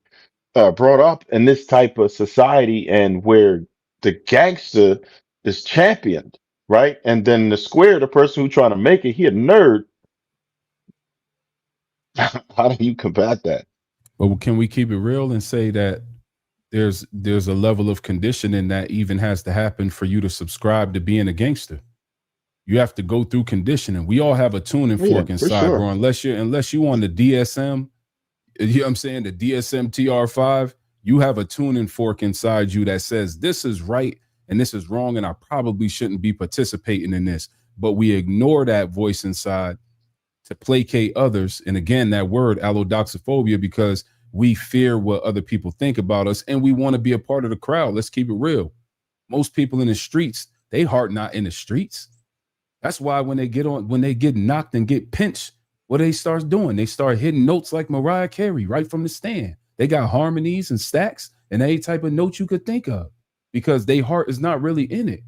brought up in this type of society and where the gangster is championed, right? And then the square, the person who's trying to make it, he a nerd. How do you combat that? But can we keep it real and say that there's a level of conditioning that even has to happen for you to subscribe to being a gangster? You have to go through conditioning. We all have a tuning Yeah, fork for inside, sure. bro. Unless you on the DSM, you know what I'm saying, the DSM TR5, you have a tuning fork inside you that says this is right and this is wrong, and I probably shouldn't be participating in this. But we ignore that voice inside to placate others. And again, that word allodoxophobia, because we fear what other people think about us and we want to be a part of the crowd. Let's keep it real. Most people in the streets, they heart not in the streets. That's why when they get knocked and get pinched, what they start doing? They start hitting notes like Mariah Carey right from the stand. They got harmonies and stacks and any type of note you could think of because their heart is not really in it.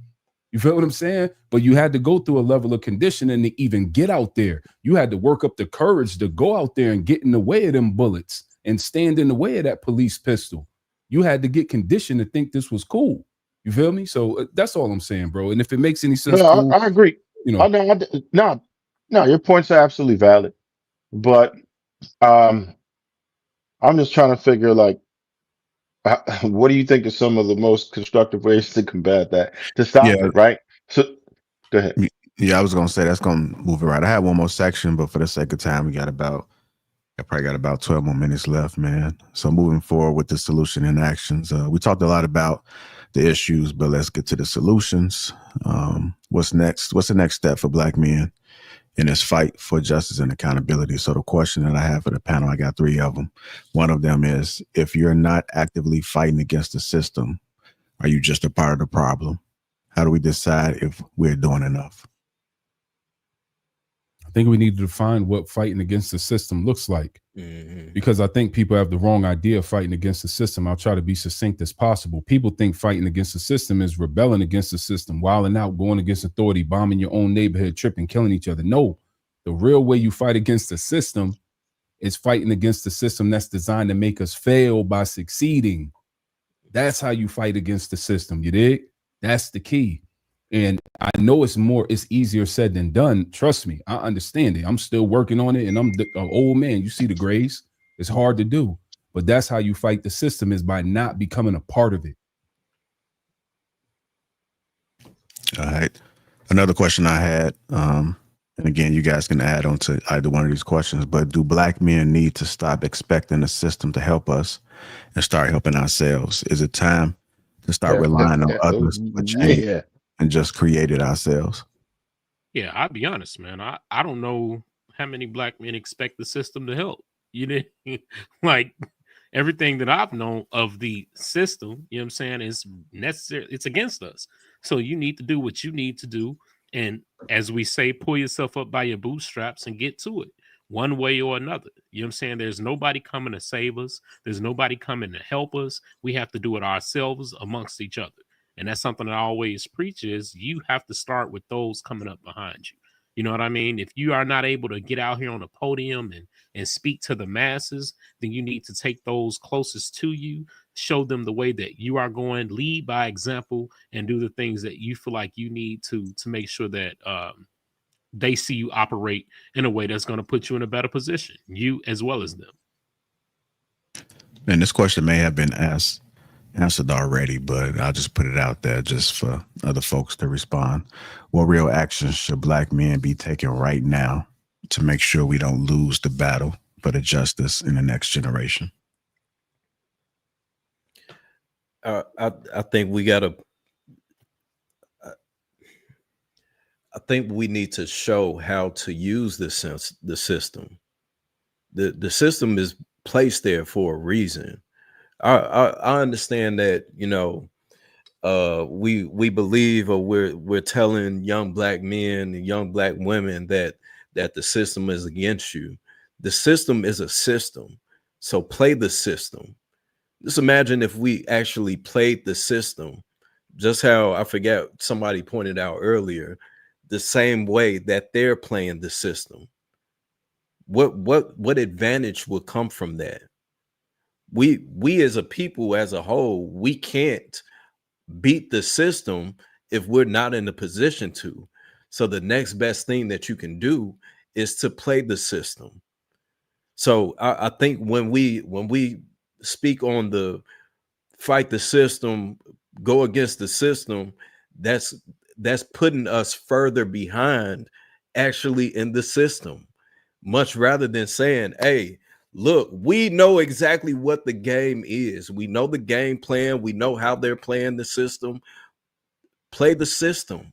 You feel what I'm saying? But you had to go through a level of conditioning to even get out there. You had to work up the courage to go out there and get in the way of them bullets and stand in the way of that police pistol. You had to get conditioned to think this was cool. You feel me? So that's all I'm saying, bro. And if it makes any sense, No, cool. I agree. You I know, know, no, your points are absolutely valid. But um, I'm just trying to figure like, what do you think are some of the most constructive ways to combat that, to Yeah, stop it, right? So, go ahead. yeah, I was gonna say that's gonna move it right. I had one more section, but for the sake of time, I probably got about 12 more minutes left, man. So moving forward with the solution and actions, we talked a lot about the issues, but let's get to the solutions. What's next? What's the next step for Black men in this fight for justice and accountability? So the question that I have for the panel, I got 3 of them. One of them is, if you're not actively fighting against the system, are you just a part of the problem? How do we decide if we're doing enough? I think we need to define what fighting against the system looks like. Because I think people have the wrong idea of fighting against the system. I'll try to be succinct as possible. People think fighting against the system is rebelling against the system, wilding out, going against authority, bombing your own neighborhood, tripping, killing each other. No, the real way you fight against the system is fighting against the system that's designed to make us fail by succeeding. That's how you fight against the system. You dig? That's the key. And I know it's easier said than done. Trust me, I understand it. I'm still working on it, and I'm an old man. You see the grays. It's hard to do, but that's how you fight the system, is by not becoming a part of it. All right. Another question I had, and again, you guys can add on to either one of these questions, but do Black men need to stop expecting the system to help us and start helping ourselves? Is it time to start relying on others for change Yeah. and just create it ourselves? Yeah, I'll be honest, man. I don't know how many Black men expect the system to help. You didn't like everything that I've known of the system, you know what I'm saying, is necessary. It's against us. So you need to do what you need to do. And as we say, pull yourself up by your bootstraps and get to it one way or another. You know what I'm saying? There's nobody coming to save us. There's nobody coming to help us. We have to do it ourselves amongst each other. And that's something I always preach, is you have to start with those coming up behind you. You know what I mean? If you are not able to get out here on a podium and speak to the masses, then you need to take those closest to you, show them the way that you are going, lead by example, and do the things that you feel like you need to make sure that they see you operate in a way that's going to put you in a better position, you as well as them. And this question may have been answered already, but I'll just put it out there just for other folks to respond. What real actions should Black men be taking right now to make sure we don't lose the battle for the justice in the next generation? I think we gotta. I think we need to show how to use the system. The system is placed there for a reason. I understand that, you know, we believe, or we're telling young Black men and young Black women that the system is against you. The system is a system, so play the system. Just imagine if we actually played the system, just how I forget somebody pointed out earlier, the same way that they're playing the system. What advantage will come from that? We as a people, as a whole, we can't beat the system if we're not in a position to. So the next best thing that you can do is to play the system. So I think when we speak on the fight the system, go against the system, that's putting us further behind actually in the system, much rather than saying, hey, look, we know exactly what the game is. We know the game plan. We know how they're playing the system. Play the system.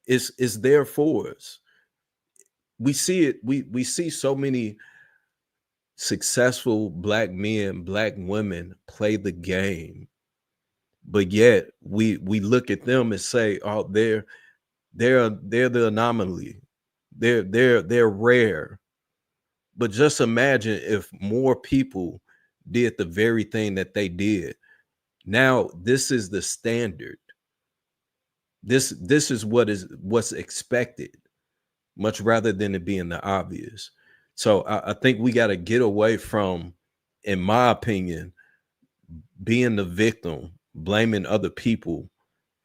It's there for us. We see it. We see so many successful Black men, Black women play the game, but yet we look at them and say, oh, they're the anomaly. They're rare. But just imagine if more people did the very thing that they did. Now this is the standard. This is what's expected, much rather than it being the obvious. So I think we got to get away from, in my opinion, being the victim, blaming other people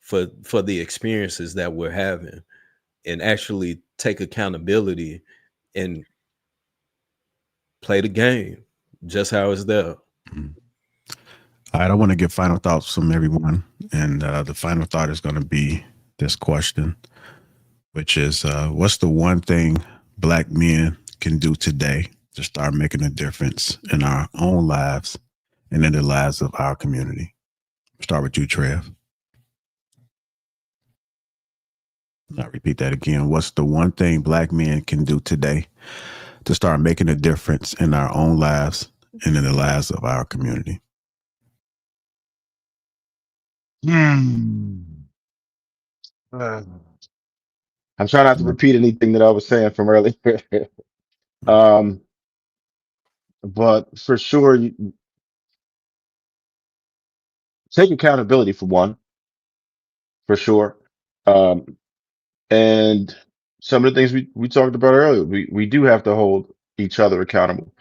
for the experiences that we're having, and actually take accountability and play the game just how it's there. All right, I want to get final thoughts from everyone. And the final thought is going to be this question, which is what's the one thing Black men can do today to start making a difference in our own lives and in the lives of our community? Start with you, Trev. I'll repeat that again. What's the one thing Black men can do today to start making a difference in our own lives and in the lives of our community? I'm trying not to repeat anything that I was saying from earlier. But for sure, you take accountability for one, for sure. Um, and some of the things we talked about earlier, we do have to hold each other accountable.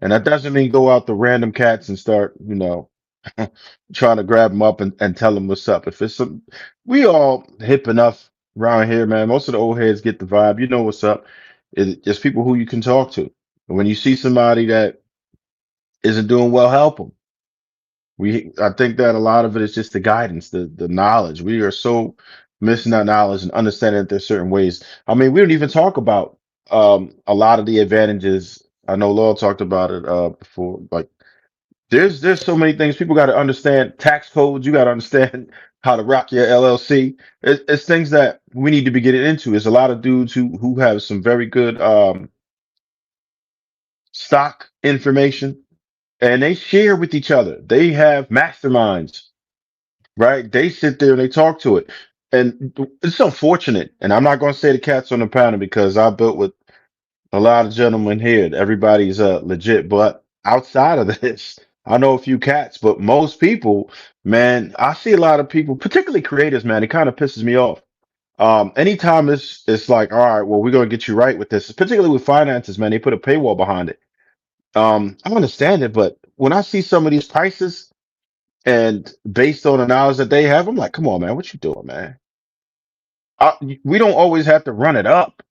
And that doesn't mean go out to random cats and start, you know, trying to grab them up and tell them what's up. If it's some, we all hip enough around here, man. Most of the old heads get the vibe. You know what's up. It's people who you can talk to. And when you see somebody that isn't doing well, help them. I think that a lot of it is just the guidance, the knowledge. We are so missing that knowledge and understanding that there's certain ways. I mean, we don't even talk about a lot of the advantages. I know Law talked about it before. Like there's so many things people got to understand. Tax codes, you got to understand how to rock your LLC. It's things that we need to be getting into. There's a lot of dudes who have some very good stock information, and they share with each other. They have masterminds, right? They sit there and they talk to it. And it's unfortunate. And I'm not going to say the cat's on the panel because I built with a lot of gentlemen here. Everybody's legit. But outside of this, I know a few cats, but most people, man, I see a lot of people, particularly creators, man, it kind of pisses me off. Anytime it's like, all right, well, we're going to get you right with this, particularly with finances, man, they put a paywall behind it. I understand it, but when I see some of these prices and based on the knowledge that they have, I'm like, come on, man, what you doing, man? We don't always have to run it up.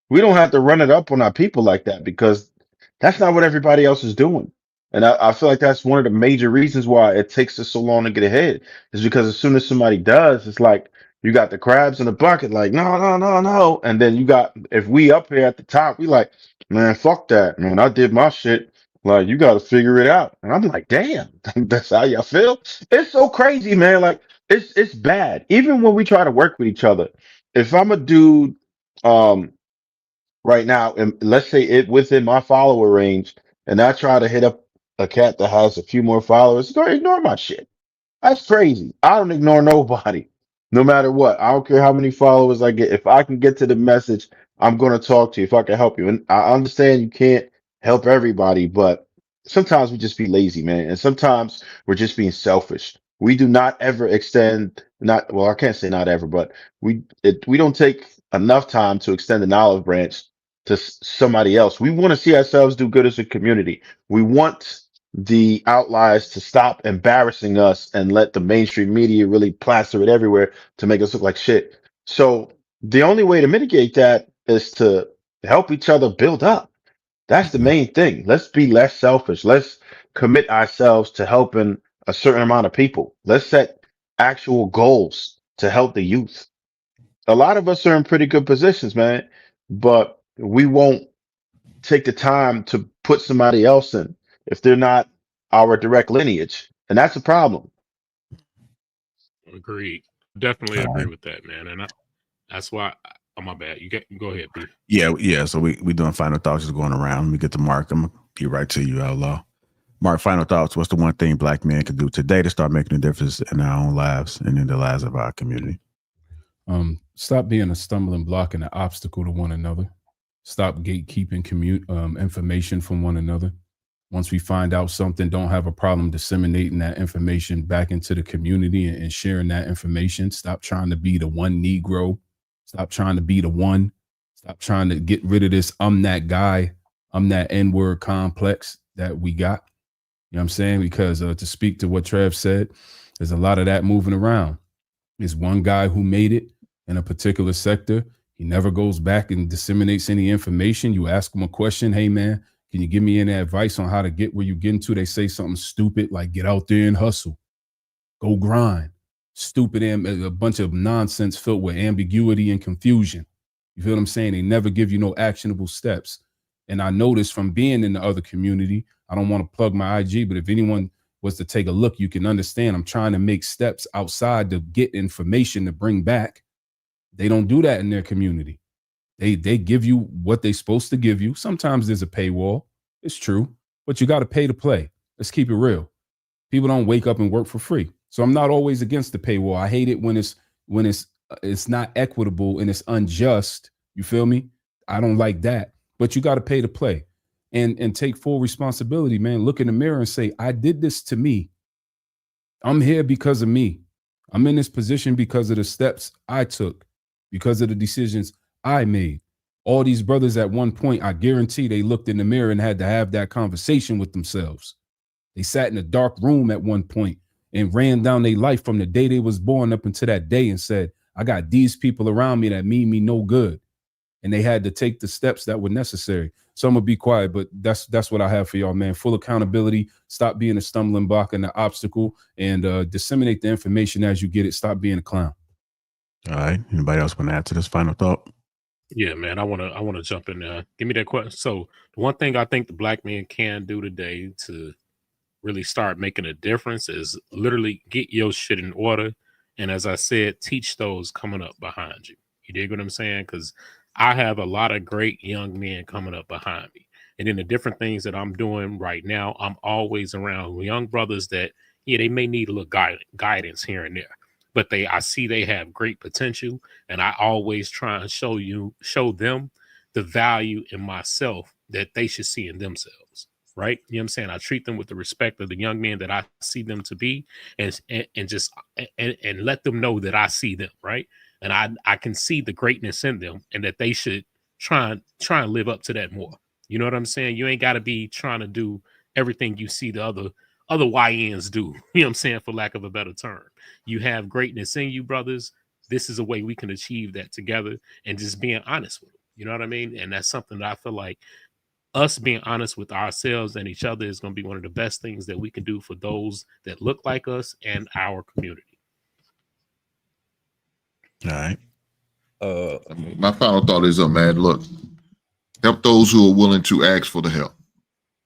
We don't have to run it up on our people like that because that's not what everybody else is doing. And I feel like that's one of the major reasons why it takes us so long to get ahead, is because as soon as somebody does, it's like you got the crabs in the bucket, like, no, no, no, no. And then you got, if we up here at the top, we like, man, fuck that, man. I did my shit. Like, you got to figure it out. And I'm like, damn, that's how y'all feel. It's so crazy, man. Like, it's bad. Even when we try to work with each other, if I'm a dude, um, right now, and let's say it within my follower range, and I try to hit up a cat that has a few more followers, go ignore my shit. That's crazy. I don't ignore nobody, no matter what. I don't care how many followers I get. If I can get to the message, I'm going to talk to you if I can help you. And I understand you can't help everybody, but sometimes we just be lazy, man. And sometimes we're just being selfish. We do not ever extend, not, well, I can't say not ever, but we don't take enough time to extend an olive branch to somebody else. We want to see ourselves do good as a community. We want the outliers to stop embarrassing us and let the mainstream media really plaster it everywhere to make us look like shit. So the only way to mitigate that is to help each other build up. That's the main thing. Let's be less selfish. Let's commit ourselves to helping a certain amount of people. Let's set actual goals to help the youth. A lot of us are in pretty good positions, man, but we won't take the time to put somebody else in if they're not our direct lineage. And that's a problem. Agreed. Definitely All agree right. with that, man. And that's why. Oh, my bad. Go ahead, B. Yeah. So we doing final thoughts just going around. Let me get to Mark. I'm gonna get right to you, Outlaw. Mark, final thoughts. What's the one thing Black men can do today to start making a difference in our own lives and in the lives of our community? Stop being a stumbling block and an obstacle to one another. Stop gatekeeping information from one another. Once we find out something, don't have a problem disseminating that information back into the community and sharing that information. Stop trying to be the one Negro. Stop trying to be the one. Stop trying to get rid of this I'm that guy, I'm that N-word complex that we got. You know what I'm saying? Because to speak to what Trev said, there's a lot of that moving around. There's one guy who made it in a particular sector. He never goes back and disseminates any information. You ask him a question, hey man, can you give me any advice on how to get where you're getting to? They say something stupid like get out there and hustle, go grind. Stupid and a bunch of nonsense filled with ambiguity and confusion. You feel what I'm saying? They never give you no actionable steps. And I noticed from being in the other community, I don't want to plug my IG, but if anyone was to take a look, you can understand I'm trying to make steps outside to get information to bring back. They don't do that in their community. They give you what they're supposed to give you. Sometimes there's a paywall. It's true, but you got to pay to play. Let's keep it real. People don't wake up and work for free. So I'm not always against the paywall. I hate it when it's not equitable and it's unjust. You feel me? I don't like that. But you got to pay to play and take full responsibility, man. Look in the mirror and say, I did this to me. I'm here because of me. I'm in this position because of the steps I took, because of the decisions I made. All these brothers at one point, I guarantee they looked in the mirror and had to have that conversation with themselves. They sat in a dark room at one point and ran down their life from the day they was born up until that day and said, I got these people around me that mean me no good. And they had to take the steps that were necessary. So I'm gonna be quiet, but that's what I have for y'all, man. Full accountability. Stop being a stumbling block and an obstacle, and disseminate the information as you get it. Stop being a clown. All right. Anybody else want to add to this final thought? Yeah, man. I wanna jump in there. Give me that question. So the one thing I think the Black men can do today to really start making a difference is literally get your shit in order. And as I said, teach those coming up behind you. You dig what I'm saying? Because I have a lot of great young men coming up behind me. And in the different things that I'm doing right now, I'm always around young brothers that, yeah, they may need a little guidance here and there, but I see they have great potential. And I always try and show them the value in myself that they should see in themselves. Right. You know what I'm saying? I treat them with the respect of the young men that I see them to be and just and let them know that I see them. Right. And I can see the greatness in them and that they should try and live up to that more. You know what I'm saying? You ain't got to be trying to do everything you see the other YNs do. You know what I'm saying? For lack of a better term, you have greatness in you, brothers. This is a way we can achieve that together and just being honest with them. You know what I mean? And that's something that I feel like us being honest with ourselves and each other is going to be one of the best things that we can do for those that look like us and our community. All right. My final thought is, man, look, help those who are willing to ask for the help,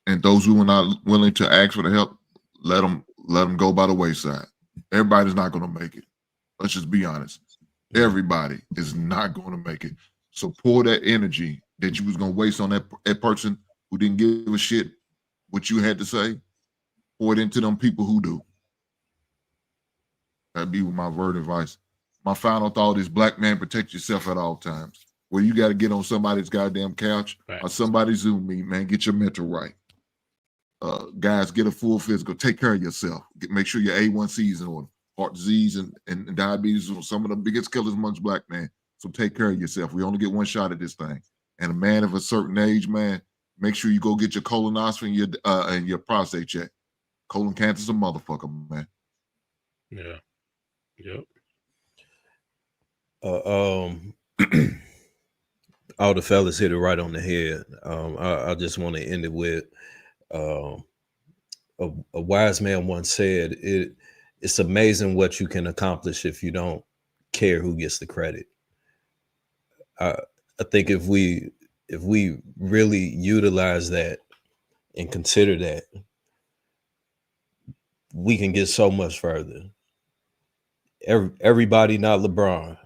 and those who are not willing to ask for the help, let them go by the wayside. Everybody's not going to make it. Let's just be honest. Everybody is not going to make it. So pour that energy that you was going to waste on that person who didn't give a shit what you had to say, pour it into them people who do. That'd be my word of advice. My final thought is, black man, protect yourself at all times. Where you got to get on somebody's goddamn couch or somebody's Zoom meet, man, get your mental right. Guys, get a full physical. Take care of yourself. Make sure your A1C is in order. Heart disease and diabetes are some of the biggest killers amongst black men. So take care of yourself. We only get one shot at this thing. And a man of a certain age, man, make sure you go get your colonoscopy and your prostate check. Colon cancer's a motherfucker, man. Yeah. Yep. All the fellas hit it right on the head. I just want to end it with a wise man once said, it's amazing what you can accomplish if you don't care who gets the credit. I think if we really utilize that and consider that, we can get so much further. Everybody not LeBron.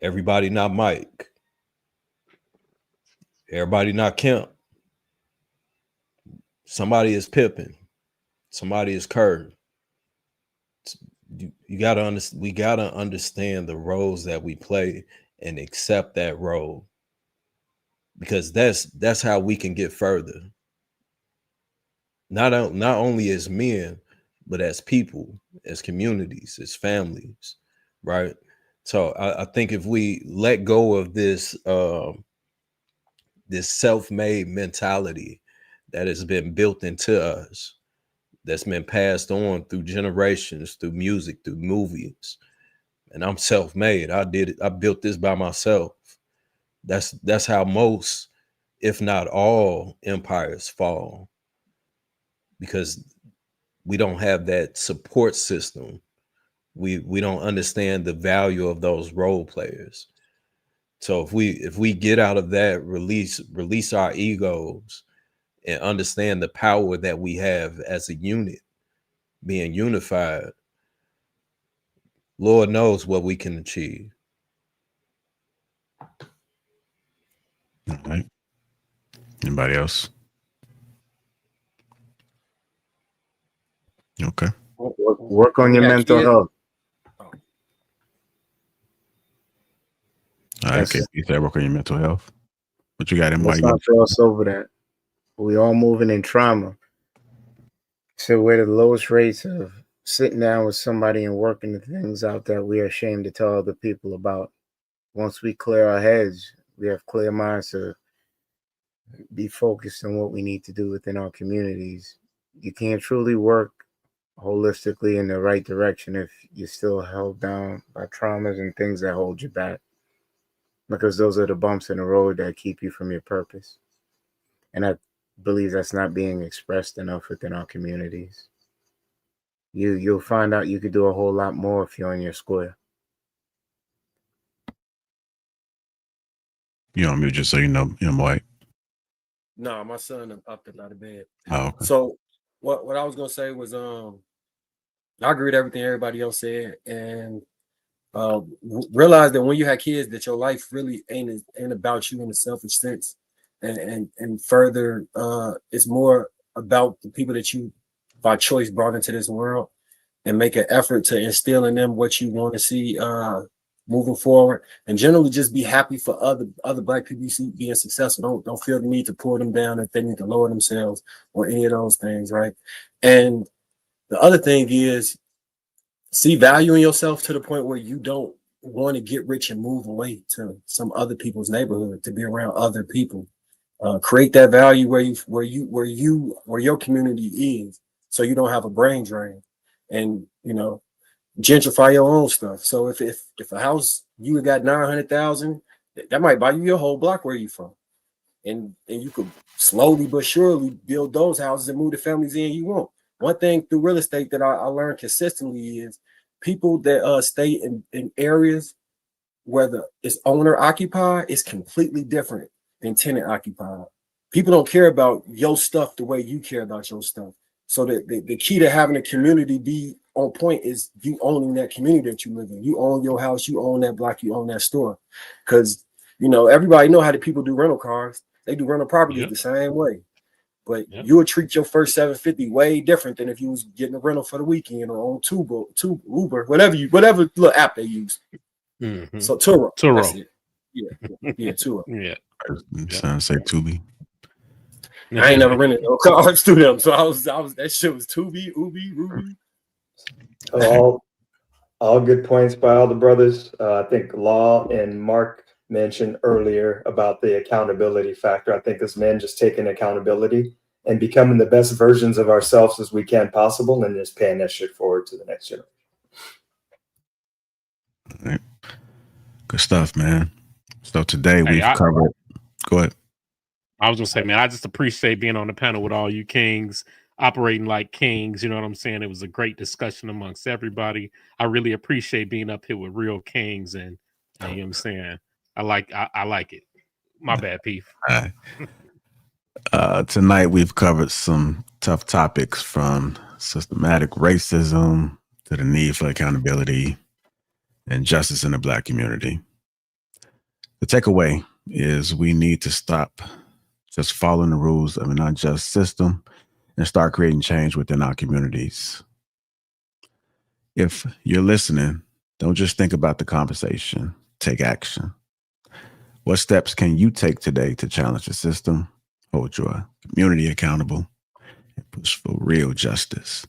Everybody not Mike. Everybody not Kemp. Somebody is Pippen. Somebody is Kerr. We gotta understand the roles that we play and accept that role, because that's how we can get further. Not only as men, but as people, as communities, as families, right? So I think if we let go of this this self-made mentality that has been built into us, that's been passed on through generations, through music, through movies, and I'm self-made. I did it. I built this by myself. That's how most, if not all, empires fall, because we don't have that support system. We don't understand the value of those role players. So if we get out of that, release our egos and understand the power that we have as a unit, being unified, Lord knows what we can achieve. All right. Anybody else? Okay. Work on your mental health. All right, okay. You said work on your mental health. What you got in mind? Let's not gloss over that. We all moving in trauma. So we're the lowest rates of sitting down with somebody and working the things out that we are ashamed to tell other people about. Once we clear our heads, we have clear minds to be focused on what we need to do within our communities. You can't truly work holistically in the right direction if you're still held down by traumas and things that hold you back, because those are the bumps in the road that keep you from your purpose. And I believe that's not being expressed enough within our communities. You'll find out you could do a whole lot more if you're in your square. You on mute just so you know, White. No, my son popped up out of bed. Oh, okay. So what I was gonna say was I agree with everything everybody else said, and realize that when you have kids, that your life really ain't about you in a selfish sense, and further, it's more about the people that you by choice brought into this world, and make an effort to instill in them what you want to see moving forward, and generally just be happy for other Black people you see being successful. Don't feel the need to pour them down if they need to lower themselves or any of those things, right? And the other thing is, see value in yourself to the point where you don't want to get rich and move away to some other people's neighborhood to be around other people. Create that value where your community is, so you don't have a brain drain, and gentrify your own stuff. So if a house you got 900,000, that might buy you your whole block where you from. and you could slowly but surely build those houses and move the families in you want. One thing through real estate that I learned consistently is people that stay in areas where it's owner occupied is completely different than tenant occupied. People don't care about your stuff the way you care about your stuff. So the key to having a community be on point is you owning that community that you live in. You own your house, you own that block, you own that store. Because, you know, everybody know how the people do rental cars. They do rental properties the same way. But you would treat your first 750 way different than if you was getting a rental for the weekend or on Uber, whatever little app they use. Mm-hmm. So Turo. That's it. Yeah, Turo. Yeah. Sounds say Tubi. I ain't never rented no cars to them, so I was that shit was Tubi, Ubi, Ruby. All good points by all the brothers. I think Law and Mark mentioned earlier about the accountability factor. I think as men, just taking accountability and becoming the best versions of ourselves as we can possible, and just paying that shit forward to the next generation. All right. Good stuff, man. So today we've covered. Go ahead. I was gonna say, man, I just appreciate being on the panel with all you kings, operating like kings. You know what I'm saying? It was a great discussion amongst everybody. I really appreciate being up here with real kings, and you know what I'm saying? I like it. My bad, Peef. All right. Tonight we've covered some tough topics, from systematic racism to the need for accountability and justice in the Black community. The takeaway is we need to stop just following the rules of an unjust system and start creating change within our communities. If you're listening, don't just think about the conversation, take action. What steps can you take today to challenge the system, hold your community accountable, and push for real justice?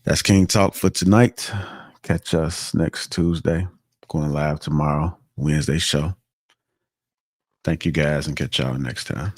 That's King Talk for tonight. Catch us next Tuesday. Going live tomorrow, Wednesday show. Thank you guys, and catch y'all next time.